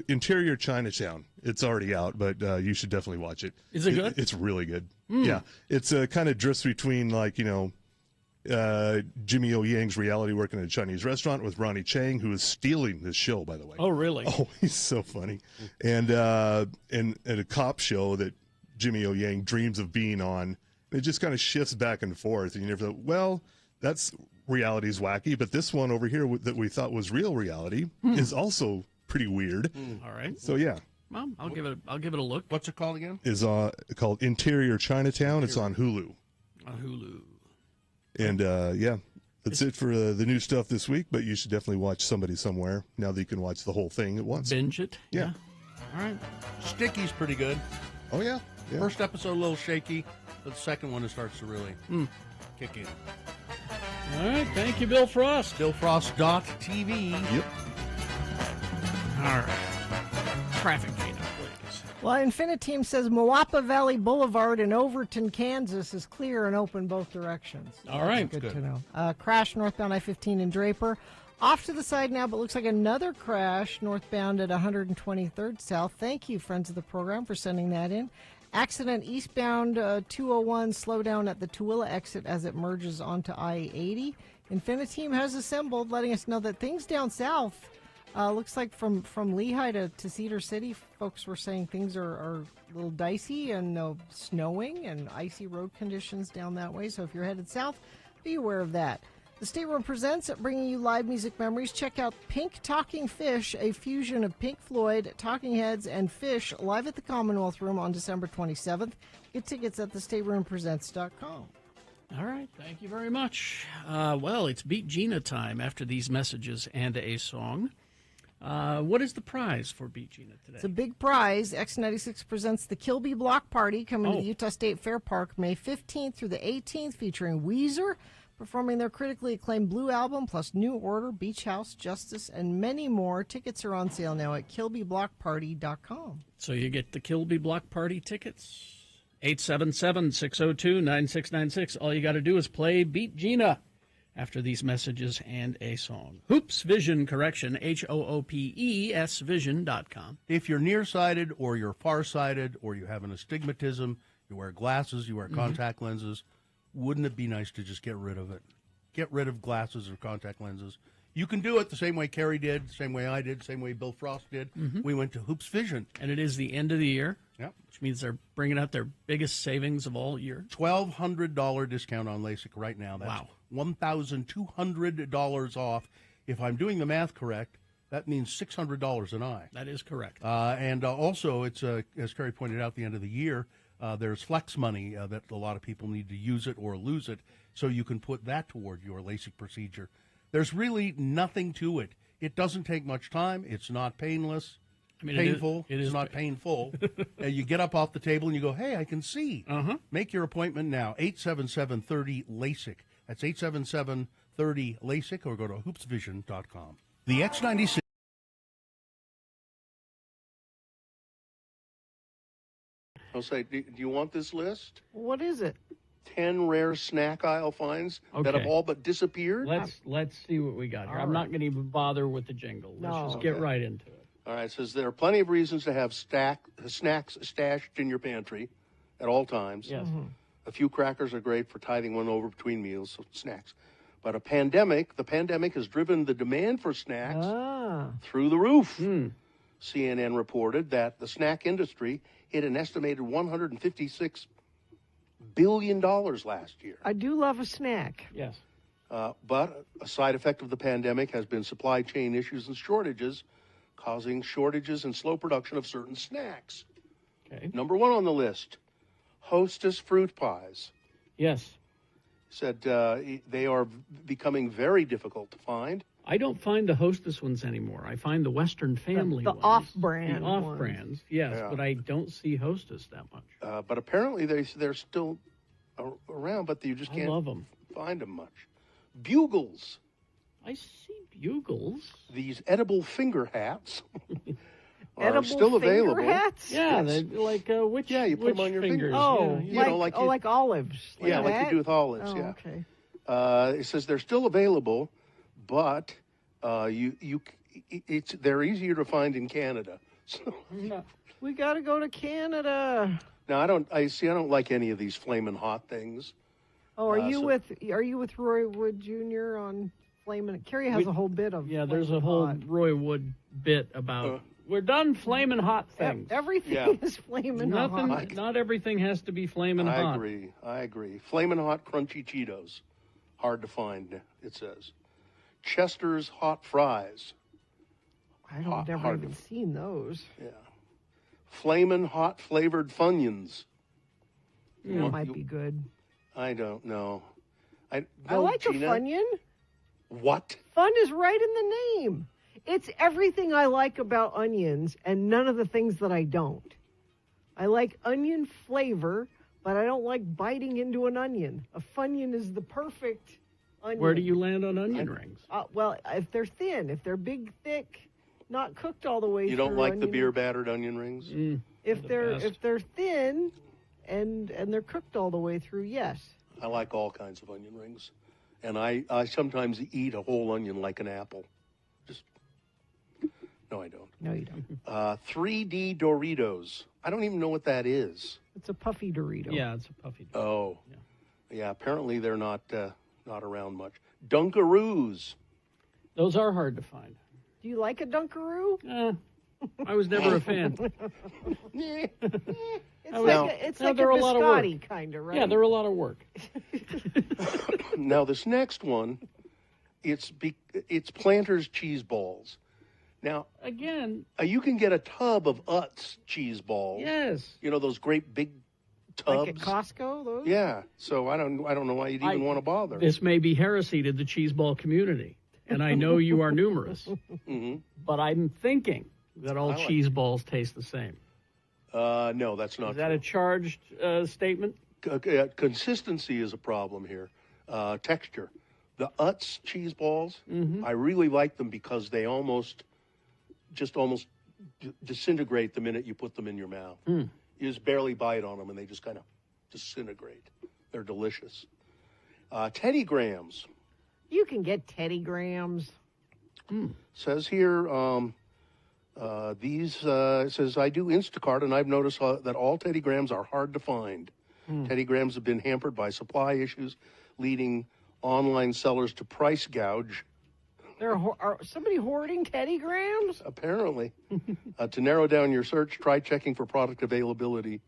Interior Chinatown. It's already out, but you should definitely watch it. Is it good? It's really good. Yeah. It's kind of drifts between, Jimmy O Yang's reality working at a Chinese restaurant with Ronnie Chang, who is stealing this show, by the way. Oh, really? Oh, he's so funny. And a cop show that Jimmy O Yang dreams of being on. It just kind of shifts back and forth. And you never thought, well, that's reality's wacky, but this one over here that we thought was real reality is also pretty weird. All right. So yeah. Well, I'll give it a look. What's it called again? Is called Interior Chinatown. It's on Hulu. On Hulu. And that's it for the new stuff this week. But you should definitely watch Somebody Somewhere now that you can watch the whole thing at once. Binge it. Yeah. All right. Sticky's pretty good. Oh yeah. First episode a little shaky, but the second one it starts to really kick in. All right. Thank you, Bill Frost. BillFrost.tv. Yep. All right. Traffic data, please. Well, Infiniteam says Moapa Valley Boulevard in Overton, Kansas is clear and open both directions. All right. Good to know. Crash northbound I-15 in Draper. Off to the side now, but looks like another crash northbound at 123rd South. Thank you, friends of the program, for sending that in. Accident eastbound 201, slow down at the Tooele exit as it merges onto I-80. Infiniteam has assembled, letting us know that things down south, looks like from Lehigh to Cedar City, folks were saying things are a little dicey and snowing and icy road conditions down that way. So if you're headed south, be aware of that. The Stateroom presents bringing you live music memories. Check out Pink Talking Fish, a fusion of Pink Floyd, Talking Heads, and Fish, live at the Commonwealth Room on December 27th. Get tickets at thestateroompresents.com. All right. Thank you very much. Well, it's Beat Gina time after these messages and a song. What is the prize for Beat Gina today? It's a big prize. X96 presents the Kilby Block Party coming to the Utah State Fair Park May 15th through the 18th, featuring Weezer performing their critically acclaimed Blue album, plus New Order, Beach House, Justice, and many more. Tickets are on sale now at KilbyBlockParty.com. So you get the Kilby Block Party tickets. 877-602-9696. All you got to do is play Beat Gina after these messages and a song. Hoops Vision Correction, HOOPES Vision.com. If you're nearsighted or you're farsighted or you have an astigmatism, you wear glasses, you wear contact lenses, wouldn't it be nice to just get rid of it? get rid of glasses or contact lenses. You can do it the same way Carrie did, the same way I did, the same way Bill Frost did. We went to Hoops Vision. And it is the end of the year, Yep. which means they're bringing out their biggest savings of all year. $1,200 discount on LASIK right now. That's Wow. $1,200 off. If I'm doing the math correct, that means $600 an eye. That is correct. And also, it's as Carrie pointed out, the end of the year, there's flex money that a lot of people need to use it or lose it, so you can put that toward your LASIK procedure. There's really nothing to it. It doesn't take much time. It's not painless. I mean, painful. It is not painful. You get up off the table and you go, hey, I can see. Make your appointment now. 877-30-LASIK. That's 877-30-LASIK, or go to hoopsvision.com. The X96. I'll say, do you want this list? What is it? 10 rare snack aisle finds that have all but disappeared. Let's see what we got here. I'm not going to even bother with the jingle. Let's just get right into it. All right, it says there are plenty of reasons to have snacks stashed in your pantry at all times. Yes. A few crackers are great for tiding one over between meals, so snacks. But the pandemic has driven the demand for snacks through the roof. CNN reported that the snack industry hit an estimated $156 billion last year. I do love a snack. Yes. But a side effect of the pandemic has been supply chain issues and shortages, causing shortages and slow production of certain snacks. Okay. Number one on the list, Hostess fruit pies. Yes. Said they are becoming very difficult to find. I don't find the Hostess ones anymore. I find the Western Family the ones. off-brand The off-brands, yes, Yeah. but I don't see Hostess that much. But apparently they're still around, but you just can't love them. find them much. Bugles. I see Bugles. These edible finger hats are Edible still finger available. hats? Yeah, Yes. they're like which? Yeah, you put them on your fingers. Oh, Yeah, like olives. Like Yeah, like that? you do with olives. Oh, yeah. okay. It says they're still available, but they're easier to find in Canada. So We got to go to Canada. now I don't like any of these flamin' hot things. Oh, are you with Roy Wood Jr. on Flamin'? Carrie has a whole bit of there's a Flamin' whole Hot. Roy Wood bit about we're done flaming hot things. Everything is flaming Nothing, hot. not everything has to be flaming hot. I agree. Flamin' hot crunchy Cheetos, hard to find. It says Chester's hot fries. I don't never even seen those. Yeah. Flamin' hot flavored Funyuns. That might be good. I don't know. I like Gina. a Funyun. What? Fun is right in the name. It's everything I like about onions and none of the things that I don't. I like onion flavor, but I don't like biting into an onion. A Funyun is the perfect onion. Where do you land on onion rings? Well, if they're thin, if they're big, thick, not cooked all the way through. You don't like the onion- beer battered onion rings? If they're thin and they're cooked all the way through, yes. I like all kinds of onion rings. And I sometimes eat a whole onion like an apple. No, I don't. No, you don't. 3D Doritos. I don't even know what that is. It's a puffy Dorito. Yeah, it's a puffy. Oh. Yeah, apparently they're not around much. Dunkaroos. Those are hard to find. Do you like a Dunkaroo? I was never a fan. It's like a they're a lot of work. biscotti kind of, right? Yeah, they're a lot of work. Now, this next one, it's Planters cheese balls. Now, again, you can get a tub of Utz cheese balls. Yes. You know those great big tubs. Like at Costco, those? Yeah. So I don't know why you'd even want to bother. This may be heresy to the cheese ball community, and I know you are numerous. But I'm thinking that all cheese balls taste the same. No, that's not. Is that a charged statement? Consistency is a problem here. Texture. The Utz cheese balls, I really like them because they almost disintegrate the minute you put them in your mouth. You just barely bite on them and they just kind of disintegrate. They're delicious. Teddy Grahams. You can get Teddy Grahams. Says here, says I do Instacart and I've noticed that all Teddy Grahams are hard to find. Teddy Grahams have been hampered by supply issues, leading online sellers to price gouge. Are somebody hoarding Teddy Grahams? Apparently. To narrow down your search, try checking for product availability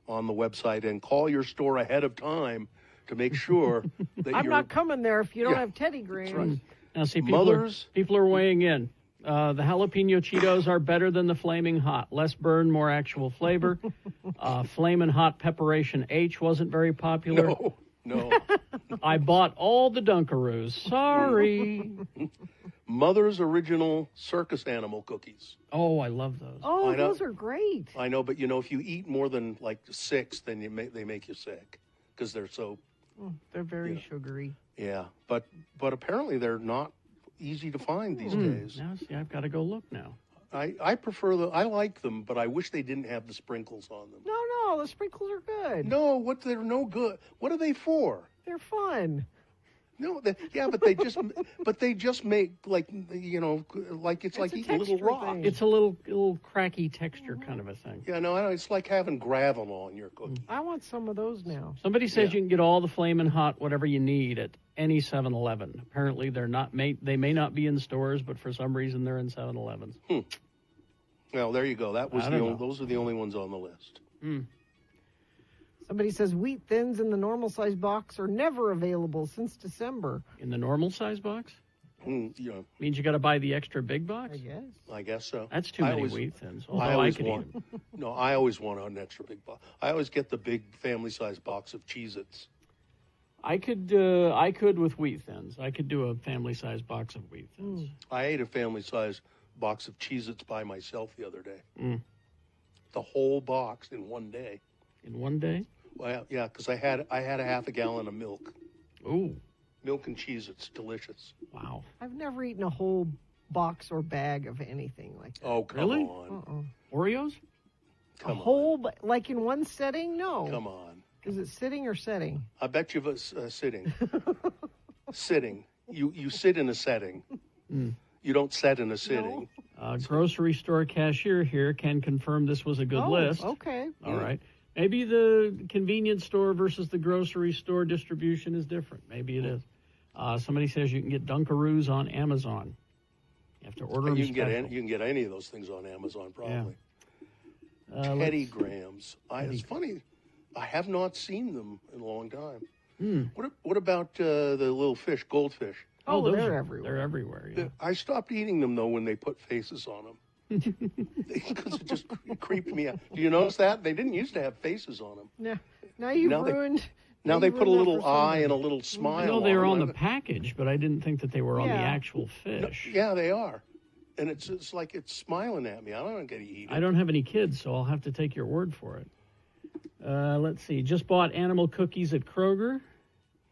on the website and call your store ahead of time to make sure that I'm not coming there if you don't have Teddy Grahams. That's right. Now, see, people are weighing in. The jalapeno Cheetos are better than the Flaming Hot. Less burn, more actual flavor. Flamin' Hot Pepperation H wasn't very popular. No. I bought all the Dunkaroos. Sorry. Mother's Original Circus Animal Cookies. Oh, I love those. Oh, those are great. I know, but if you eat more than like 6, then they make you sick because they're so. They're very sugary. Yeah, but apparently they're not easy to find these days. Now, see, I've got to go look now. I prefer I like them, but I wish they didn't have the sprinkles on them. No, the sprinkles are good. No, they're no good. What are they for? They're fun. No, but they just make like it's like eating little rocks. It's a little cracky texture kind of a thing. Yeah, no, I know. It's like having gravel on your cookie. I want some of those now. Somebody says you can get all the Flamin' Hot, whatever you need at any 7-Eleven. Apparently, they're not they may not be in stores, but for some reason they're in 7-Elevens. Well, there you go. Those are the only ones on the list. Somebody says Wheat Thins in the normal size box are never available since December. In the normal size box? Means you got to buy the extra big box? I guess so. That's too many Wheat Thins. I always want an extra big box. I always get the big family size box of Cheez-Its. I could with Wheat Thins. I could do a family size box of Wheat Thins. I ate a family size box of Cheez-Its by myself the other day. The whole box in one day. In one day? Well, yeah, because I had a half a gallon of milk. Ooh. Milk and Cheez-Its, delicious. Wow. I've never eaten a whole box or bag of anything like that. Oh, come on. Oreos? Like in one setting? No. Come on. Is it sitting or setting? I bet you it's sitting. Sitting. You sit in a setting. You don't set in a sitting. Grocery store cashier here can confirm this was a good list. Okay. All right. Maybe the convenience store versus the grocery store distribution is different. Maybe it is. Somebody says you can get Dunkaroos on Amazon. You have to order them special. You can get any of those things on Amazon, probably. Yeah. Teddy Grahams. It's funny. I have not seen them in a long time. What about the little fish, goldfish? Oh, they're everywhere. They're everywhere, yeah. I stopped eating them, though, when they put faces on them. Because it just creeped me out. Do you notice that? They didn't used to have faces on them. Yeah. Now you've ruined... Now they put a little eye and a little smile. I know they were on the package, but I didn't think that they were on the actual fish. No, yeah, they are. And it's like it's smiling at me. I don't get to eat it. I don't have any kids, so I'll have to take your word for it. Let's see. Just bought animal cookies at Kroger.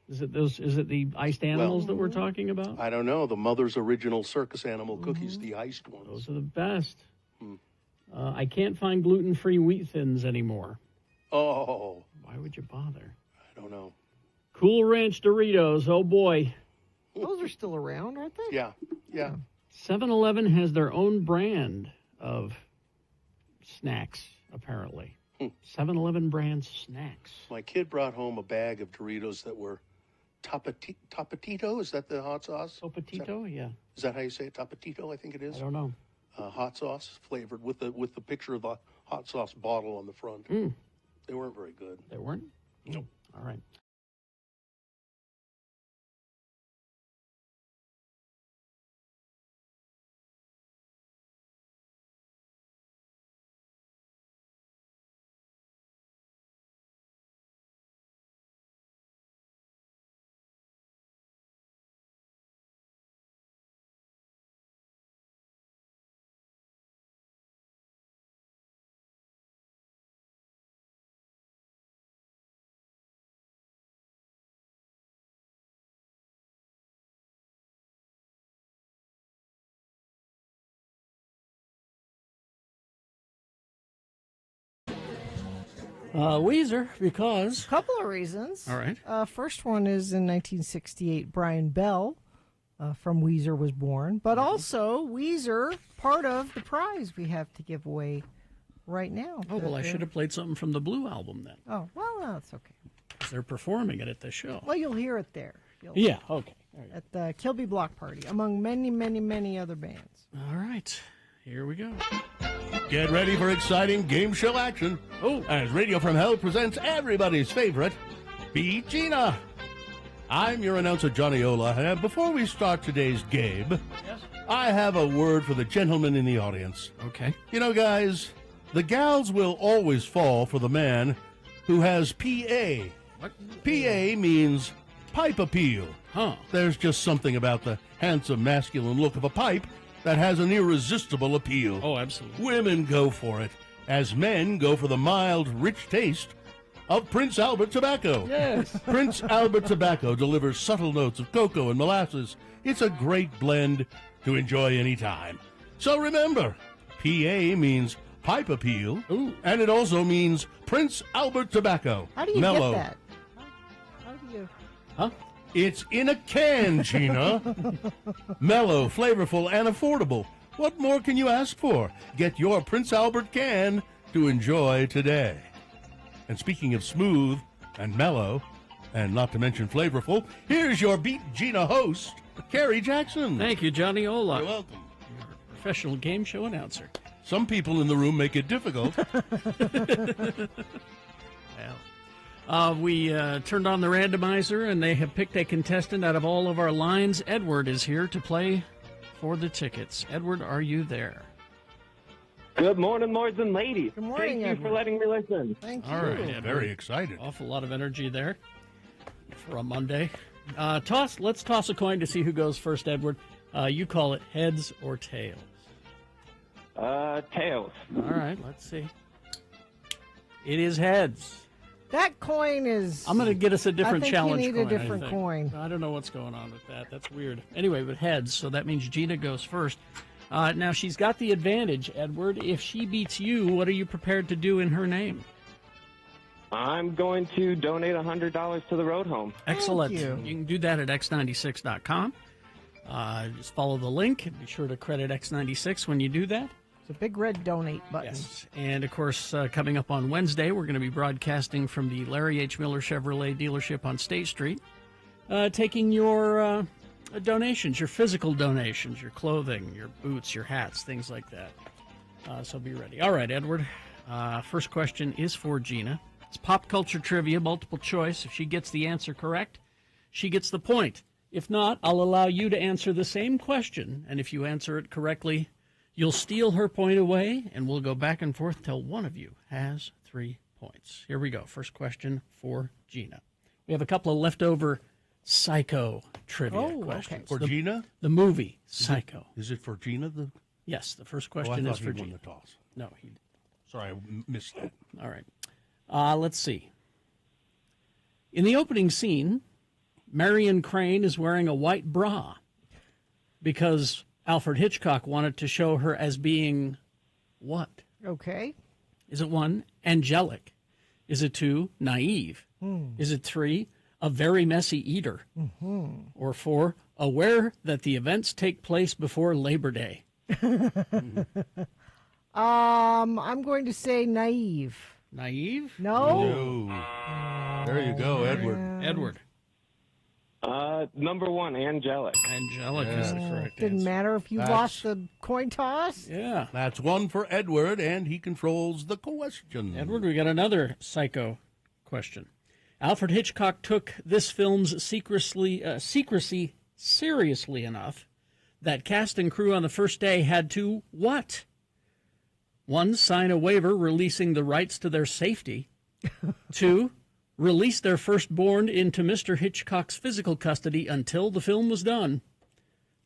Is it the iced animals that we're talking about? I don't know. The Mother's Original Circus Animal Cookies, the iced ones. Those are the best. I can't find gluten-free Wheat Thins anymore. Oh. Why would you bother? I don't know. Cool Ranch Doritos. Oh, boy. Those are still around, aren't they? Yeah. 7-Eleven has their own brand of snacks, apparently. 7-Eleven brand snacks. My kid brought home a bag of Doritos that were Tapatito. Is that the hot sauce? Tapatito, yeah. Is that how you say it? Tapatito, I think it is. I don't know. Hot sauce flavored with the picture of the hot sauce bottle on the front. They weren't very good. They weren't? Nope. All right. Weezer, because... A couple of reasons. All right. First one is in 1968, Brian Bell from Weezer was born. But also, Weezer, part of the prize we have to give away right now. Oh, well, I should have played something from the Blue album then. Oh, well, that's okay. Because they're performing it at the show. Well, you'll hear it there. Yeah, okay. At the Kilby Block Party, among many, many, many other bands. All right. Here we go. Get ready for exciting game show action. As Radio from Hell presents everybody's favorite, Beat Gina. I'm your announcer, Johnny Ola, and before we start today's game, I have a word for the gentlemen in the audience. Okay. You know, guys, the gals will always fall for the man who has PA. What? PA means pipe appeal. Huh. There's just something about the handsome, masculine look of a pipe that has an irresistible appeal. Oh, absolutely. Women go for it, as men go for the mild, rich taste of Prince Albert tobacco. Yes. Prince Albert tobacco delivers subtle notes of cocoa and molasses. It's a great blend to enjoy any time. So remember, PA means pipe appeal, and it also means Prince Albert tobacco. How do you Mellow. get that? How do you... Huh? It's in a can, Gina. Mellow, flavorful, and affordable. What more can you ask for? Get your Prince Albert can to enjoy today. And speaking of smooth and mellow, and not to mention flavorful, here's your Beat Gina host, Carrie Jackson. Thank you, Johnny Ola. You're welcome. You're a professional game show announcer. Some people in the room make it difficult. Well, we turned on the randomizer, and they have picked a contestant out of all of our lines. Edward is here to play for the tickets. Edward, are you there? Good morning, lords and ladies. Good morning, Thank you Edward. for letting me listen. Thank you. All right, Edward. Very excited. Awful lot of energy there for a Monday. Let's toss a coin to see who goes first, Edward. You call it heads or tails. Tails. All right, let's see. It is heads. That coin is... I'm going to get us a different I think challenge you need coin. a different I think. coin. I don't know what's going on with that. That's weird. Anyway, with heads, so that means Gina goes first. Now, she's got the advantage, Edward. If she beats you, what are you prepared to do in her name? I'm going to donate $100 to the road home. Excellent. Thank you. You can do that at x96.com. Just follow the link. Be sure to credit X96 when you do that. It's a big red donate button. Yes. And, of course, coming up on Wednesday, we're going to be broadcasting from the Larry H. Miller Chevrolet dealership on State Street, taking your donations, your physical donations, your clothing, your boots, your hats, things like that. So be ready. All right, Edward. First question is for Gina. It's pop culture trivia, multiple choice. If she gets the answer correct, she gets the point. If not, I'll allow you to answer the same question, and if you answer it correctly, you'll steal her point away, and we'll go back and forth till one of you has 3 points. Here we go. First question for Gina. We have a couple of leftover Psycho trivia questions. For Gina? The movie Psycho. Is it for Gina? Yes, the first I question thought is for he won Gina. the toss. No, he did. Sorry, I missed that. All right. Let's see. In the opening scene, Marion Crane is wearing a white bra because Alfred Hitchcock wanted to show her as being what? Okay. Is it 1, angelic? Is it 2, naive? Is it 3, a very messy eater? Or 4, aware that the events take place before Labor Day? I'm going to say naive. Naive? No? There you go, Edward. Edward. Number 1, angelic. Angelic is the correct Didn't answer. matter if you lost the coin toss? Yeah. That's 1 for Edward, and he controls the question. Edward, we got another Psycho question. Alfred Hitchcock took this film's secrecy seriously enough that cast and crew on the first day had to what? 1, sign a waiver releasing the rights to their safety. 2, release their firstborn into Mr. Hitchcock's physical custody until the film was done.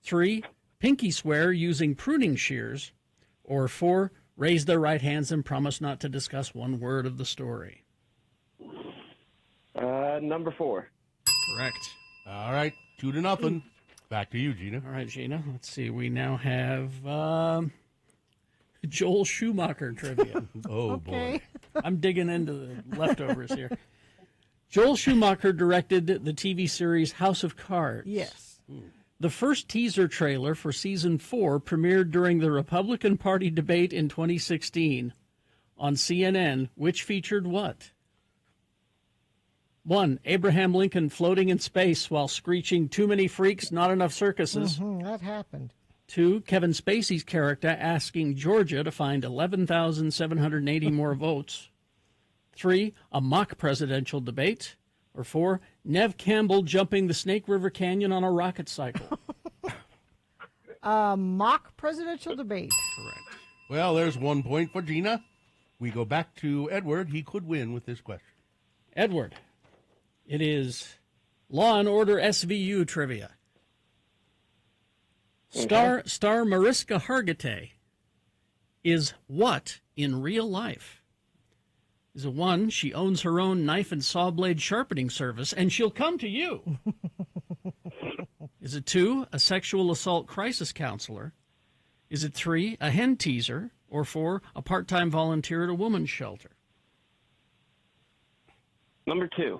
3, pinky swear using pruning shears. Or 4, raise their right hands and promise not to discuss one word of the story. Number 4. Correct. All right, 2-0. Back to you, Gina. All right, Gina. Let's see. We now have Joel Schumacher trivia. Oh, boy. I'm digging into the leftovers here. Joel Schumacher directed the TV series House of Cards. Yes. The first teaser trailer for season 4 premiered during the Republican Party debate in 2016 on CNN, which featured what? 1. Abraham Lincoln floating in space while screeching, "Too many freaks, not enough circuses." That happened. 2. Kevin Spacey's character asking Georgia to find 11,780 more votes. 3. A mock presidential debate. Or 4. Nev Campbell jumping the Snake River Canyon on a rocket cycle. Mock presidential debate. Correct. Well, there's 1 point for Gina. We go back to Edward. He could win with this question. Edward, it is Law and Order SVU trivia. Star Mariska Hargitay is what in real life? Is it 1, she owns her own knife and saw blade sharpening service, and she'll come to you? Is it 2, a sexual assault crisis counselor? Is it 3, a hen teaser? Or 4, a part-time volunteer at a woman's shelter? Number 2.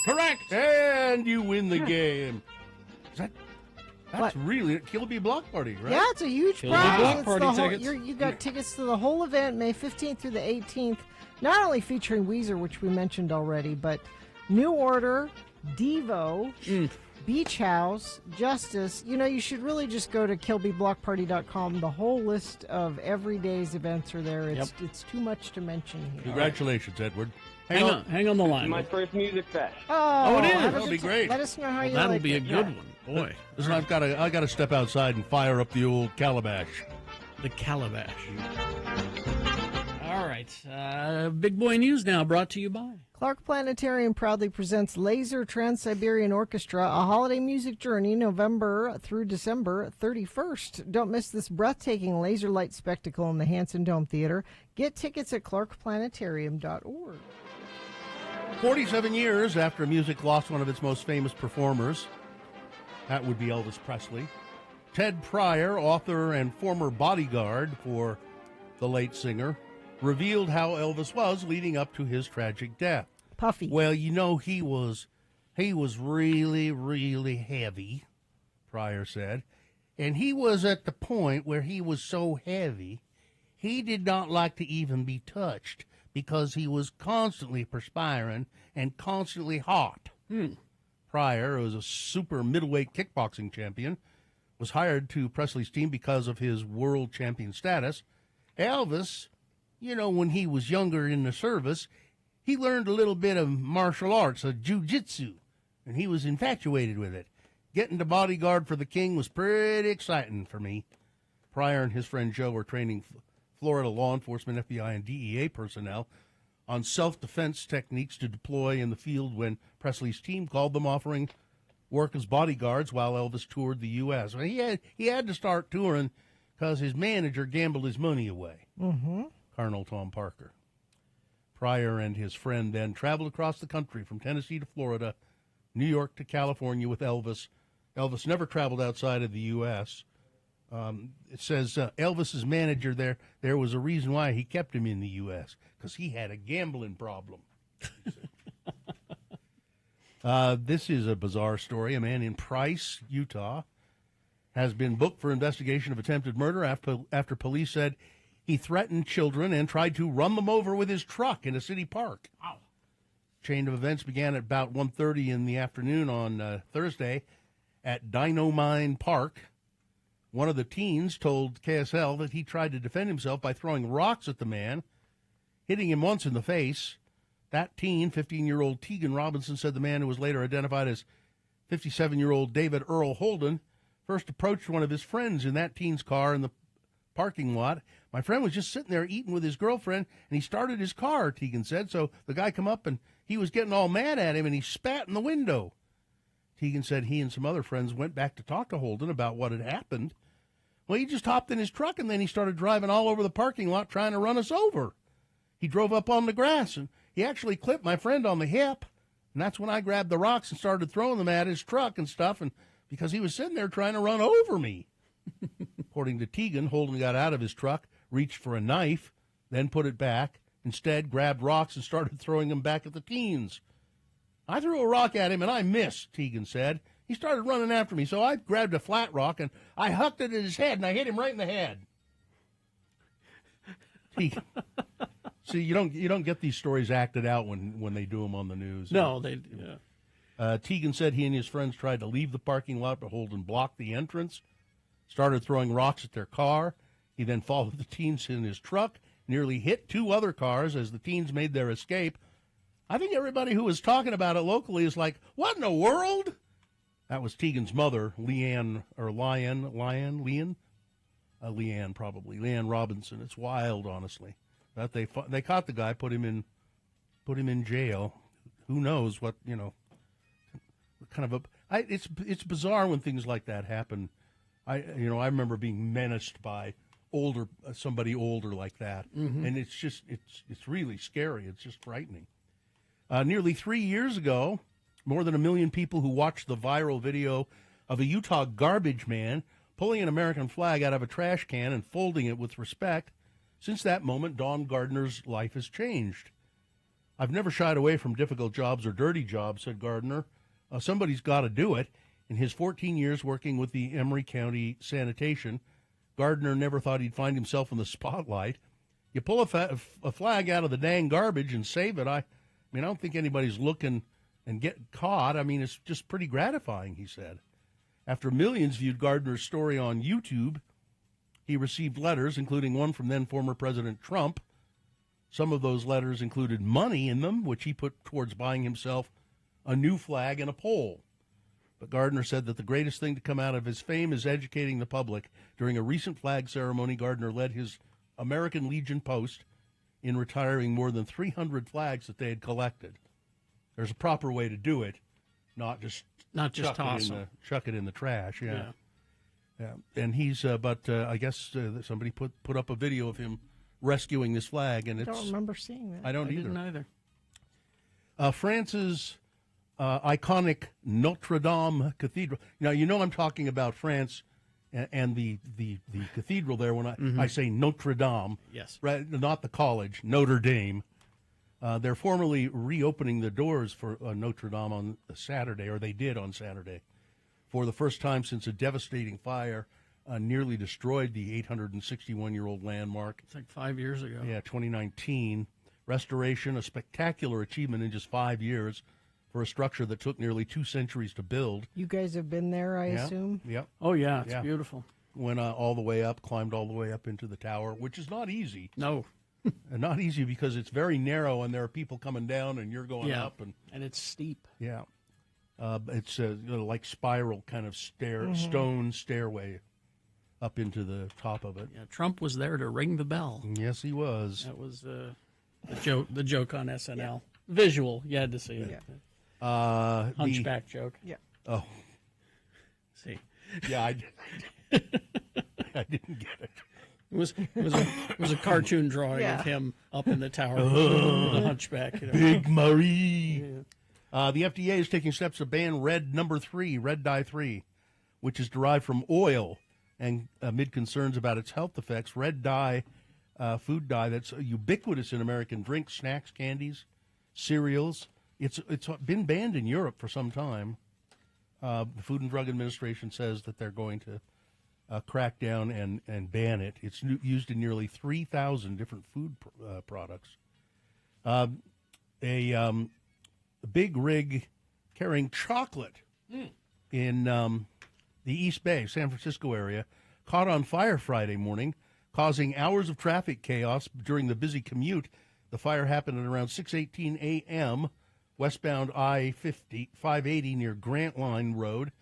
Correct. And you win the game. That's What? really a Kilby Block Party, right? Yeah, it's a huge Kilby prize. Block It's Party the whole, tickets. you got tickets to the whole event, May 15th through the 18th. Not only featuring Weezer, which we mentioned already, but New Order, Devo, Beach House, Justice. You know, you should really just go to KilbyBlockParty.com. The whole list of every day's events are there. It's too much to mention here. Congratulations, Edward. Hang on the line. My first music fest. Oh, it is. That'll be great. Let us know how you That'll like be a it. good one. Boy. Listen, I got to step outside and fire up the old calabash. The calabash. All right. Big Boy News now, brought to you by Clark Planetarium proudly presents Laser Trans-Siberian Orchestra, a holiday music journey, November through December 31st. Don't miss this breathtaking laser light spectacle in the Hanson Dome Theater. Get tickets at clarkplanetarium.org. 47 years after music lost one of its most famous performers, that would be Elvis Presley, Ted Pryor, author and former bodyguard for the late singer, revealed how Elvis was leading up to his tragic death. Puffy. Well, you know, he was really, really heavy, Pryor said. And he was at the point where he was so heavy, he did not like to even be touched because he was constantly perspiring and constantly hot. Pryor, who was a super middleweight kickboxing champion, was hired to Presley's team because of his world champion status. Elvis, you know, when he was younger in the service, he learned a little bit of martial arts, jiu-jitsu, and he was infatuated with it. Getting to bodyguard for the king was pretty exciting for me. Pryor and his friend Joe were training Florida law enforcement, FBI, and DEA personnel on self-defense techniques to deploy in the field when Presley's team called them, offering work as bodyguards while Elvis toured the U.S. Well, he had to start touring because his manager gambled his money away. Colonel Tom Parker. Pryor and his friend then traveled across the country from Tennessee to Florida, New York to California with Elvis. Elvis never traveled outside of the U.S. It says Elvis's manager there was a reason why he kept him in the U.S., because he had a gambling problem. This is a bizarre story. A man in Price, Utah, has been booked for investigation of attempted murder after police said he threatened children and tried to run them over with his truck in a city park. Wow. Chain of events began at about 1:30 in the afternoon on Thursday at Dynamine Park. One of the teens told KSL that he tried to defend himself by throwing rocks at the man, hitting him once in the face. That teen, 15-year-old Tegan Robinson, said the man, who was later identified as 57-year-old David Earl Holden, first approached one of his friends in that teen's car in the parking lot. My friend was just sitting there eating with his girlfriend, and he started his car, Tegan said. So the guy come up, and he was getting all mad at him, and he spat in the window. Tegan said he and some other friends went back to talk to Holden about what had happened. Well, he just hopped in his truck, and then he started driving all over the parking lot trying to run us over. He drove up on the grass, and he actually clipped my friend on the hip. And that's when I grabbed the rocks and started throwing them at his truck and stuff, and because he was sitting there trying to run over me. According to Tegan, Holden got out of his truck, reached for a knife, then put it back, instead grabbed rocks and started throwing them back at the teens. I threw a rock at him, and I missed, Tegan said. He started running after me, so I grabbed a flat rock, and I hucked it at his head, and I hit him right in the head. See, you don't get these stories acted out when they do them on the news. No, they. Yeah. Tegan said he and his friends tried to leave the parking lot, but Holden blocked the entrance, started throwing rocks at their car. He then followed the teens in his truck, nearly hit 2 other cars as the teens made their escape. I think everybody who was talking about it locally is like, what in the world? That was Tegan's mother, Leanne Robinson. It's wild, honestly. That they caught the guy, put him in jail. Who knows what, kind of it's bizarre when things like that happen. I remember being menaced by somebody older like that, and it's really scary. It's just frightening. Nearly 3 years ago, more than 1 million people who watched the viral video of a Utah garbage man pulling an American flag out of a trash can and folding it with respect. Since that moment, Don Gardner's life has changed. I've never shied away from difficult jobs or dirty jobs, said Gardner. Somebody's got to do it. In his 14 years working with the Emery County Sanitation, Gardner never thought he'd find himself in the spotlight. You pull a flag out of the dang garbage and save it. I don't think anybody's looking and get caught. I mean, it's just pretty gratifying, he said. After millions viewed Gardner's story on YouTube, he received letters, including one from then-former President Trump. Some of those letters included money in them, which he put towards buying himself a new flag and a pole. But Gardner said that the greatest thing to come out of his fame is educating the public. During a recent flag ceremony, Gardner led his American Legion post in retiring more than 300 flags that they had collected. There's a proper way to do it, not just chuck it in the trash. Yeah. And he's I guess somebody put up a video of him rescuing this flag, and I don't remember seeing that. I don't either. Didn't either. France's iconic Notre Dame Cathedral. Now, I'm talking about France and the cathedral there when I say Notre Dame. Yes. Right, not the college, Notre Dame. They're formally reopening the doors for Notre Dame on Saturday, or they did on Saturday, for the first time since a devastating fire nearly destroyed the 861-year-old landmark. It's like 5 years ago. Yeah, 2019. Restoration, a spectacular achievement in just 5 years for a structure that took nearly 2 centuries to build. You guys have been there, I assume? Yep. Oh, yeah, it's beautiful. Went all the way up, climbed all the way up into the tower, which is not easy. No. And not easy because it's very narrow and there are people coming down and you're going up. And it's steep. Yeah. It's like spiral kind of stone stairway up into the top of it. Yeah, Trump was there to ring the bell. Yes, he was. That was the joke on SNL. Yeah. Visual, you had to see it. Yeah. Hunchback joke. Yeah. Oh. See. Yeah, I didn't get it. It was a cartoon drawing of him up in the tower with a hunchback. Big Marie. Yeah. The FDA is taking steps to ban red dye 3, which is derived from oil, and amid concerns about its health effects, red dye, food dye that's ubiquitous in American drinks, snacks, candies, cereals. It's been banned in Europe for some time. The Food and Drug Administration says that they're going to crack down and ban it. It's used in nearly 3,000 different food products. A big rig carrying chocolate in the East Bay, San Francisco area, caught on fire Friday morning, causing hours of traffic chaos during the busy commute. The fire happened at around 6:18 a.m., westbound I-580 near Grant Line Road.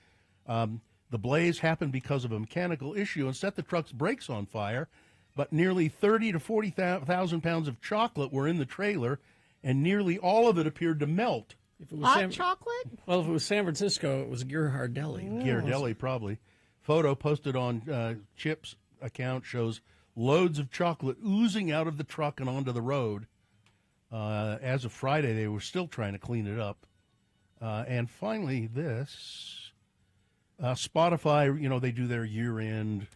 The blaze happened because of a mechanical issue and set the truck's brakes on fire, but nearly 30 to 40,000 pounds of chocolate were in the trailer, and nearly all of it appeared to melt. If it was Hot chocolate? Well, if it was San Francisco, it was Ghirardelli. Ghirardelli, probably. Photo posted on Chip's account shows loads of chocolate oozing out of the truck and onto the road. As of Friday, they were still trying to clean it up. And finally, this... Spotify, they do their year-end,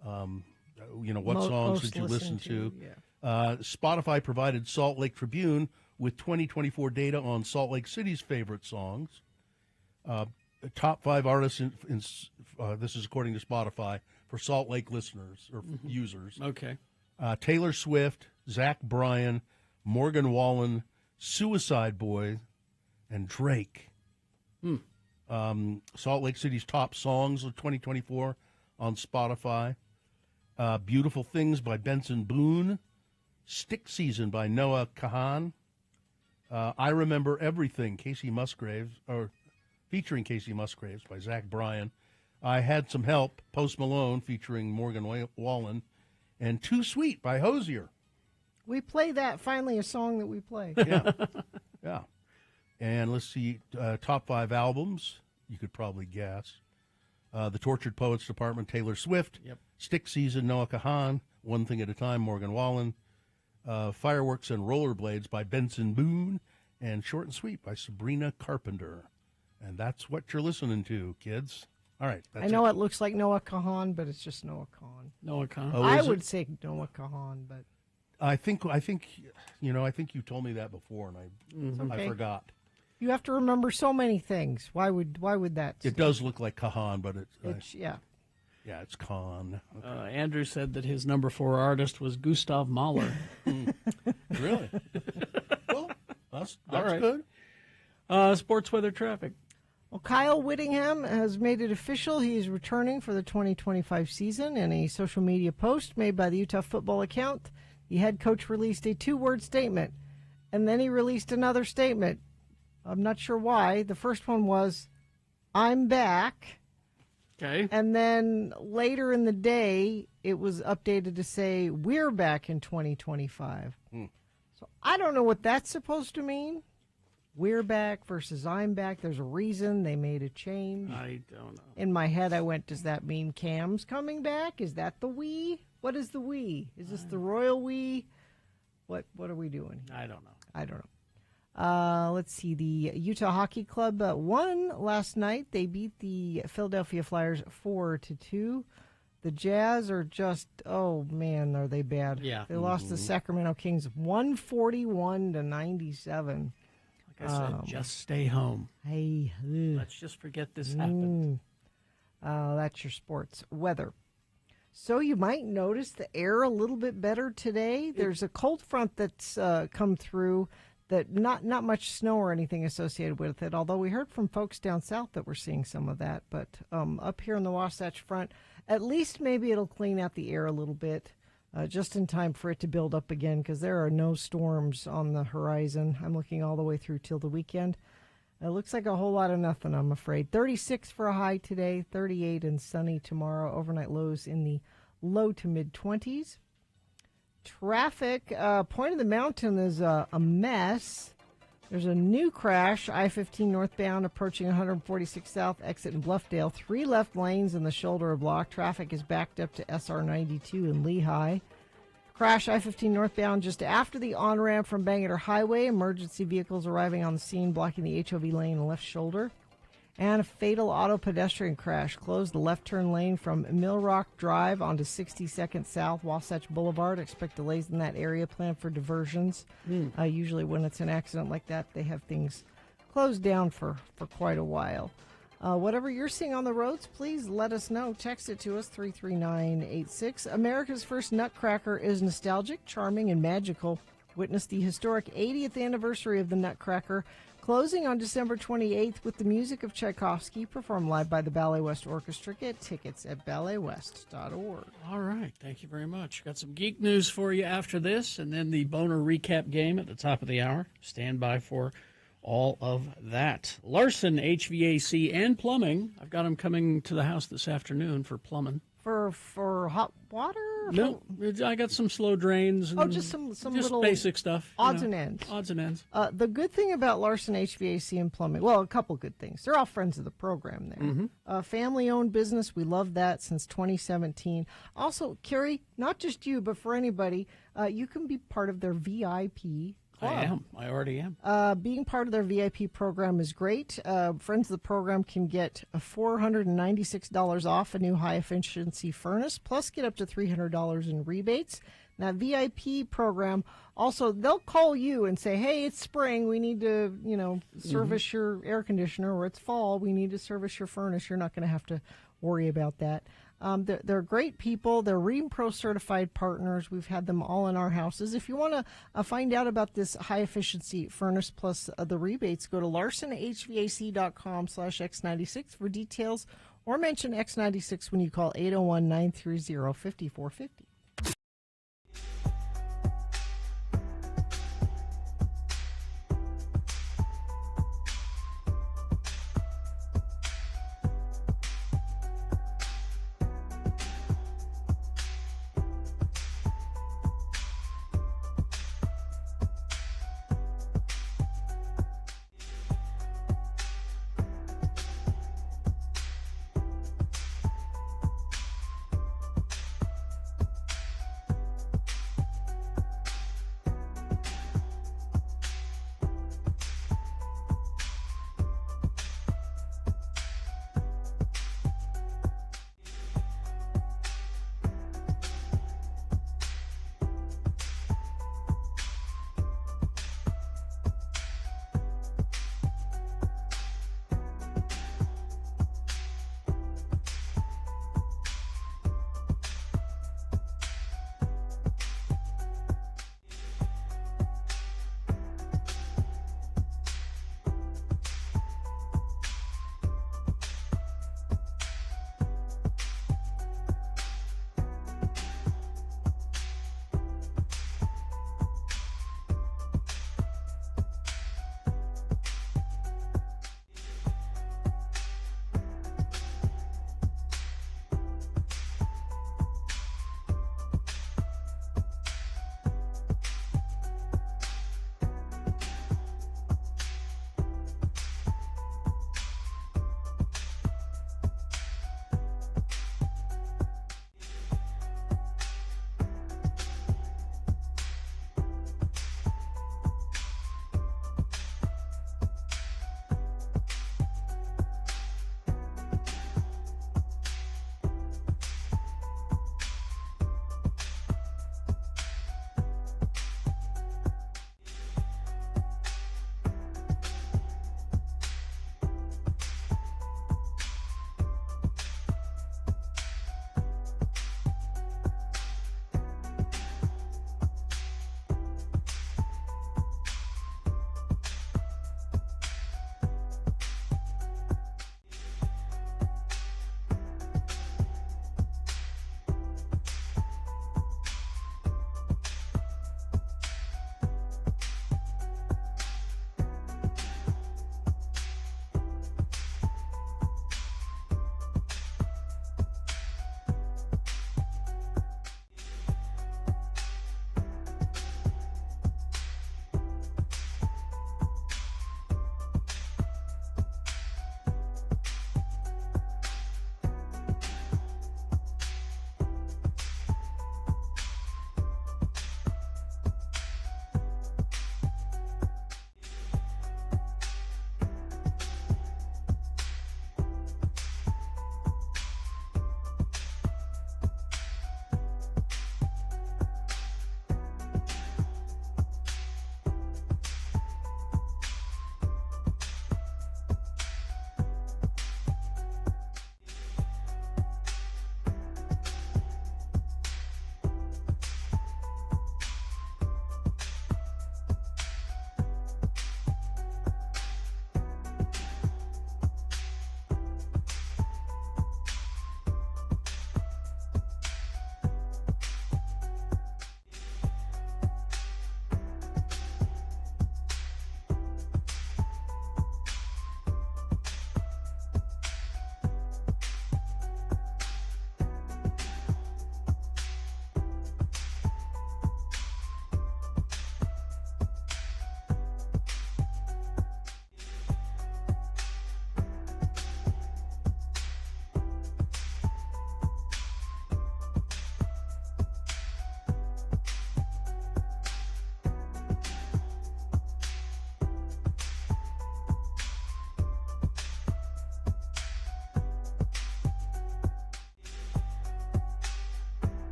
what songs did you listen to? Yeah. Spotify provided Salt Lake Tribune with 2024 data on Salt Lake City's favorite songs. Top 5 artists, this is according to Spotify, for Salt Lake listeners or users. Okay. Taylor Swift, Zach Bryan, Morgan Wallen, Suicide Boy, and Drake. Salt Lake City's top songs of 2024 on Spotify. Beautiful Things by Benson Boone. Stick Season by Noah Kahan. I Remember Everything, featuring Casey Musgraves by Zach Bryan. I Had Some Help, Post Malone, featuring Morgan Wallen. And Too Sweet by Hosier. We play that, finally a song that we play. Yeah. Yeah. And let's see, top 5 albums, you could probably guess. The Tortured Poets Department, Taylor Swift. Yep. Stick Season, Noah Kahan. One Thing at a Time, Morgan Wallen. Fireworks and Rollerblades by Benson Boone. And Short and Sweet by Sabrina Carpenter. And that's what you're listening to, kids. All right. That's I know it looks like Noah Kahan, but it's just Noah Kahan. Noah Kahan. Oh, I is would it? say Noah Kahan, but I think you told me that before, and okay. I forgot. You have to remember so many things. Why would that? It does look like Kahan, but It's yeah. Yeah, it's Khan. Okay. Andrew said that his number 4 artist was Gustav Mahler. Really? Well, that's All right. good. Sports weather traffic. Well, Kyle Whittingham has made it official. He is returning for the 2025 season. In a social media post made by the Utah football account, the head coach released a 2-word statement, and then he released another statement. I'm not sure why. The first one was, "I'm back." Okay. And then later in the day, it was updated to say, "We're back in 2025." So I don't know what that's supposed to mean. We're back versus I'm back. There's a reason they made a change. I don't know. In my head, I went, does that mean Cam's coming back? Is that the we? What is the we? Is this the royal we? What are we doing? I don't know. I don't know. Let's see. The Utah Hockey Club won last night. They beat the Philadelphia Flyers 4-2. The Jazz are just, oh man, are they bad? Yeah. They lost to the Sacramento Kings 141-97. Like I said, just stay home. Hey, Let's just forget this happened. that's your sports weather. So you might notice the air a little bit better today. There's a cold front that's come through. That not much snow or anything associated with it, although we heard from folks down south that we're seeing some of that. But up here in the Wasatch Front, at least maybe it'll clean out the air a little bit, just in time for it to build up again, because there are no storms on the horizon. I'm looking all the way through till the weekend. It looks like a whole lot of nothing, I'm afraid. 36 for a high today, 38 and sunny tomorrow. Overnight lows in the low to mid-20s. Traffic, Point of the Mountain is a mess. There's a new crash, I-15 northbound approaching 146 South, exit in Bluffdale. 3 left lanes in the shoulder are blocked. Traffic is backed up to SR-92 in Lehigh. Crash I-15 northbound just after the on-ramp from Bangor Highway. Emergency vehicles arriving on the scene, blocking the HOV lane and left shoulder. And a fatal auto pedestrian crash closed the left turn lane from Mill Rock Drive onto 62nd South Wasatch Boulevard. Expect delays in that area. Plan for diversions. Usually when it's an accident like that, they have things closed down for quite a while. Whatever you're seeing on the roads, please let us know. Text it to us, 33986. America's first Nutcracker is nostalgic, charming, and magical. Witness the historic 80th anniversary of the Nutcracker, closing on December 28th with the music of Tchaikovsky, performed live by the Ballet West Orchestra. Get tickets at balletwest.org. All right. Thank you very much. Got some geek news for you after this, and then the Boner recap game at the top of the hour. Stand by for all of that. Larson HVAC and Plumbing. I've got them coming to the house this afternoon for plumbing. For hot water? No, I got some slow drains. And just some just little basic stuff. Odds and ends. Odds and ends. The good thing about Larson HVAC and Plumbing, well, a couple good things. They're all friends of the program there. Family-owned business. We love that since 2017. Also, Carrie, not just you, but for anybody, you can be part of their VIP club. I am. I already am. Being part of their VIP program is great. Friends of the program can get $496 off a new high-efficiency furnace, plus get up to $300 in rebates. That VIP program, also, they'll call you and say, hey, it's spring. We need to, service your air conditioner, or it's fall. We need to service your furnace. You're not going to have to worry about that. They're great people. They're Ream Pro certified partners. We've had them all in our houses. If you want to find out about this high efficiency furnace plus the rebates, go to larsonhvac.com/X96 for details, or mention X96 when you call 801-930-5450.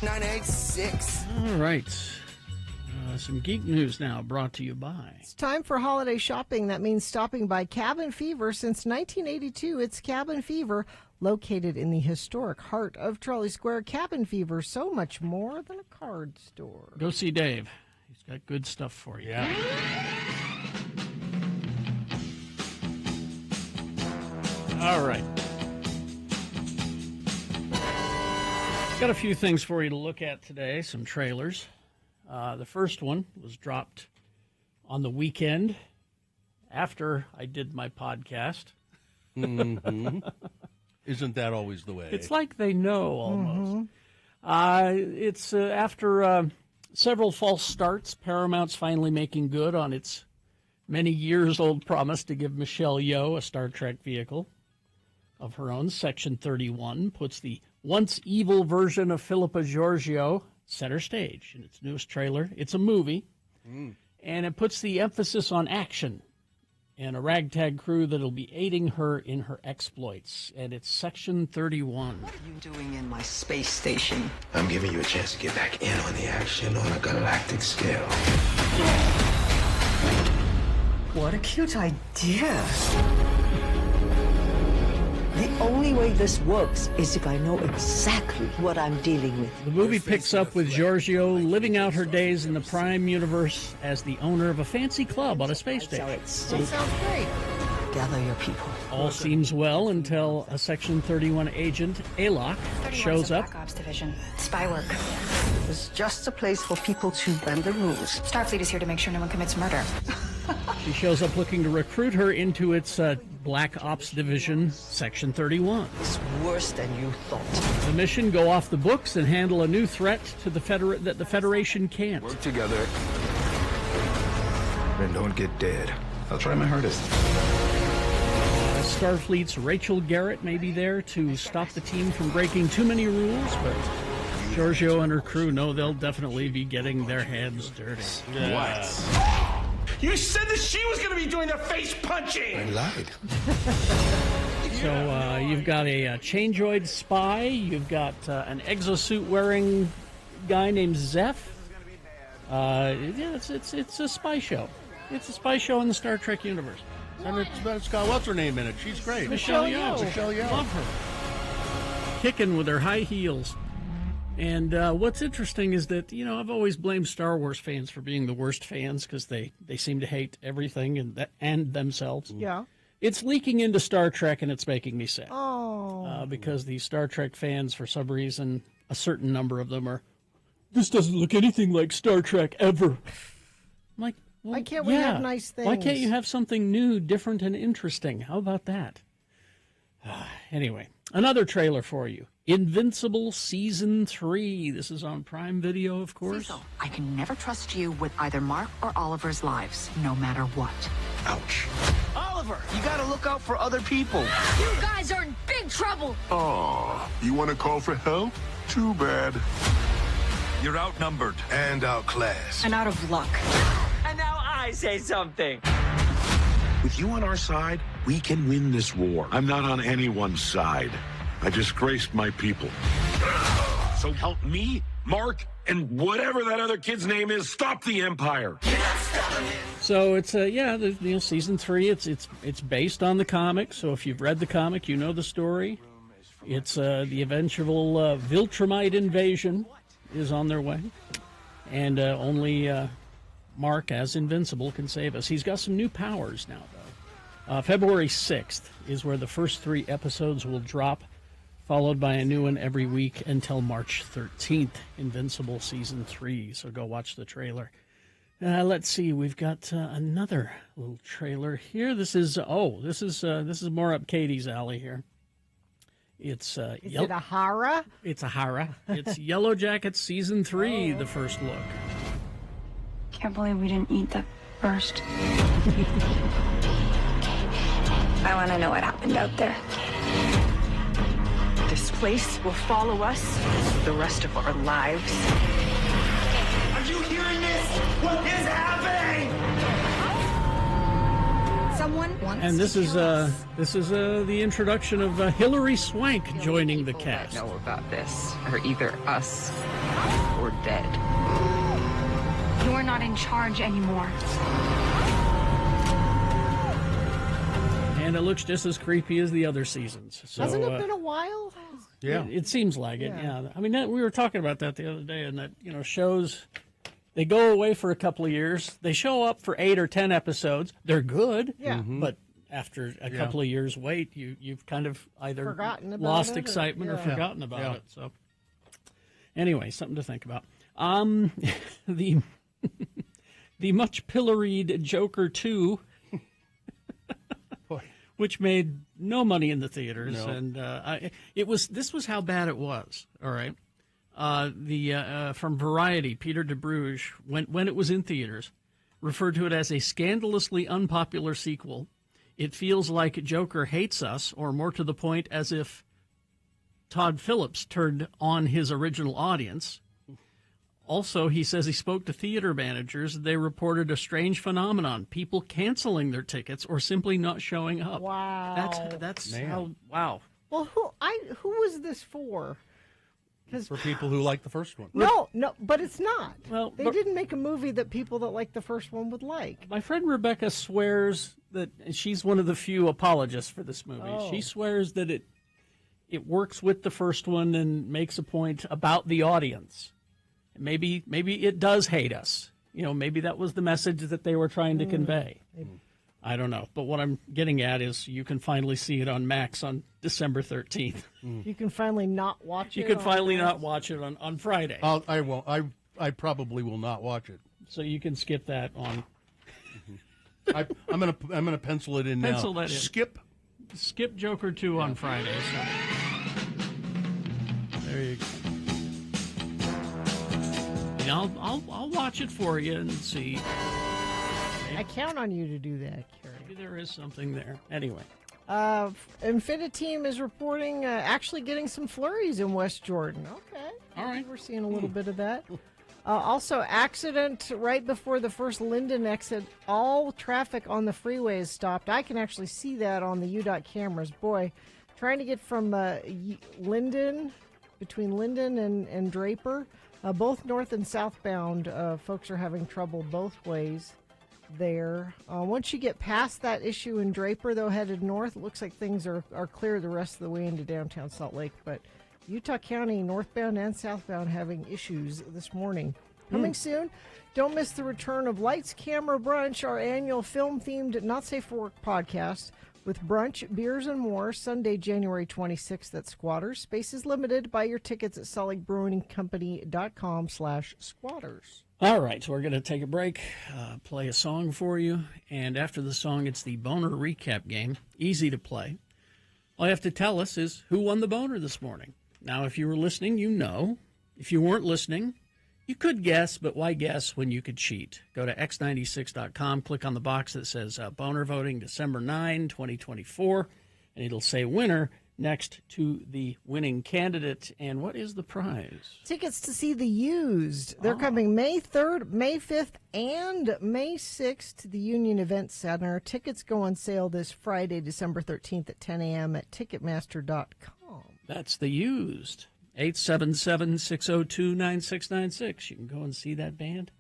986. All right. Some geek news now brought to you by. It's time for holiday shopping. That means stopping by Cabin Fever. Since 1982, it's Cabin Fever, located in the historic heart of Trolley Square. Cabin Fever, so much more than a card store. Go see Dave. He's got good stuff for you. Yeah. All right. Got a few things for you to look at today, some trailers. The first one was dropped on the weekend after I did my podcast. Mm-hmm. Isn't that always the way? It's like they know almost. It's after several false starts, Paramount's finally making good on its many years old promise to give Michelle Yeoh a Star Trek vehicle of her own. Section 31 puts the once evil version of Philippa Georgiou center stage in its newest trailer. It's a movie, and it puts the emphasis on action and a ragtag crew that'll be aiding her in her exploits. And it's Section 31. What are you doing in my space station? I'm giving you a chance to get back in on the action on a galactic scale. What a cute idea. The only way this works is if I know exactly what I'm dealing with. The movie picks up with Giorgio living out her days in the Prime universe as the owner of a fancy club on a space station. That sounds great. Gather your people. All seems well until a Section 31 agent, Alok, shows up. Black Ops Division. Spy work. It's just a place for people to bend the rules. Starfleet is here to make sure no one commits murder. She shows up looking to recruit her into its Black Ops Division, Section 31. It's worse than you thought. The mission: go off the books and handle a new threat to the that the Federation can't. Work together. And don't get dead. I'll try my hardest. Starfleet's Rachel Garrett may be there to stop the team from breaking too many rules, but Giorgio and her crew know they'll definitely be getting their hands dirty. What? You said that she was going to be doing the face punching! I lied. So you've got a changeoid spy, you've got an exosuit-wearing guy named Zeph. It's a spy show. It's a spy show in the Star Trek universe. And it's got what's her name in it? She's great. Michelle Yeoh. Michelle Yeoh. Love her. Kicking with her high heels. And what's interesting is that, I've always blamed Star Wars fans for being the worst fans because they seem to hate everything and themselves. Yeah. It's leaking into Star Trek, and it's making me sad. Oh. Because the Star Trek fans, for some reason, a certain number of them are, this doesn't look anything like Star Trek ever. I'm like, well, why can't we have nice things? Why can't you have something new, different, and interesting? How about that? Anyway, another trailer for you. Invincible Season 3. This is on Prime Video, of course. Cecil, I can never trust you with either Mark or Oliver's lives, no matter what. Ouch. Oliver, you gotta look out for other people. You guys are in big trouble. Oh, you want to call for help? Too bad. You're outnumbered and outclassed. And out of luck. And now I say something. With you on our side, we can win this war. I'm not on anyone's side. I disgraced my people. So help me, Mark, and whatever that other kid's name is, stop the Empire. So it's Season 3. It's based on the comic. So if you've read the comic, you know the story. It's the eventual Viltrumite invasion is on their way, and only Mark, as Invincible, can save us. He's got some new powers now, though. February 6th is where the first 3 episodes will drop, followed by a new one every week until March 13th, Invincible Season 3. So go watch the trailer. Let's see, we've got another little trailer here. This is more up Katie's alley here. It's Is it a Hara? It's a Hara. It's Yellow Jackets Season 3, the first look. Can't believe we didn't eat that first. I want to know what happened out there. This place will follow us the rest of our lives. Are you hearing this? What is happening? Someone wants And this to is kill us. the introduction of Hilary Swank joining the cast. Know about this are either us or dead. You're not in charge anymore. And it looks just as creepy as the other seasons. So, Hasn't it been a while? Yeah. It seems like it, yeah. I mean, we were talking about that the other day, and that, shows, they go away for a couple of years. They show up for 8 or 10 episodes. They're good. Yeah. But after a couple of years wait, you've kind of either Forgotten about lost it or- excitement or yeah. forgotten about Yeah. it. So anyway, something to think about. The the much pilloried Joker 2, which made no money in the theaters, No. and this was how bad it was. All right, from Variety, Peter DeBruge, when it was in theaters, referred to it as a scandalously unpopular sequel. It feels like Joker hates us, or more to the point, as if Todd Phillips turned on his original audience. Also, he says he spoke to theater managers. They reported a strange phenomenon: people canceling their tickets or simply not showing up. Wow. That's Man. how. Wow. Well, who was this for? For people who like the first one. No, but it's not. Well, they didn't make a movie that people that like the first one would like. My friend Rebecca swears that she's one of the few apologists for this movie. Oh. She swears that it works with the first one and makes a point about the audience. Maybe it does hate us. Maybe that was the message that they were trying to convey. I don't know. But what I'm getting at is you can finally see it on Max on December 13th. You can finally not watch it. You can on finally Max. not watch it on Friday. I won't. I probably will not watch it. So you can skip that on. I'm gonna pencil it in Pencil now. that in. Skip Joker 2 on Friday. So. There you go. And I'll watch it for you and see. I count on you to do that, Carrie. Maybe there is something there. Anyway. Infiniteam is reporting actually getting some flurries in West Jordan. Okay. All right. We're seeing a little bit of that. Also, accident right before the first Linden exit. All traffic on the freeway is stopped. I can actually see that on the UDOT cameras. Boy, trying to get from Linden, between Linden and Draper, both north and southbound, folks are having trouble both ways there. Once you get past that issue in Draper, though, headed north, it looks like things are clear the rest of the way into downtown Salt Lake. But Utah County, northbound and southbound, having issues this morning. Coming soon, don't miss the return of Lights, Camera, Brunch, our annual film-themed Not Safe for Work podcast with brunch, beers, and more, Sunday, January 26th at Squatters. Space is limited. Buy your tickets at saltlakebrewingcompany.com/squatters. All right, so we're going to take a break, play a song for you, and after the song, it's the Boner Recap game. Easy to play. All you have to tell us is who won the boner this morning. Now, if you were listening, you know. If you weren't listening, you could guess, but why guess when you could cheat? Go to x96.com, click on the box that says Boner Voting December 9, 2024, and it'll say winner next to the winning candidate. And what is the prize? Tickets to see The Used. They're coming May 3rd, May 5th, and May 6th to the Union Event Center. Tickets go on sale this Friday, December 13th at 10 a.m. at Ticketmaster.com. That's The Used. 877-602-9696. You can go and see that band.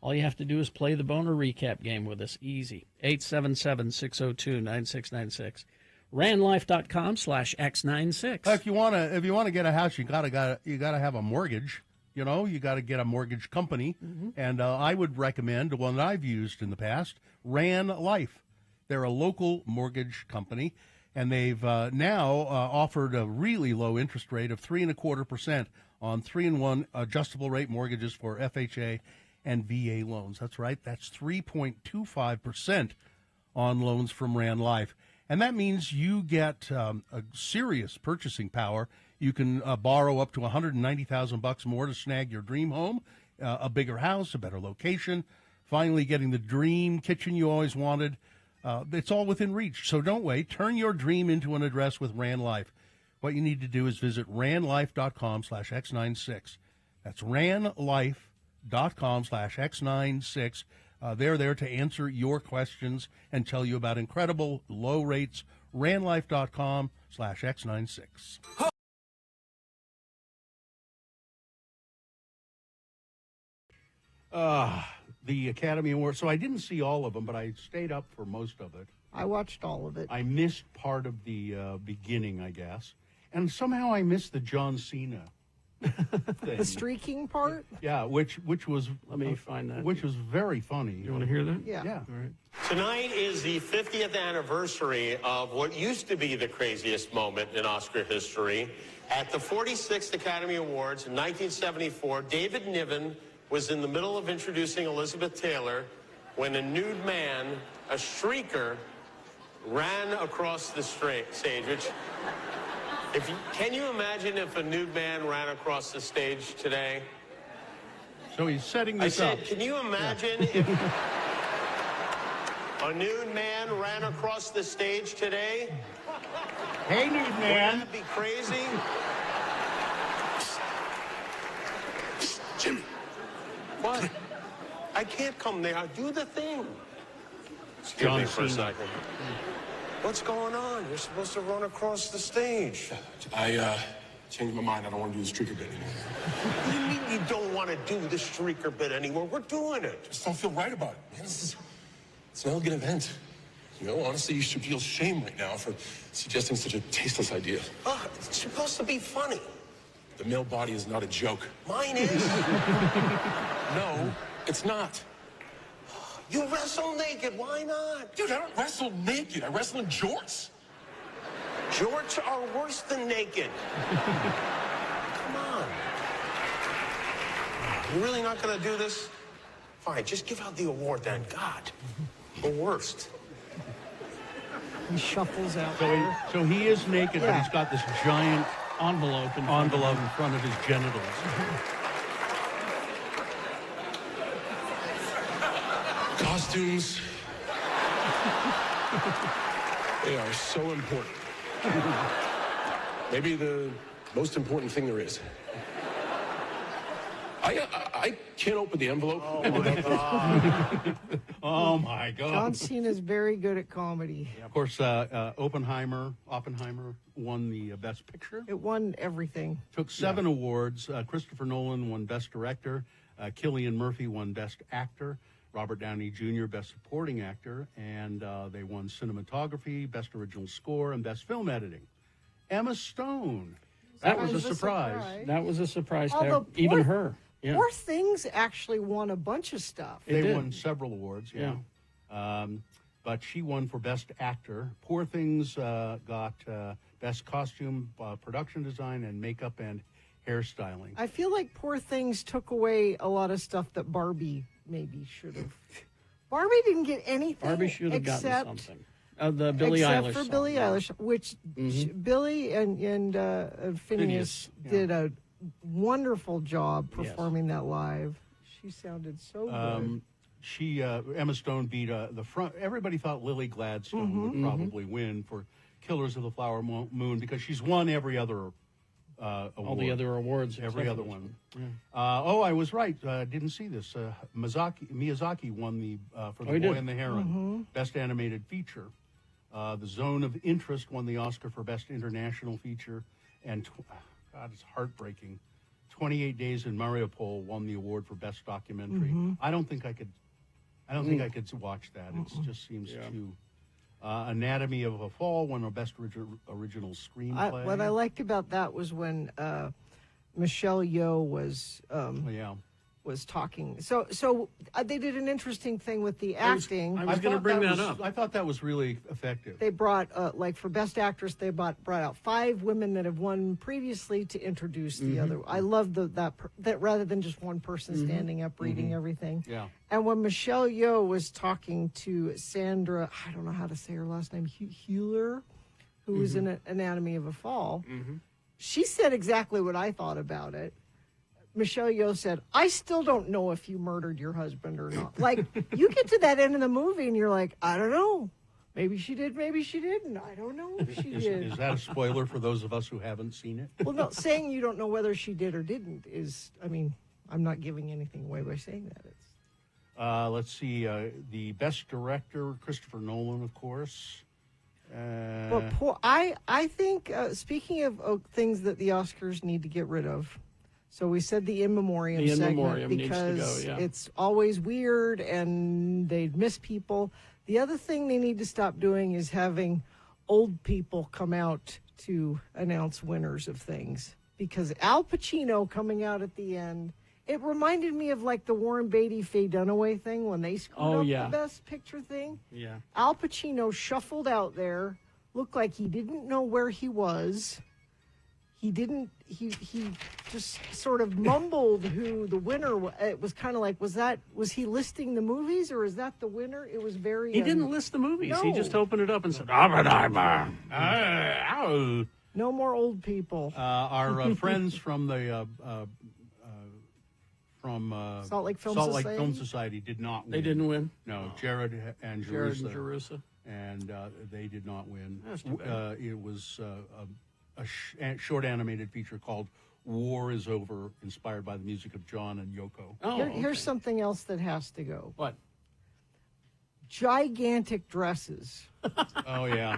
All you have to do is play the Boner Recap game with us. Easy. 877-602-9696. ranlife.com/x96. If you want to get a house, you gotta have a mortgage. You got to get a mortgage company, and I would recommend the one that I've used in the past, Ran Life. They're a local mortgage company, and they've now offered a really low interest rate of 3.25% on 3-in-1 adjustable rate mortgages for FHA and VA loans. That's right, that's 3.25% on loans from Ran Life. And that means you get a serious purchasing power. You can borrow up to $190,000 more to snag your dream home, a bigger house, a better location, finally getting the dream kitchen you always wanted. It's all within reach, so don't wait. Turn your dream into an address with Ran Life. What you need to do is visit ranlife.com/x96. That's ranlife.com/x96. They're there to answer your questions and tell you about incredible low rates. Ranlife.com/X96. The Academy Awards. So I didn't see all of them, but I stayed up for most of it. I watched all of it. I missed part of the beginning, I guess. And somehow I missed the John Cena thing. The streaking part? Yeah, which was... Let me find that. Which was very funny. You want to hear that? Yeah. Yeah. All right. Tonight is the 50th anniversary of what used to be the craziest moment in Oscar history. At the 46th Academy Awards in 1974, David Niven was in the middle of introducing Elizabeth Taylor when a nude man, a streaker, ran across the stage, which... can you imagine if a nude man ran across the stage today? So he's setting this up. I said, can you imagine if a nude man ran across the stage today? Hey, nude man. Wouldn't that be crazy? Jimmy. What? I can't come there. Do the thing. Excuse me for a second. What's going on? You're supposed to run across the stage. I changed my mind. I don't want to do the streaker bit anymore. What do you mean you don't want to do the streaker bit anymore? We're doing it. Just don't feel right about it, man. It's an elegant event. You know, honestly, you should feel shame right now for suggesting such a tasteless idea. It's supposed to be funny. The male body is not a joke. Mine is. No, it's not. You wrestle naked. Why not? Dude, I don't wrestle naked. I wrestle in jorts. Jorts are worse than naked. Come on. You really not going to do this? Fine, just give out the award then. God, the worst. He shuffles out So there. so he is naked, but he's got this giant envelope in front of his genitals. Costumes. They are so important. Maybe the most important thing there is. I can't open the envelope. Oh, my God. Oh, my God. John Cena's very good at comedy. Yeah, of course, Oppenheimer won the Best Picture. It won everything. Took 7 awards. Christopher Nolan won Best Director. Cillian Murphy won Best Actor. Robert Downey Jr. Best Supporting Actor. And they won Cinematography, Best Original Score, and Best Film Editing. Emma Stone. That was a surprise. That was a surprise to Although even her. Yeah. Poor Things actually won a bunch of stuff. They won several awards, yeah. But she won for Best Actor. Poor Things got Best Costume, Production Design, and Makeup and Hairstyling. I feel like Poor Things took away a lot of stuff that Barbie maybe should have. Barbie didn't get anything. Barbie should have gotten except something. The Billie Eilish except for song, Billie yeah. Eilish, which Billie and Phineas did a wonderful job performing that live. She sounded so good. Emma Stone beat the front. Everybody thought Lily Gladstone would probably win for Killers of the Flower Moon because she's won every other award. All the other awards. Every except other for this one. Yeah. I was right. Didn't see this. Miyazaki won the for The Boy and the Heron, Best Animated Feature. The Zone of Interest won the Oscar for Best International Feature, and God, it's heartbreaking. 28 Days in Mariupol won the award for Best Documentary. I don't think I could. I don't think I could watch that. It just seems too. Anatomy of a Fall won a Best Original Screenplay. What I liked about that was when Michelle Yeoh was talking. So they did an interesting thing with the acting. I was going to bring that up. I thought that was really effective. They brought, for Best Actress, they brought out 5 women that have won previously to introduce the other. I love that rather than just one person standing up reading everything. Yeah. And when Michelle Yeoh was talking to Sandra, I don't know how to say her last name, Hewler, who was in Anatomy of a Fall, she said exactly what I thought about it. Michelle Yeoh said, I still don't know if you murdered your husband or not. Like, you get to that end of the movie and you're like, I don't know. Maybe she did, maybe she didn't. I don't know if she did. Is that a spoiler for those of us who haven't seen it? Well, no, saying you don't know whether she did or didn't is, I mean, I'm not giving anything away by saying that. Let's see. The best director, Christopher Nolan, of course. But I think, speaking of things that the Oscars need to get rid of, so we said the in memoriam segment because needs to go, yeah. it's always weird and they'd miss people. The other thing they need to stop doing is having old people come out to announce winners of things, because Al Pacino coming out at the end, it reminded me of like the Warren Beatty Faye Dunaway thing when they screwed up the Best Picture thing. Yeah. Al Pacino shuffled out there, looked like he didn't know where he was. He just sort of mumbled who the winner was. It was kind of like, was he listing the movies or is that the winner? It was very... He didn't list the movies. No. He just opened it up and said, No more old people. Our friends from the... Salt Lake Film Society did not win. They didn't win? No, Jared and Jared and Jerusa. And they did not win. That's too bad. It was a short animated feature called War is Over, inspired by the music of John and Yoko. Here's something else that has to go. What? Gigantic dresses. Oh, yeah.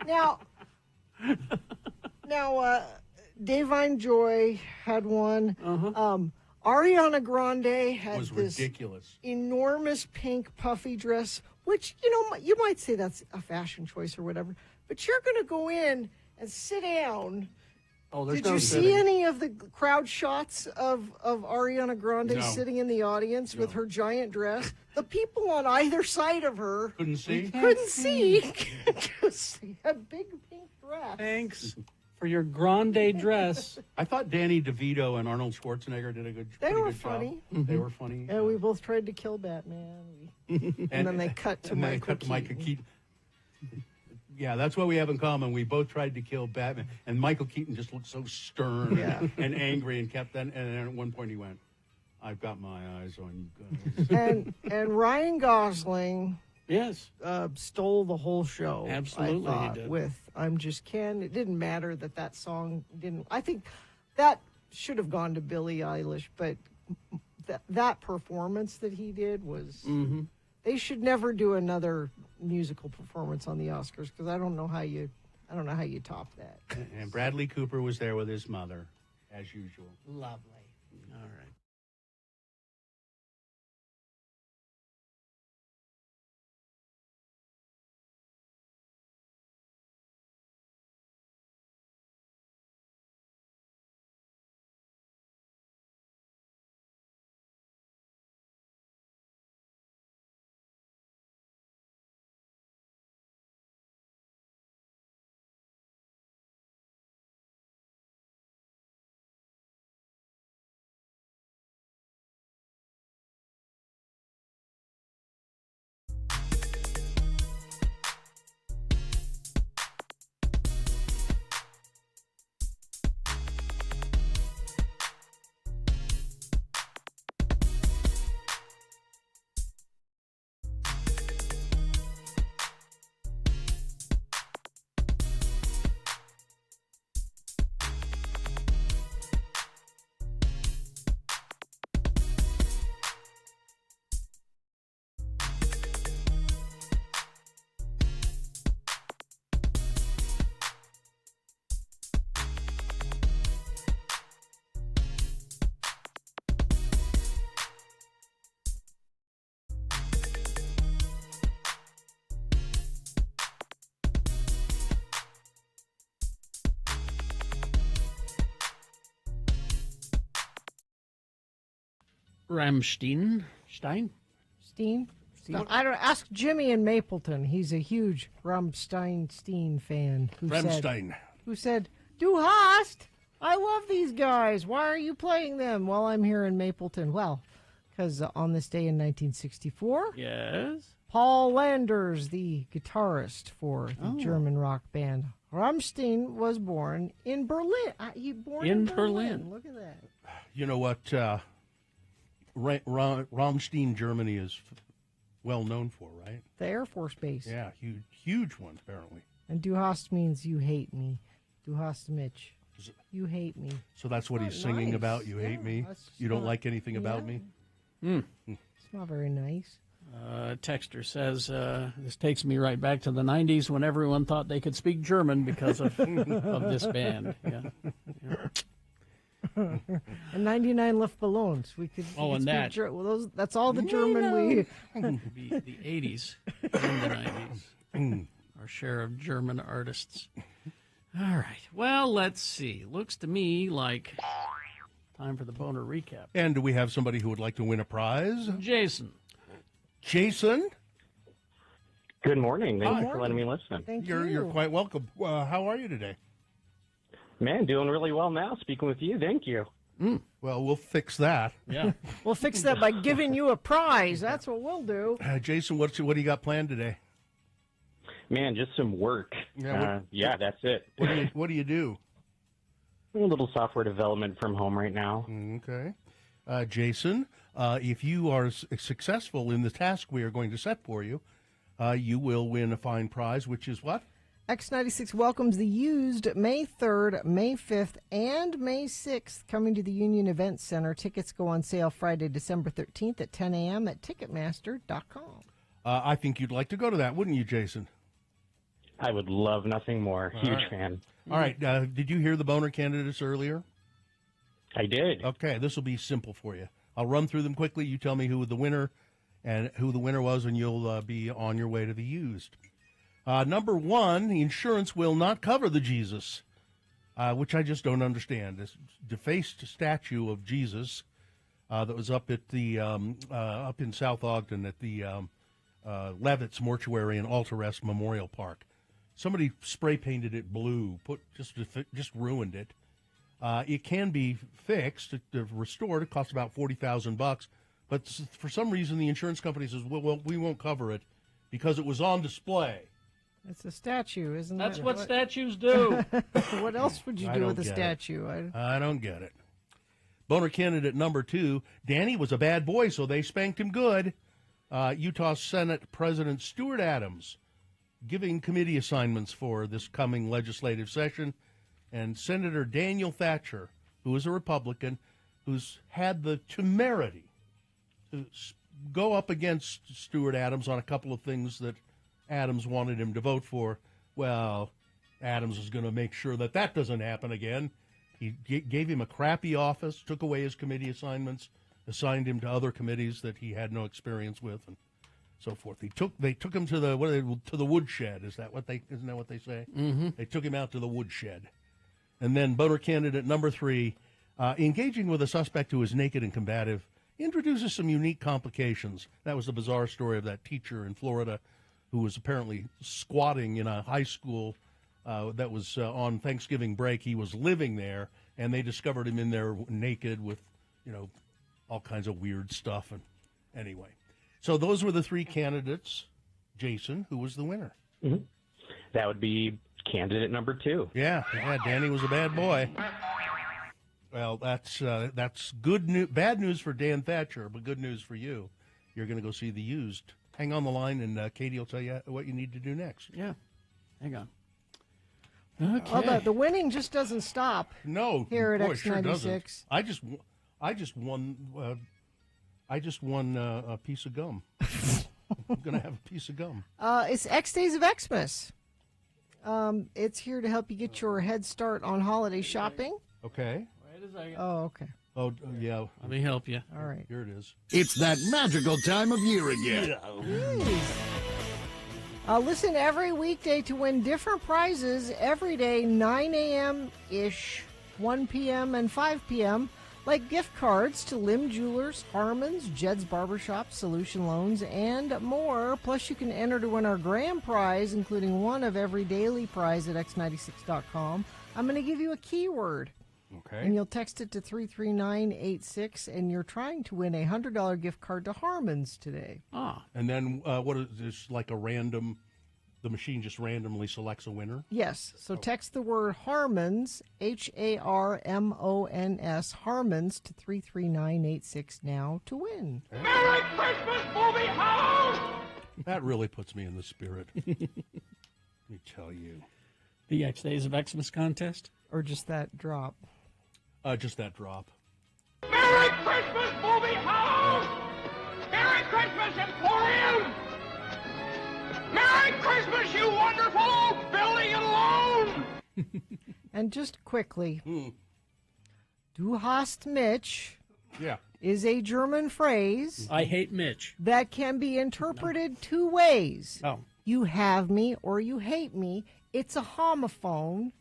Now, Davine Joy had one. Ariana Grande had was this ridiculous. Enormous pink puffy dress, which, you might say that's a fashion choice or whatever, but you're going to go in and sit down. Oh, there's Did no you sitting. see any of the crowd shots of Ariana Grande No. sitting in the audience with her giant dress? The people on either side of her couldn't see. because she had big pink dress. Thanks for your grande dress. I thought Danny DeVito and Arnold Schwarzenegger did a good They pretty were good job. funny. They were funny. And we both tried to kill Batman. And then they cut to Michael Keaton. Yeah, that's what we have in common. We both tried to kill Batman, and Michael Keaton just looked so stern and angry, and kept that. And then at one point he went, "I've got my eyes on you guys." and Ryan Gosling, yes, stole the whole show. Absolutely, I thought, he did. With "I'm Just Ken." It didn't matter that song didn't. I think that should have gone to Billie Eilish, but that performance that he did was. They should never do another musical performance on the Oscars because I don't know how you top that. And Bradley Cooper was there with his mother, as usual. Lovely. All right. Rammstein. Steen? No, I don't ask Jimmy in Mapleton. He's a huge Rammstein fan. Who said, "Du hast, I love these guys. Why are you playing them while I'm here in Mapleton?" Well, because on this day in 1964, Yes. Paul Landers, the guitarist for the German rock band Rammstein, was born in Berlin. In Berlin. Look at that. You know what? Rammstein, Germany is well known for, right? The Air Force Base. Yeah, huge one, apparently. And Du hast means you hate me. Du hast mich. You hate me. So that's what he's singing nice. about? You hate me? That's You don't not- like anything about me? It's not very nice. Texter says, this takes me right back to the 90s when everyone thought they could speak German because of this band. Yeah. And 99 left balloons. We could. Oh, and that. That's all the German we. The 80s and the 90s. Our share of German artists. All right. Well, let's see. Looks to me like time for the boner recap. And do we have somebody who would like to win a prize? Jason. Jason? Good morning. Thank you for letting me listen. Thank you. You're quite welcome. How are you today? Man, doing really well now. Speaking with you. Thank you. Well, we'll fix that. Yeah. We'll fix that by giving you a prize. That's what we'll do. Jason, what do you got planned today? Man, just some work. Yeah, that's it. What do you do? A little software development from home right now. Okay. Jason, if you are successful in the task we are going to set for you, you will win a fine prize, which is what? X96 welcomes the Used May 3rd, May 5th, and May 6th coming to the Union Event Center. Tickets go on sale Friday, December 13th at 10 a.m. at Ticketmaster.com. I think you'd like to go to that, wouldn't you, Jason? I would love nothing more. Huge fan. All right. Did you hear the boner candidates earlier? I did. Okay, this will be simple for you. I'll run through them quickly. You tell me who the winner was, and you'll be on your way to the Used. Number one, the insurance will not cover the Jesus, which I just don't understand. This defaced statue of Jesus that was up at the up in South Ogden at the Levitt's Mortuary and Altar Rest Memorial Park. Somebody spray painted it blue, just ruined it. It can be fixed, restored. It costs about $40,000, but for some reason the insurance company says, well, we won't cover it because it was on display. It's a statue, isn't it? That's what statues do. What else would you do with a statue? I don't get it. Boner candidate number two, Danny was a bad boy, so they spanked him good. Utah Senate President Stuart Adams giving committee assignments for this coming legislative session, and Senator Daniel Thatcher, who is a Republican, who's had the temerity to go up against Stuart Adams on a couple of things that Adams wanted him to vote for. Well, Adams is going to make sure that doesn't happen again. He gave him a crappy office, took away his committee assignments, assigned him to other committees that he had no experience with, and so forth. They took him to the woodshed. Isn't that what they say? Mm-hmm. They took him out to the woodshed. And then boner candidate number three, engaging with a suspect who is naked and combative, introduces some unique complications. That was the bizarre story of that teacher in Florida who was apparently squatting in a high school that was on Thanksgiving break. He was living there, and they discovered him in there naked with, all kinds of weird stuff. And anyway, so those were the three candidates. Jason, who was the winner? Mm-hmm. That would be candidate number two. Yeah, Danny was a bad boy. Well, that's good news. Bad news for Dan Thatcher, but good news for you. You're going to go see the Used. Hang on the line, and Katie will tell you what you need to do next. Yeah, hang on. Okay. Although the winning just doesn't stop. No, here at X96. Sure doesn't. I just won a piece of gum. I'm going to have a piece of gum. It's X Days of Xmas. It's here to help you get your head start on holiday shopping. Okay. Wait a second. Oh, okay. Oh, yeah. Let me help you. All right. Here it is. It's that magical time of year again. Listen every weekday to win different prizes every day, 9 a.m.-ish, 1 p.m. and 5 p.m., like gift cards to Lim Jewelers, Harmon's, Jed's Barbershop, Solution Loans, and more. Plus, you can enter to win our grand prize, including one of every daily prize at x96.com. I'm going to give you a keyword. Okay. And you'll text it to 33986, and you're trying to win a $100 gift card to Harmon's today. And then what is this, like a random, the machine just randomly selects a winner? Yes. So text the word Harmon's, Harmons, Harmon's to 33986 now to win. Merry Christmas, movie house! That really puts me in the spirit. Let me tell you. The X Days of Xmas contest? Or just that drop? Just that drop. Merry Christmas, movie house! Merry Christmas, Emporium! Merry Christmas, you wonderful old building and loan! And just quickly, Du hast mich Yeah. is a German phrase. I hate Mitch. That can be interpreted two ways. Oh. You have me or you hate me. It's a homophone,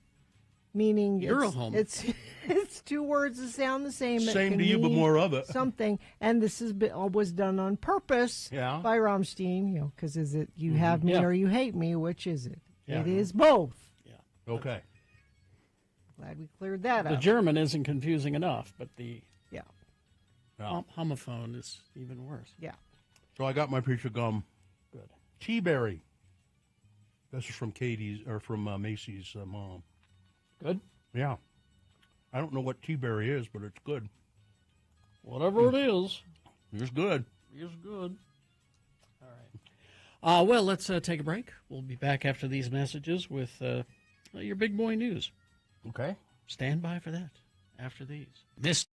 meaning You're a homo. It's two words that sound the same. It Same can to you, but mean more of it. Something, and this was done on purpose Yeah. by Rammstein. Because is it you have me Yeah. or you hate me? Which is it? Yeah. It is both. Okay. Glad we cleared that The up. German isn't confusing enough, but the Yeah. homophone is even worse. Yeah. So I got my piece of gum. Good. Tea-berry. This is from Macy's mom. Good? Yeah. I don't know what tea-berry is, but it's good. Whatever it is. It's good. It's good. All right. Well, let's take a break. We'll be back after these messages with your big boy news. Okay. Stand by for that after these. This.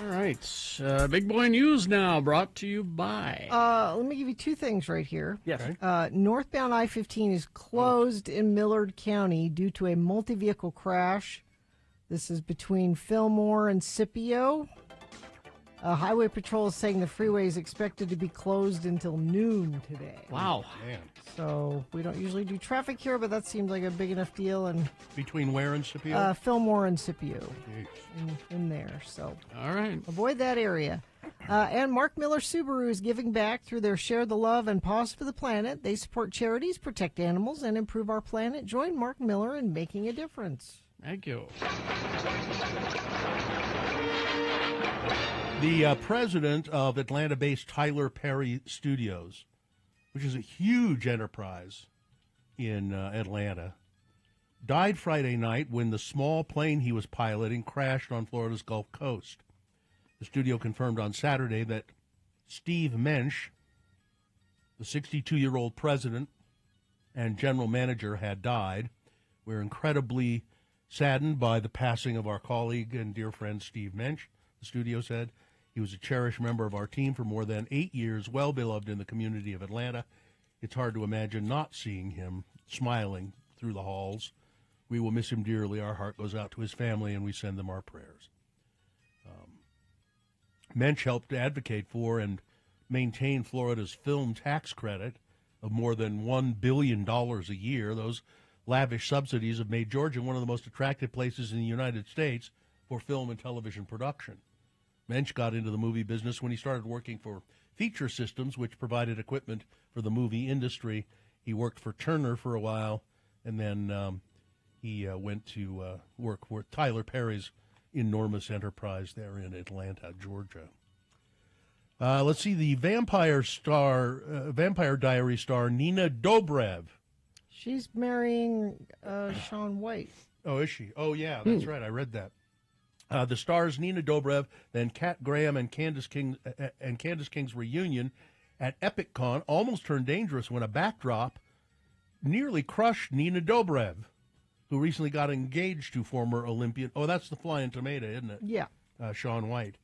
All right. Big boy news now, brought to you by. Let me give you two things right here. Yes. Northbound I-15 is closed in Millard County due to a multi-vehicle crash. This is between Fillmore and Scipio. Highway Patrol is saying the freeway is expected to be closed until noon today. Wow. Man. So we don't usually do traffic here, but that seems like a big enough deal. And Between where and Scipio? Fillmore and Scipio in there. So all right. Avoid that area. And Mark Miller Subaru is giving back through their Share the Love and Pause for the Planet. They support charities, protect animals, and improve our planet. Join Mark Miller in making a difference. Thank you. The president of Atlanta-based Tyler Perry Studios, which is a huge enterprise in Atlanta, died Friday night when the small plane he was piloting crashed on Florida's Gulf Coast. The studio confirmed on Saturday that Steve Mensch, the 62-year-old president and general manager, had died. We're incredibly saddened by the passing of our colleague and dear friend Steve Mensch, the studio said. He was a cherished member of our team for more than 8 years, well beloved in the community of Atlanta. It's hard to imagine not seeing him smiling through the halls. We will miss him dearly. Our heart goes out to his family, and we send them our prayers. Mensch helped advocate for and maintain Florida's film tax credit of more than $1 billion a year. Those lavish subsidies have made Georgia one of the most attractive places in the United States for film and television production. Mensch got into the movie business when he started working for Feature Systems, which provided equipment for the movie industry. He worked for Turner for a while, and then he went to work for Tyler Perry's enormous enterprise there in Atlanta, Georgia. Let's see, the Vampire Diary star Nina Dobrev. She's marrying Shaun White. Oh, is she? Oh, yeah, that's right. I read that. The stars Nina Dobrev, then Kat Graham and Candace King's reunion at EpicCon almost turned dangerous when a backdrop nearly crushed Nina Dobrev, who recently got engaged to former Olympian. Oh, that's the Flying Tomato, isn't it? Yeah. Shaun White.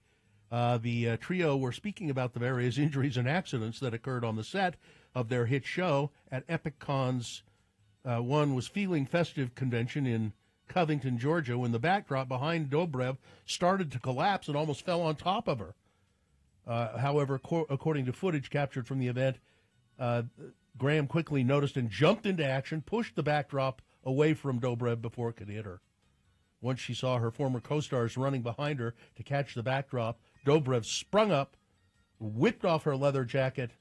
The trio were speaking about the various injuries and accidents that occurred on the set of their hit show at EpicCon's One Was Feeling Festive convention in Covington, Georgia, when the backdrop behind Dobrev started to collapse and almost fell on top of her. However, according to footage captured from the event, Graham quickly noticed and jumped into action, pushed the backdrop away from Dobrev before it could hit her. Once she saw her former co-stars running behind her to catch the backdrop, Dobrev sprung up, whipped off her leather jacket,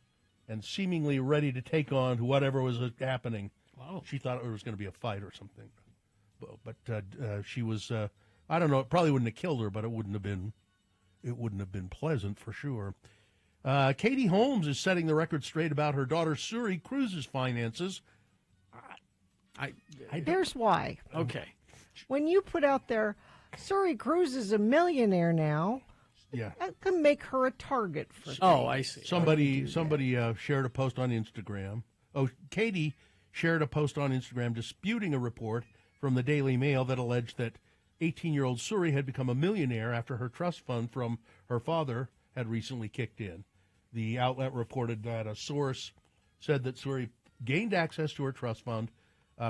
and seemingly ready to take on whatever was happening. Wow. She thought it was going to be a fight or something. But she was, I don't know, it probably wouldn't have killed her, but it wouldn't have been pleasant for sure. Katie Holmes is setting the record straight about her daughter Suri Cruz's finances. Here's why. Okay. When you put out there, Suri Cruz is a millionaire now, yeah, that can make her a target for things. Oh, I see. Somebody shared a post on Instagram. Oh, Katie shared a post on Instagram disputing a report from the Daily Mail that alleged that 18-year-old Suri had become a millionaire after her trust fund from her father had recently kicked in. The outlet reported that a source said that Suri gained access to her trust fund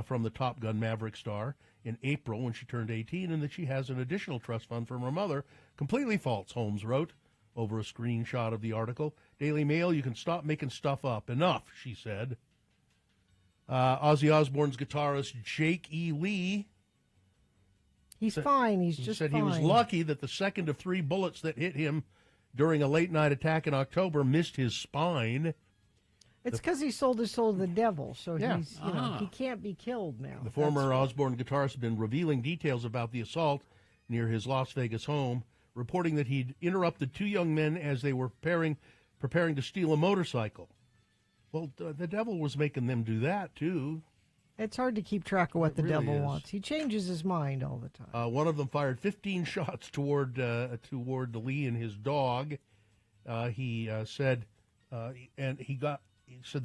from the Top Gun Maverick star in April when she turned 18, and that she has an additional trust fund from her mother. Completely false, Holmes wrote over a screenshot of the article. Daily Mail, you can stop making stuff up. Enough, she said. Ozzy Osbourne's guitarist Jake E. Lee. He's fine. He's just said fine. He was lucky that the second of 3 bullets that hit him during a late-night attack in October missed his spine. It's because he sold his soul to the devil, so Yeah. he's, he can't be killed now. The former Osbourne guitarist has been revealing details about the assault near his Las Vegas home, reporting that he'd interrupted 2 young men as they were preparing to steal a motorcycle. Well, the devil was making them do that, too. It's hard to keep track of what the really devil is. wants. He changes his mind all the time. One of them fired 15 shots toward Lee and his dog. He said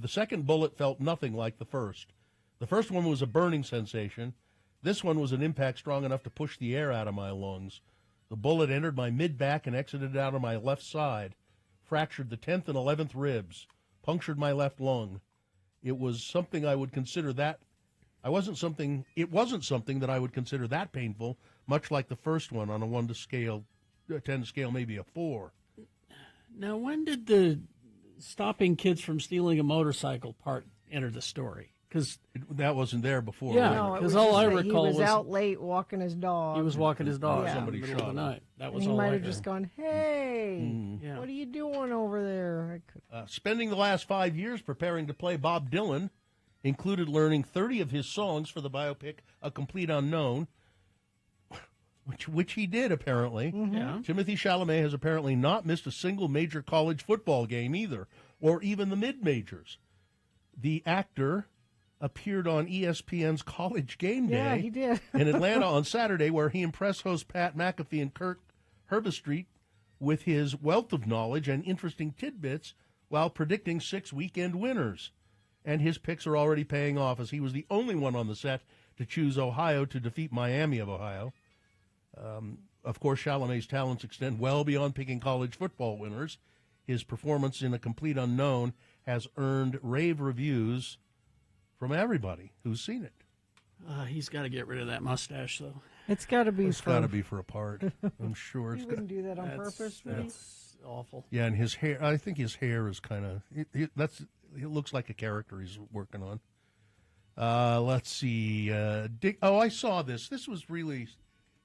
the second bullet felt nothing like the first. The first one was a burning sensation. This one was an impact strong enough to push the air out of my lungs. The bullet entered my mid-back and exited out of my left side, fractured the 10th and 11th ribs, punctured my left lung. It was something I would consider that. It wasn't something that I would consider that painful, much like the first one on a 1 to scale, 10 to scale, maybe a 4. Now, when did the stopping kids from stealing a motorcycle part enter the story? Because that wasn't there before. Yeah, No, it because was all just I that recall he was out late walking his dog. he was walking his dog Yeah. in the middle of the night. That And was he all might I have heard. just gone, hey, Yeah. what are you doing over there? I could... Spending the last 5 years preparing to play Bob Dylan included learning 30 of his songs for the biopic A Complete Unknown, which he did, apparently. Yeah. Timothy Chalamet has apparently not missed a single major college football game either, or even the mid-majors. The actor appeared on ESPN's College Game Day Yeah, he did. in Atlanta on Saturday, where he impressed host Pat McAfee and Kirk Herbstreit with his wealth of knowledge and interesting tidbits while predicting 6 weekend winners. And his picks are already paying off, as he was the only one on the set to choose Ohio to defeat Miami of Ohio. Of course, Chalamet's talents extend well beyond picking college football winners. His performance in A Complete Unknown has earned rave reviews from everybody who's seen it. He's got to get rid of that mustache, though. It's got to be It's got to be for a part. I'm sure. He wouldn't do that on purpose, would he? That's awful. Yeah, and his hair, I think his hair is kind of, it looks like a character he's working on. Let's see. Dick, I saw this. This was really,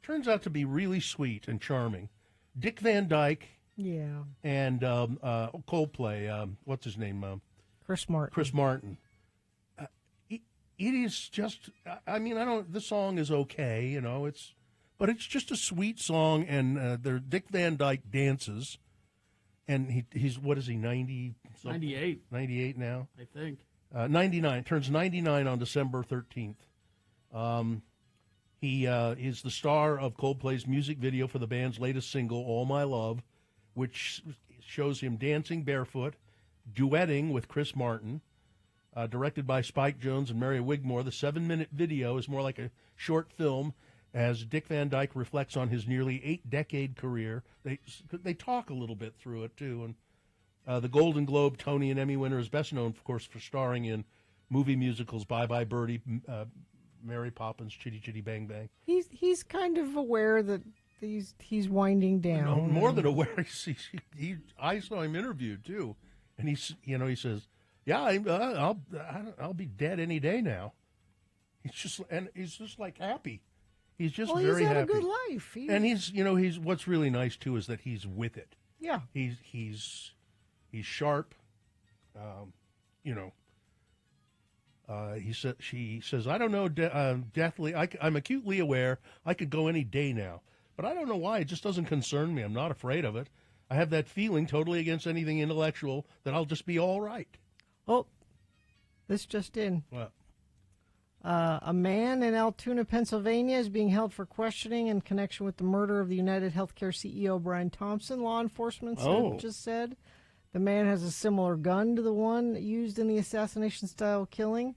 turns out to be really sweet and charming. Dick Van Dyke. Yeah. And Coldplay, what's his name? Chris Martin. Chris Martin. It is just, I mean, the song is okay, but it's just a sweet song, and Dick Van Dyke dances, and he's, what is he, 90? 98. 98 now? I think. 99, turns 99 on December 13th. He is the star of Coldplay's music video for the band's latest single, All My Love, which shows him dancing barefoot, duetting with Chris Martin. Directed by Spike Jonze and Mary Wigmore, the 7-minute video is more like a short film as Dick Van Dyke reflects on his nearly 8-decade career. They talk a little bit through it, too. And the Golden Globe, Tony, and Emmy winner is best known, of course, for starring in movie musicals Bye Bye Birdie, Mary Poppins, Chitty Chitty Bang Bang. He's kind of aware that he's winding down. No, more than aware. I saw him interviewed, too. And he says, yeah, I'll be dead any day now. He's just like happy. He's just very had happy. a good life. And he's what's really nice too is that he's with it. Yeah. He's sharp. She says, I don't know, deathly. I'm acutely aware I could go any day now, but I don't know why. It just doesn't concern me. I'm not afraid of it. I have that feeling, totally against anything intellectual, that I'll just be all right. Oh, this just in. What? A man in Altoona, Pennsylvania is being held for questioning in connection with the murder of the United Healthcare CEO Brian Thompson, law enforcement just said. The man has a similar gun to the one used in the assassination-style killing.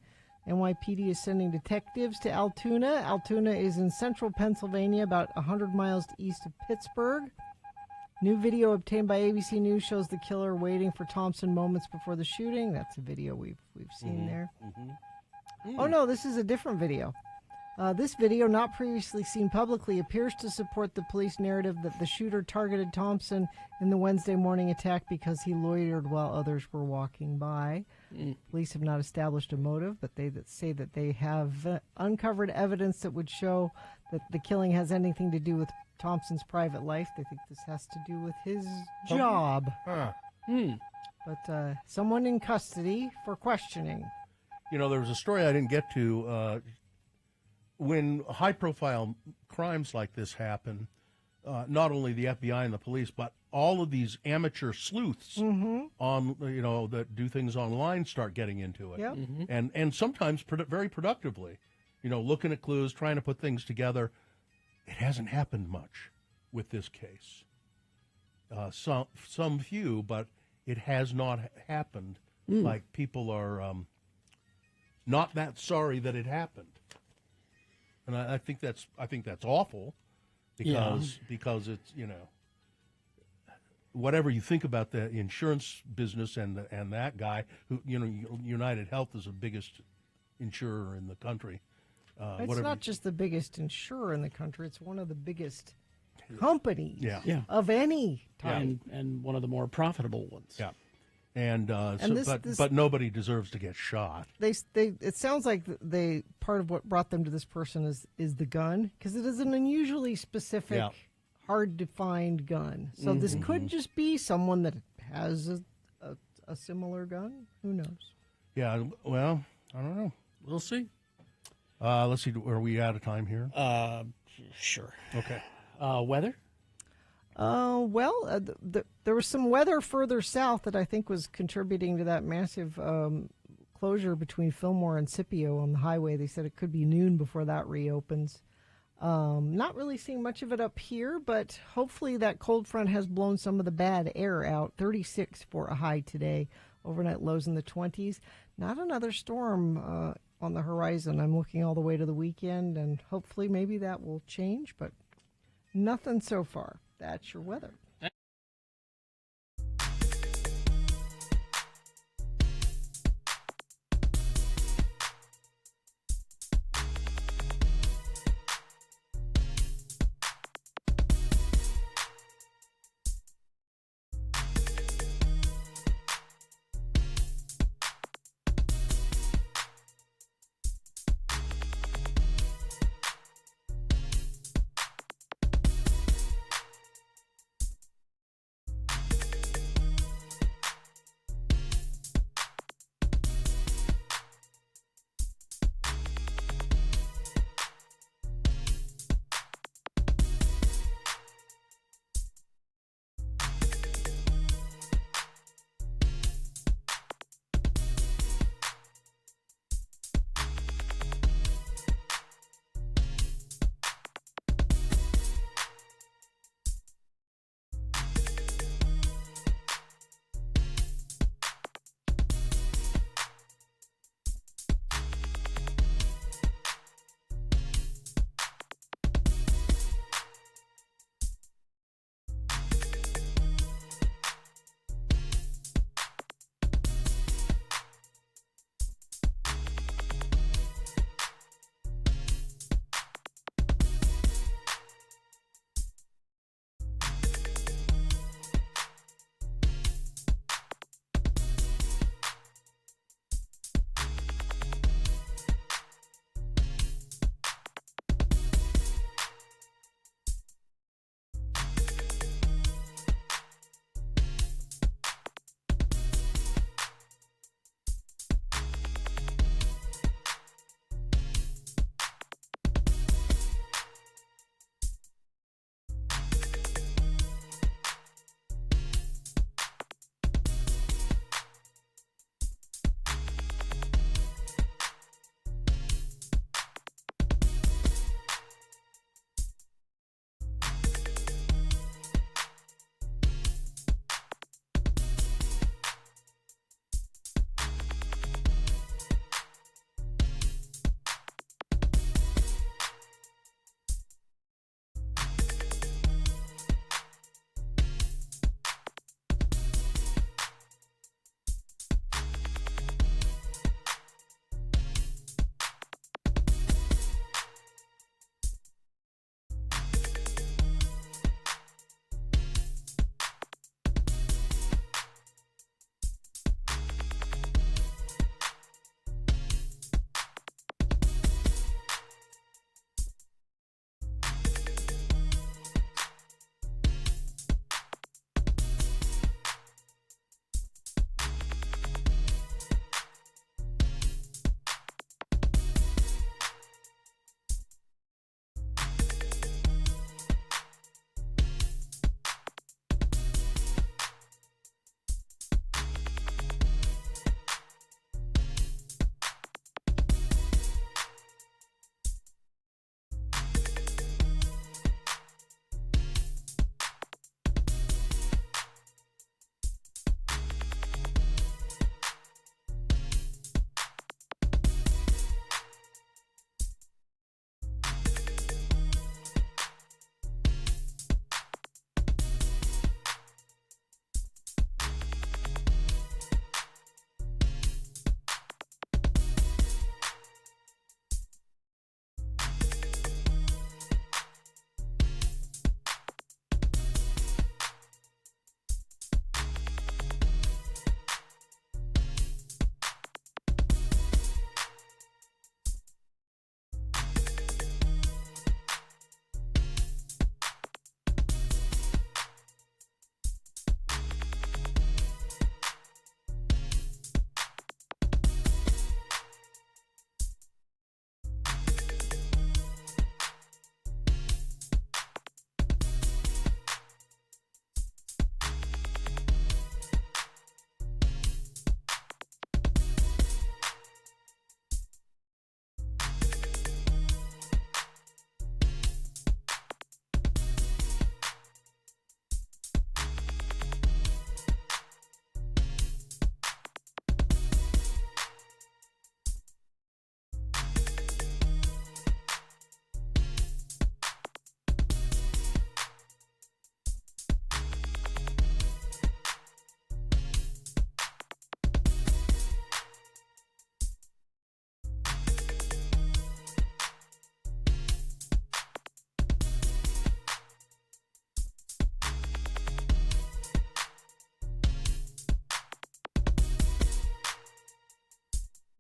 NYPD is sending detectives to Altoona. Altoona is in central Pennsylvania, about 100 miles east of Pittsburgh. New video obtained by ABC News shows the killer waiting for Thompson moments before the shooting. That's a video we've seen there. Oh, no, this is a different video. This video, not previously seen publicly, appears to support the police narrative that the shooter targeted Thompson in the Wednesday morning attack because he loitered while others were walking by. Police have not established a motive, but they say that they have uncovered evidence that would show that the killing has anything to do with Thompson's private life. They think this has to do with his job. But someone in custody for questioning. There was a story I didn't get to. When high-profile crimes like this happen, not only the FBI and the police, but all of these amateur sleuths on that do things online start getting into it, Yep. and sometimes very productively, looking at clues, trying to put things together. It hasn't happened much with this case. Some few, but it has not happened. Like people are not that sorry that it happened. And I think that's awful. because it's, whatever you think about the insurance business and that guy who, United Health is the biggest insurer in the country. It's not just the biggest insurer in the country; it's one of the biggest companies of any type, and one of the more profitable ones. Yeah, but nobody deserves to get shot. It sounds like part of what brought them to this person is the gun, because it is an unusually specific, hard to find gun. So this could just be someone that has a similar gun. Who knows? Yeah, well, I don't know. We'll see. Let's see. Are we out of time here? Sure. Okay. Weather? There was some weather further south that I think was contributing to that massive closure between Fillmore and Scipio on the highway. They said it could be noon before that reopens. Not really seeing much of it up here, but hopefully that cold front has blown some of the bad air out. 36 for a high today. Overnight lows in the 20s. Not another storm on the horizon. I'm looking all the way to the weekend, and hopefully maybe that will change, but nothing so far. That's your weather.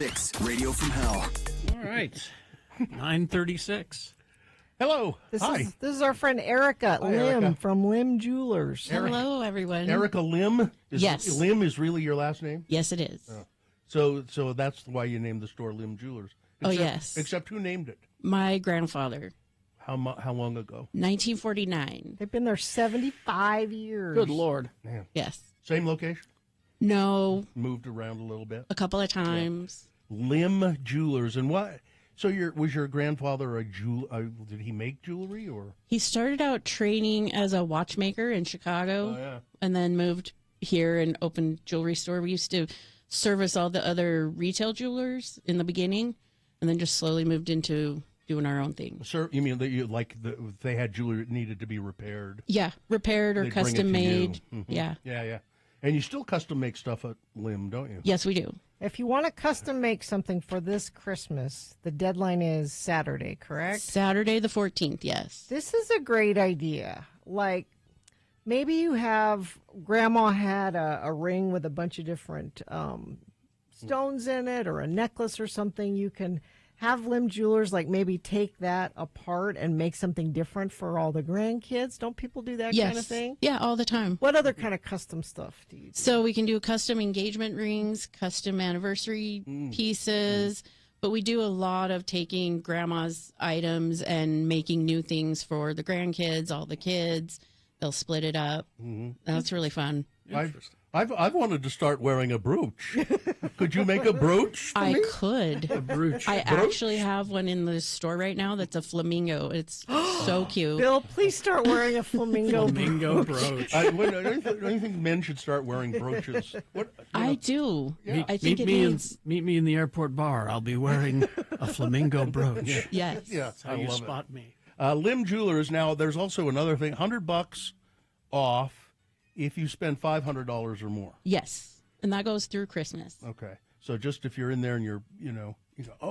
Radio from Hell. All right. 9:36. Hello. Hi. This is our friend Erica Hi, Lim Erica. from Lim Jewelers. Hello, everyone. Erica Lim? Yes. Lim is really your last name? Yes, it is. So that's why you named the store Lim Jewelers. Yes. Except who named it? My grandfather. How long ago? 1949. They've been there 75 years. Good Lord. Man. Yes. Same location? No. Moved around a little bit? A couple of times. Lim Jewelers. And what? So was your grandfather a did he make jewelry or? He started out training as a watchmaker in Chicago. Oh, yeah. And then moved here and opened a jewelry store. We used to service all the other retail jewelers in the beginning, and then just slowly moved into doing our own thing. Sir, you mean that they had jewelry that needed to be repaired? Yeah, repaired or They'd bring it custom to made. you. Mhm. Yeah. Yeah. And you still custom make stuff at Lim, don't you? Yes, we do. If you want to custom make something for this Christmas, the deadline is Saturday, correct? Saturday the 14th, yes. This is a great idea. Like, maybe you have, Grandma had a ring with a bunch of different stones in it, or a necklace or something. You can have Lim Jewelers, like, maybe take that apart and make something different for all the grandkids. Don't people do that kind of thing? Yeah, all the time. What other kind of custom stuff do you do? So we can do custom engagement rings, custom anniversary pieces, but we do a lot of taking grandma's items and making new things for the grandkids, all the kids. They'll split it up. That's really fun. I've wanted to start wearing a brooch. Could you make a brooch for I me? could. A brooch. I actually have one in the store right now that's a flamingo. It's so cute. Bill, please start wearing a flamingo brooch. Don't you think men should start wearing brooches? I do. Meet, I think meet me in the airport bar. I'll be wearing a flamingo brooch. Yes. That's how I you love spot me. Lim Jewelers. Now, there's also another thing: $100 off if you spend $500 or more. Yes, and that goes through Christmas. Okay, so just if you're in there and you go,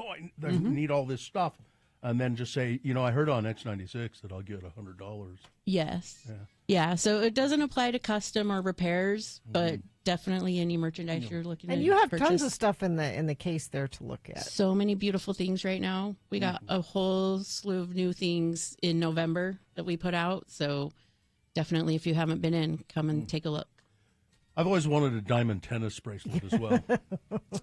I need all this stuff, and then just say, I heard on X96 that I'll get $100. Yes. Yeah. So it doesn't apply to custom or repairs, but definitely any merchandise you're looking at. And you have purchase. tons of stuff in the case there to look at. So many beautiful things right now. We got a whole slew of new things in November that we put out. So definitely, if you haven't been in, come and take a look. I've always wanted a diamond tennis bracelet as well.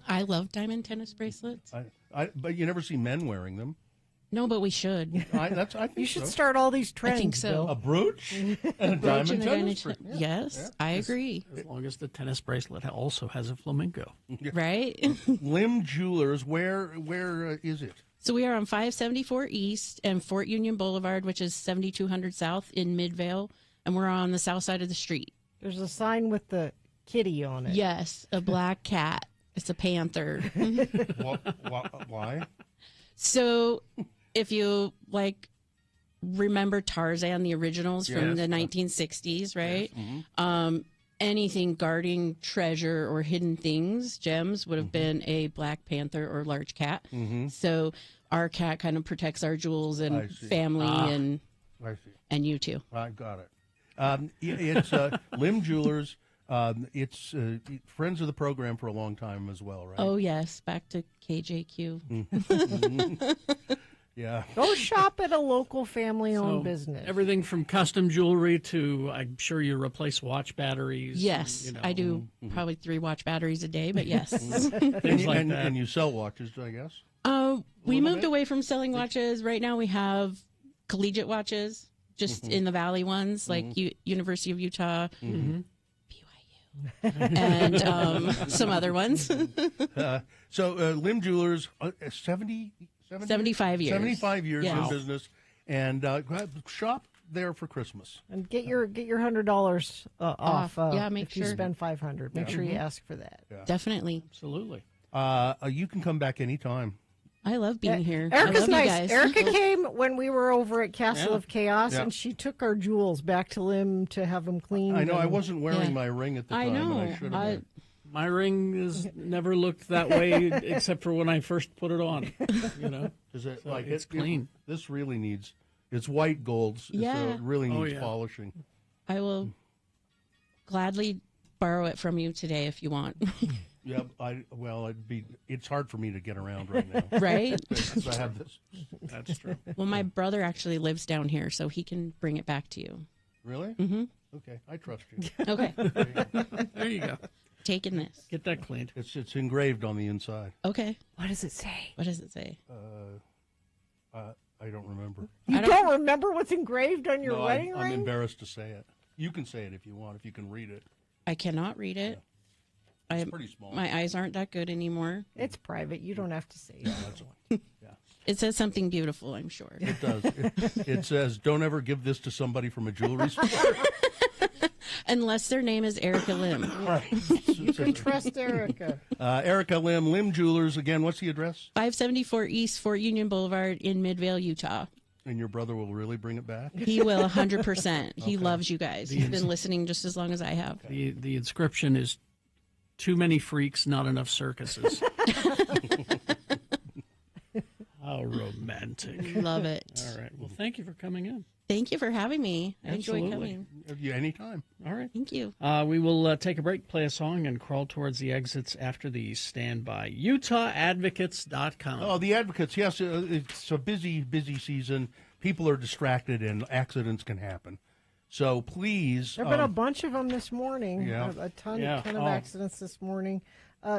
I love diamond tennis bracelets. But you never see men wearing them. No, but we should. I think you should so. start all these trends. I think so. Bill. A brooch and a diamond tennis bracelet. Yes, I agree. As long as the tennis bracelet also has a flamingo. Right? Lim Jewelers, where is it? So we are on 574 East and Fort Union Boulevard, which is 7200 South in Midvale, and we're on the south side of the street. There's a sign with the kitty on it. Yes, a black cat. It's a panther. Why? So if you remember Tarzan, the originals from the 1960s, right? Yes. Anything guarding treasure or hidden things, gems, would have been a black panther or large cat. So our cat kind of protects our jewels and family and you too. I got it. It's Lim Jewelers. It's friends of the program for a long time as well, right? Oh, yes. Back to KJQ. Yeah. Go shop at a local family-owned So, business. Everything from custom jewelry to, I'm sure you replace watch batteries. Yes. and, I do probably 3 watch batteries a day, but yes. Things like that. And you sell watches, I guess? We moved away from selling watches. Right now we have collegiate watches, just in the Valley ones, like University of Utah, BYU, and some other ones. So Lim Jewelers, 75 years. 75 years Yes. in business, and shop there for Christmas. And get your $100 off. Make if you sure. spend $500. Make sure you ask for that. Yeah. Definitely. Absolutely. You can come back anytime. I love being here. Erica's I love nice. you guys. Erica came when we were over at Castle of Chaos, Yeah. and she took our jewels back to Lim to have them cleaned. I know I and- wasn't wearing my ring at the I time, and know. I should have been. My ring has never looked that way except for when I first put it on. Is it So it's clean. This really needs. It's white gold, so Yeah. it really Oh, needs yeah. polishing. I will gladly borrow it from you today if you want. Yeah, it's hard for me to get around right now. Right? Because I have this. That's true. Well, my brother actually lives down here, so he can bring it back to you. Really? Mm-hmm. Okay, I trust you. Okay. There you go. Taking this. Get that cleaned. It's engraved on the inside. Okay. What does it say? What does it say? I don't remember. You don't remember what's engraved on your wedding I'm ring? embarrassed to say it. You can say it if you want, if you can read it. I cannot read it. It's pretty small. My eyes aren't that good anymore. It's private. You don't have to say it. That's all. Yeah. It says something beautiful, I'm sure. It does. It says, "Don't ever give this to somebody from a jewelry store." Unless their name is Erica Lim. Right. You can trust Erica. Erica Lim, Lim Jewelers. Again, what's the address? 574 East Fort Union Boulevard in Midvale, Utah. And your brother will really bring it back? He will 100%. He Okay. loves you guys. He's been listening just as long as I have. The inscription is, "Too many freaks, not enough circuses." How romantic. Love it. All right. Well, thank you for coming in. Thank you for having me. I enjoy Absolutely. coming. Yeah, anytime. All right. Thank you. We will take a break, play a song, and crawl towards the exits after these. Stand by. UtahAdvocates.com. Oh, the Advocates. Yes, it's a busy season. People are distracted and accidents can happen. So please. There have been a bunch of them this morning. Yeah. A ton Yeah. of accidents this morning.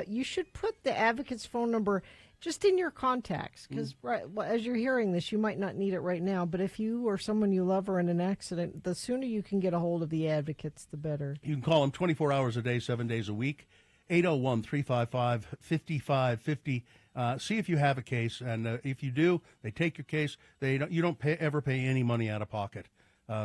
You should put the Advocate's phone number just in your contacts, because as you're hearing this, you might not need it right now. But if you or someone you love are in an accident, the sooner you can get a hold of the Advocates, the better. You can call them 24 hours a day, 7 days a week, 801-355-5550. See if you have a case, and if you do, they take your case. You don't ever pay any money out of pocket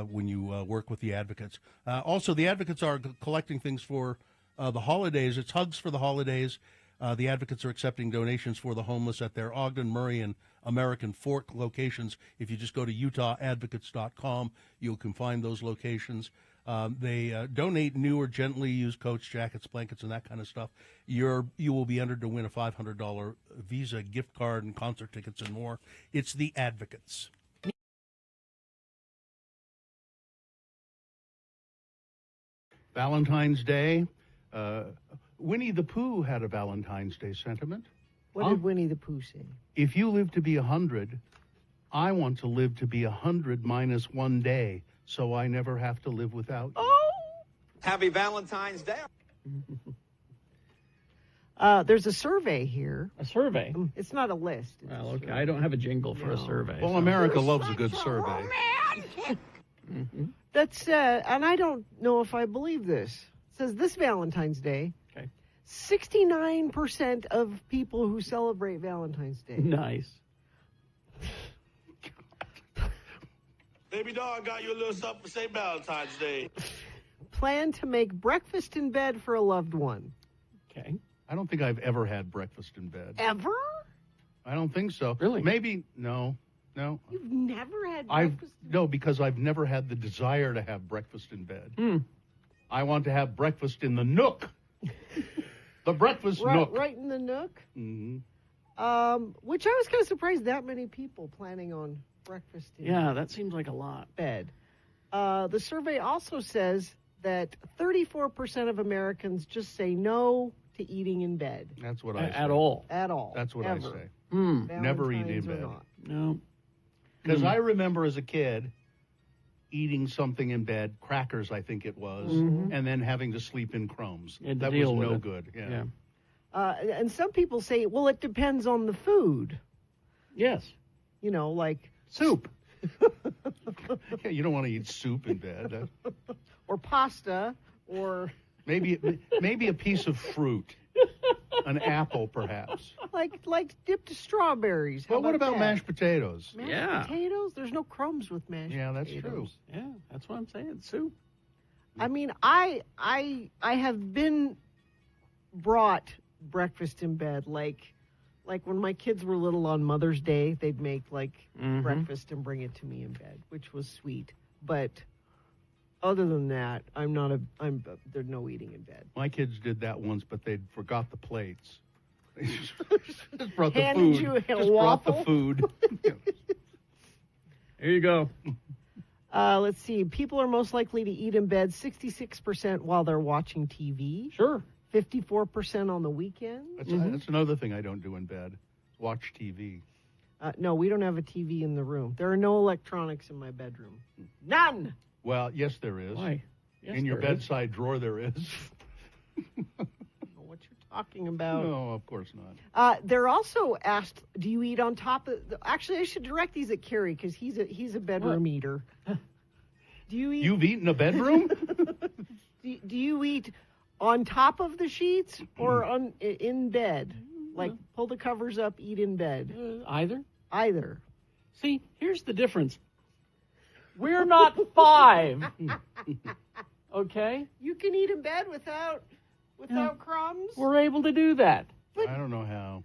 when you work with the Advocates. Also, the Advocates are collecting things for the holidays. It's Hugs for the Holidays. The Advocates are accepting donations for the homeless at their Ogden, Murray, and American Fork locations. If you just go to UtahAdvocates.com, you can find those locations. They donate new or gently used coats, jackets, blankets, and that kind of stuff. You will be entered to win a $500 Visa gift card and concert tickets and more. It's the Advocates. Valentine's Day. Winnie the Pooh had a Valentine's Day sentiment. What did Winnie the Pooh say? If you live to be 100, I want to live to be 100 minus 1 day, so I never have to live without you. Happy Valentine's Day. There's a survey here. A survey? It's not a list. It's Well, okay. I don't have a jingle for a survey. Well, so- America loves a good survey. That's and I don't know if I believe this. It says this Valentine's Day, 69% of people who celebrate Valentine's Day. Nice. Baby dog got you a little something for St. Valentine's Day. Plan to make breakfast in bed for a loved one. Okay. I don't think I've ever had breakfast in bed. Ever? I don't think so. Really? Maybe, no. You've never had I've breakfast? No, because I've never had the desire to have breakfast in bed. I want to have breakfast in the nook. The breakfast nook. Right in the nook? Mm-hmm. Which I was kind of surprised that many people planning on breakfast in Yeah, that seems like a lot. bed. The survey also says that 34% of Americans just say no to eating in bed. That's what I say. At all. At all. That's what ever. I say. Valentine's Never eat in or bed. not. No. Because I remember as a kid eating something in bed, crackers I think it was, and then having to sleep in crumbs. You had to That was deal with no it. good. Yeah. And some people say, well, it depends on the food. Yes. You know, like soup. Yeah, you don't want to eat soup in bed. Or pasta, or Maybe a piece of fruit, an apple perhaps. like dipped strawberries. How Well, what about that? mashed potatoes? Mashed potatoes? There's no crumbs with mashed Yeah, that's potatoes. true. Yeah, that's what I'm saying. Soup. I mean, I have been brought breakfast in bed, like when my kids were little on Mother's Day, they'd make breakfast and bring it to me in bed, which was sweet. But other than that, there's no eating in bed. My kids did that once, but they forgot the plates. They just brought Handed the food. you a Just brought the waffle? food. Here you go. Let's see. People are most likely to eat in bed 66% while they're watching TV. Sure. 54% on the weekends. That's another thing I don't do in bed. Watch TV. No, we don't have a TV in the room. There are no electronics in my bedroom. None. Well, yes, there is. Why? Yes, in your there is. bedside drawer, there is. What you're talking about? No, of course not. They're also asked, do you eat on top of... Actually, I should direct these at Kerry because he's a bedroom eater. Do you eat... You've eaten a bedroom? do you eat on top of the sheets or in bed? Like, pull the covers up, eat in bed? Either. Either. See, here's the difference. We're not 5. Okay? You can eat in bed without crumbs? We're able to do that. But I don't know how.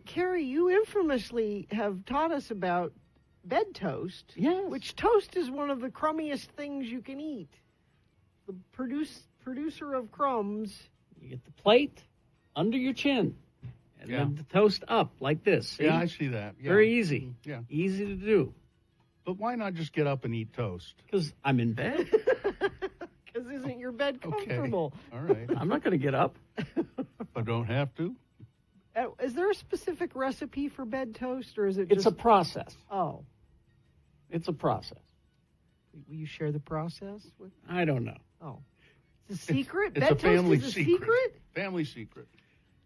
Carrie, you infamously have taught us about bed toast. Yes. Which toast is one of the crummiest things you can eat. The producer of crumbs. You get the plate under your chin. And then the toast up like this. See? Yeah, I see that. Yeah. Very easy. Yeah. Easy to do. But why not just get up and eat toast? Because I'm in bed. Because isn't your bed comfortable? Okay. All right. I'm not going to get up. I don't have to. Is there a specific recipe for bed toast, or is it It's just... a process. Oh. It's a process. Will you share the process with... I don't know. Oh. It's a secret? It's bed a family toast is a secret. Family secret.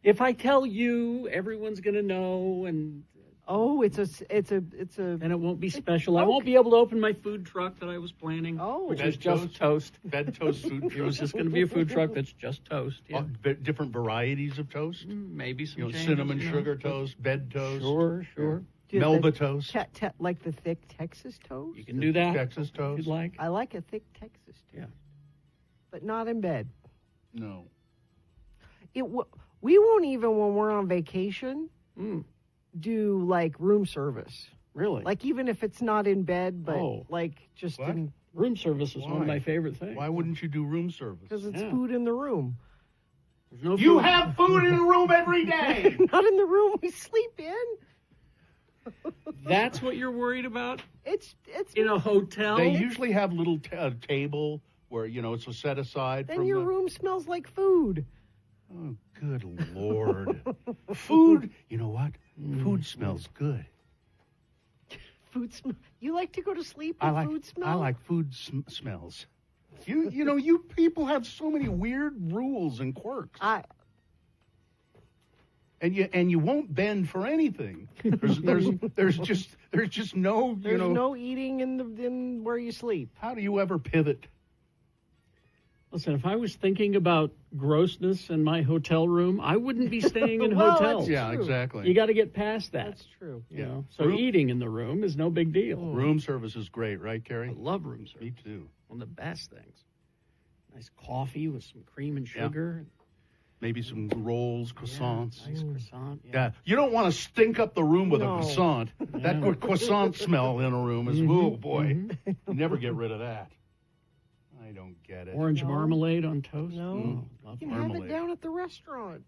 If I tell you, everyone's going to know, and it's a. And it won't be special. I okay. won't be able to open my food truck that I was planning, which Bed is just toast. Bed toast food truck. It was just going to be a food truck that's just toast. Yeah. Different varieties of toast? Maybe some changes, cinnamon sugar toast, bed toast. Sure. Melba toast. Like the thick Texas toast? You can do that. Texas toast. If you'd like. I like a thick Texas toast. Yeah. But not in bed. No. We won't even, when we're on vacation, do like room service. Really? Like even if it's not in bed, but like just What? in... Room service is one of my favorite things. Why wouldn't you do room service? Because it's food in the room. There's no You food. have food in the room every day. Not in the room we sleep in. That's what you're worried about? It's in a hotel? They usually have little table where, it's a set aside. Then your room smells like food. Oh, good Lord. Food, you know what? Food smells good. Food smell. You like to go to sleep with food smell? I like food smells. You people have so many weird rules and quirks. And you won't bend for anything. There's just no There's no eating in where you sleep. How do you ever pivot? Listen, if I was thinking about grossness in my hotel room, I wouldn't be staying in Well, hotels. that's Yeah, true. exactly. You got to get past that. That's true. You know? So eating in the room is no big deal. Room service is great, right, Carrie? I love room service. Me too. One of the best things. Nice coffee with some cream and sugar. Maybe some rolls, croissants. Nice croissant. Yeah, you don't want to stink up the room with a croissant. That croissant smell in a room is, oh boy, you never get rid of that. I don't get it. Orange marmalade on toast. No, love you can marmalade. have it down at the restaurant.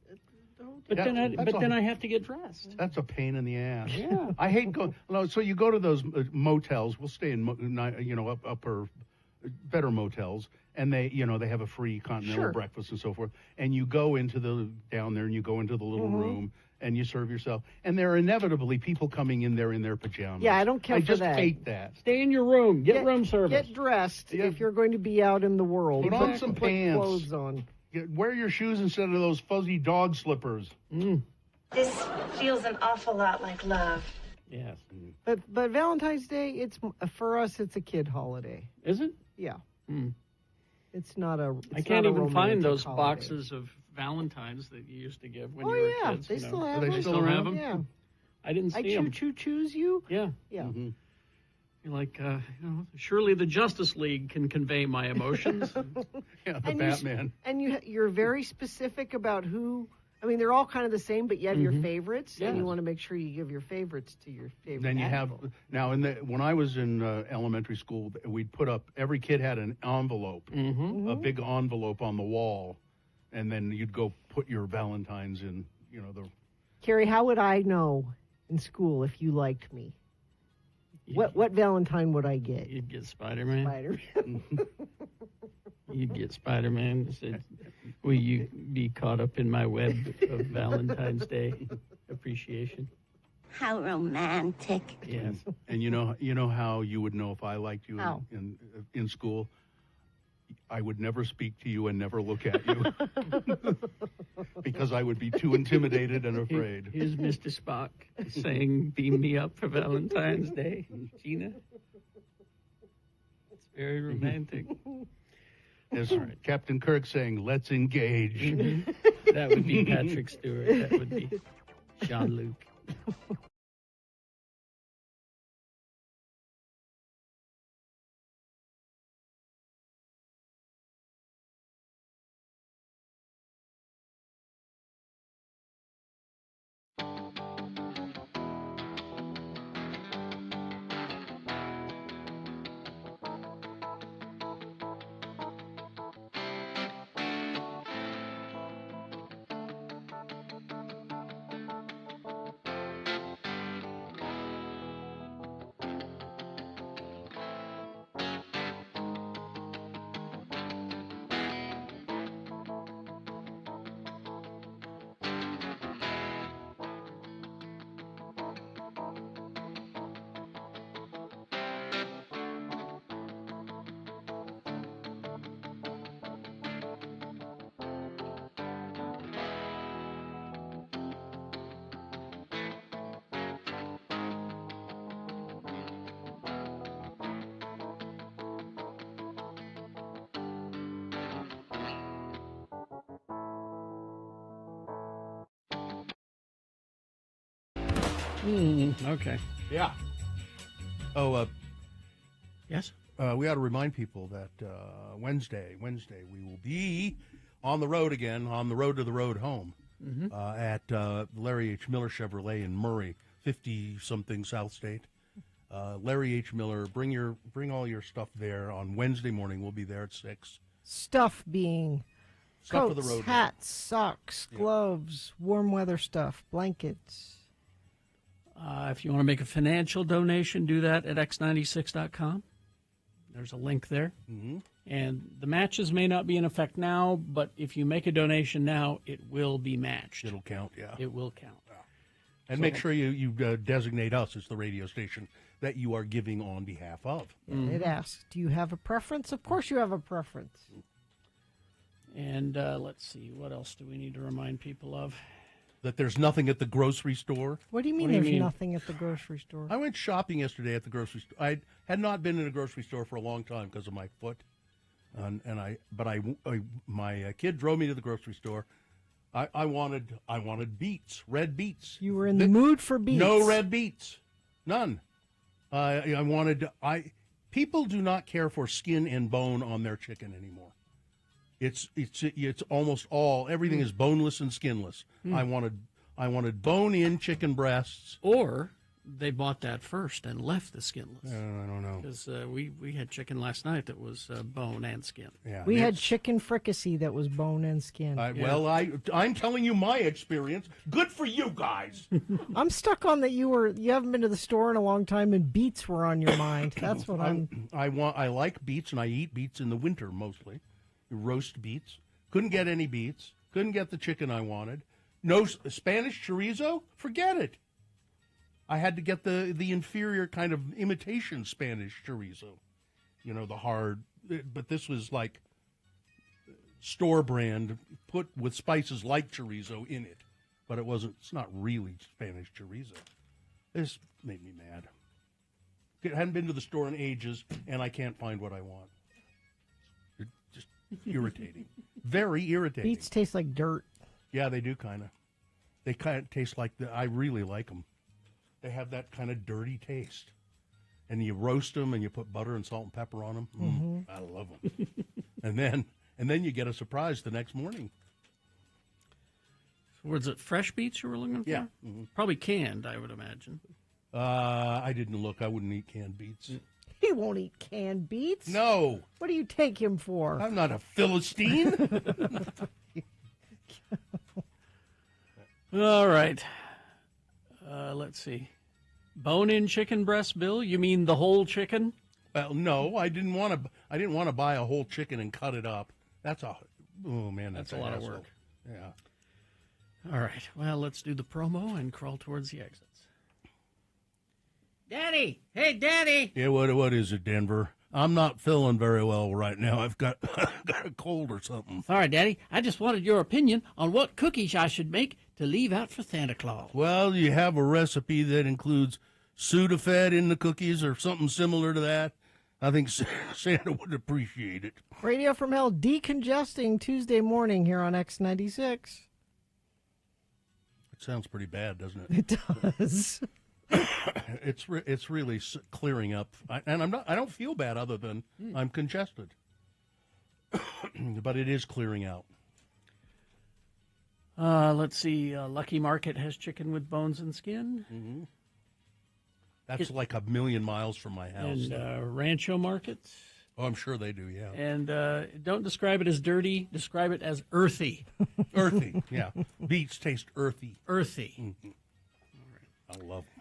But then I have to get dressed. That's a pain in the ass. Yeah. I hate going. So you go to those motels. We'll stay in upper, better motels, and they have a free continental breakfast and so forth. And you go into down there, and you go into the little room, and you serve yourself. And there are inevitably people coming in there in their pajamas. Yeah, I don't care for that. I just hate that. Stay in your room. Get room service. Get dressed if you're going to be out in the world. Put on some pants. Clothes on. Wear your shoes instead of those fuzzy dog slippers. This feels an awful lot like love. Yes. But Valentine's Day, it's for us. It's a kid holiday. Is it? Yeah. Mm. It's not a. I can't even find those holiday. boxes of Valentines that you used to give when you were yeah, kids. they still have them. They still have them? Yeah. I didn't see them. choose you. Yeah. Yeah. Mm-hmm. You're like, surely the Justice League can convey my emotions. Yeah, the Batman. You're very specific about who. I mean, they're all kind of the same, but you have your favorites, and you want to make sure you give your favorites to your favorite. Then you animal. have now when I was in elementary school, we'd put up every kid had an envelope, a big envelope on the wall, and then you'd go put your Valentines in. Carrie, how would I know in school if you liked me? What Valentine would I get? You'd get Spider-Man. Spider-Man. You'd get Spider-Man. Said, will you be caught up in my web of Valentine's Day appreciation? How romantic. Yes. And you know how you would know if I liked you How? in school? I would never speak to you and never look at you because I would be too intimidated and afraid. Here's Mr. Spock saying, beam me up for Valentine's Day. Gina? It's very romantic. As Captain Kirk saying, let's engage. Mm-hmm. That would be Patrick Stewart. That would be Jean-Luc. Okay. Yeah. Oh, yes? We ought to remind people that Wednesday, we will be on the road again, on the road to the road home at Larry H. Miller Chevrolet in Murray, 50-something South State. Larry H. Miller, bring all your stuff there on Wednesday morning. We'll be there at 6. Stuff being Stuff coats, for the road. hats, socks, gloves, warm weather stuff, blankets. If you want to make a financial donation, do that at x96.com. There's a link there. Mm-hmm. And the matches may not be in effect now, but if you make a donation now, it will be matched. It'll count, yeah. It will count. Yeah. And So- make sure you designate us as the radio station that you are giving on behalf of. It asks, do you have a preference? Of course you have a preference. And let's see, what else do we need to remind people of? That there's nothing at the grocery store. What do you mean there's nothing at the grocery store? I went shopping yesterday at the grocery store. I had not been in a grocery store for a long time because of my foot, my kid drove me to the grocery store. I wanted beets, red beets. You were in the mood for beets. No red beets, none. People do not care for skin and bone on their chicken anymore. It's almost all, everything is boneless and skinless. I wanted bone-in chicken breasts. Or they bought that first and left the skinless. I don't know. Because we had chicken last night that was bone and skin. Yeah, we had chicken fricassee that was bone and skin. Well, I'm telling you my experience. Good for you guys. I'm stuck on that you haven't been to the store in a long time and beets were on your mind. That's what I like beets and I eat beets in the winter mostly. Roast beets. Couldn't get any beets. Couldn't get the chicken I wanted. No Spanish chorizo? Forget it. I had to get the inferior kind of imitation Spanish chorizo. You know, the hard, but this was like store brand put with spices like chorizo in it. But it's not really Spanish chorizo. This made me mad. I hadn't been to the store in ages and I can't find what I want. Just irritating. Very irritating. Beets taste like dirt. Yeah, they do kind of. They kind of taste like I really like them. They have that kind of dirty taste. And you roast them and you put butter and salt and pepper on them. Mm-hmm. I love them. and then you get a surprise the next morning. Was it fresh beets you were looking for? Yeah. Mm-hmm. Probably canned, I would imagine. I didn't look. I wouldn't eat canned beets. He won't eat canned beets. No. What do you take him for? I'm not a Philistine. All right. Let's see. Bone-in chicken breast, Bill? You mean the whole chicken? Well, no, I didn't want to buy a whole chicken and cut it up. That's a a lot of work. Yeah. All right. Well, let's do the promo and crawl towards the exits. Daddy! Hey, Daddy! Yeah, what is it, Denver? I'm not feeling very well right now. I've got got a cold or something. Sorry, Daddy. I just wanted your opinion on what cookies I should make to leave out for Santa Claus. Well, you have a recipe that includes Sudafed in the cookies or something similar to that. I think Santa would appreciate it. Radio from Hell decongesting Tuesday morning here on X96. It sounds pretty bad, doesn't it? It does. It's really clearing up, I don't feel bad other than I'm congested, but it is clearing out. Let's see. Lucky Market has chicken with bones and skin. Mm-hmm. That's like a million miles from my house. And Rancho Market. Oh, I'm sure they do, yeah. And don't describe it as dirty. Describe it as earthy. Earthy, yeah. Beets taste earthy. Earthy. Mm-hmm. All right. I love them.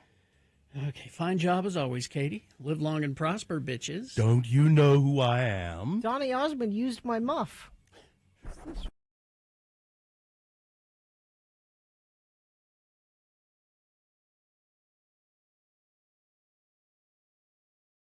Okay, fine job as always, Katie. Live long and prosper, bitches. Don't you know who I am? Donny Osmond used my muff.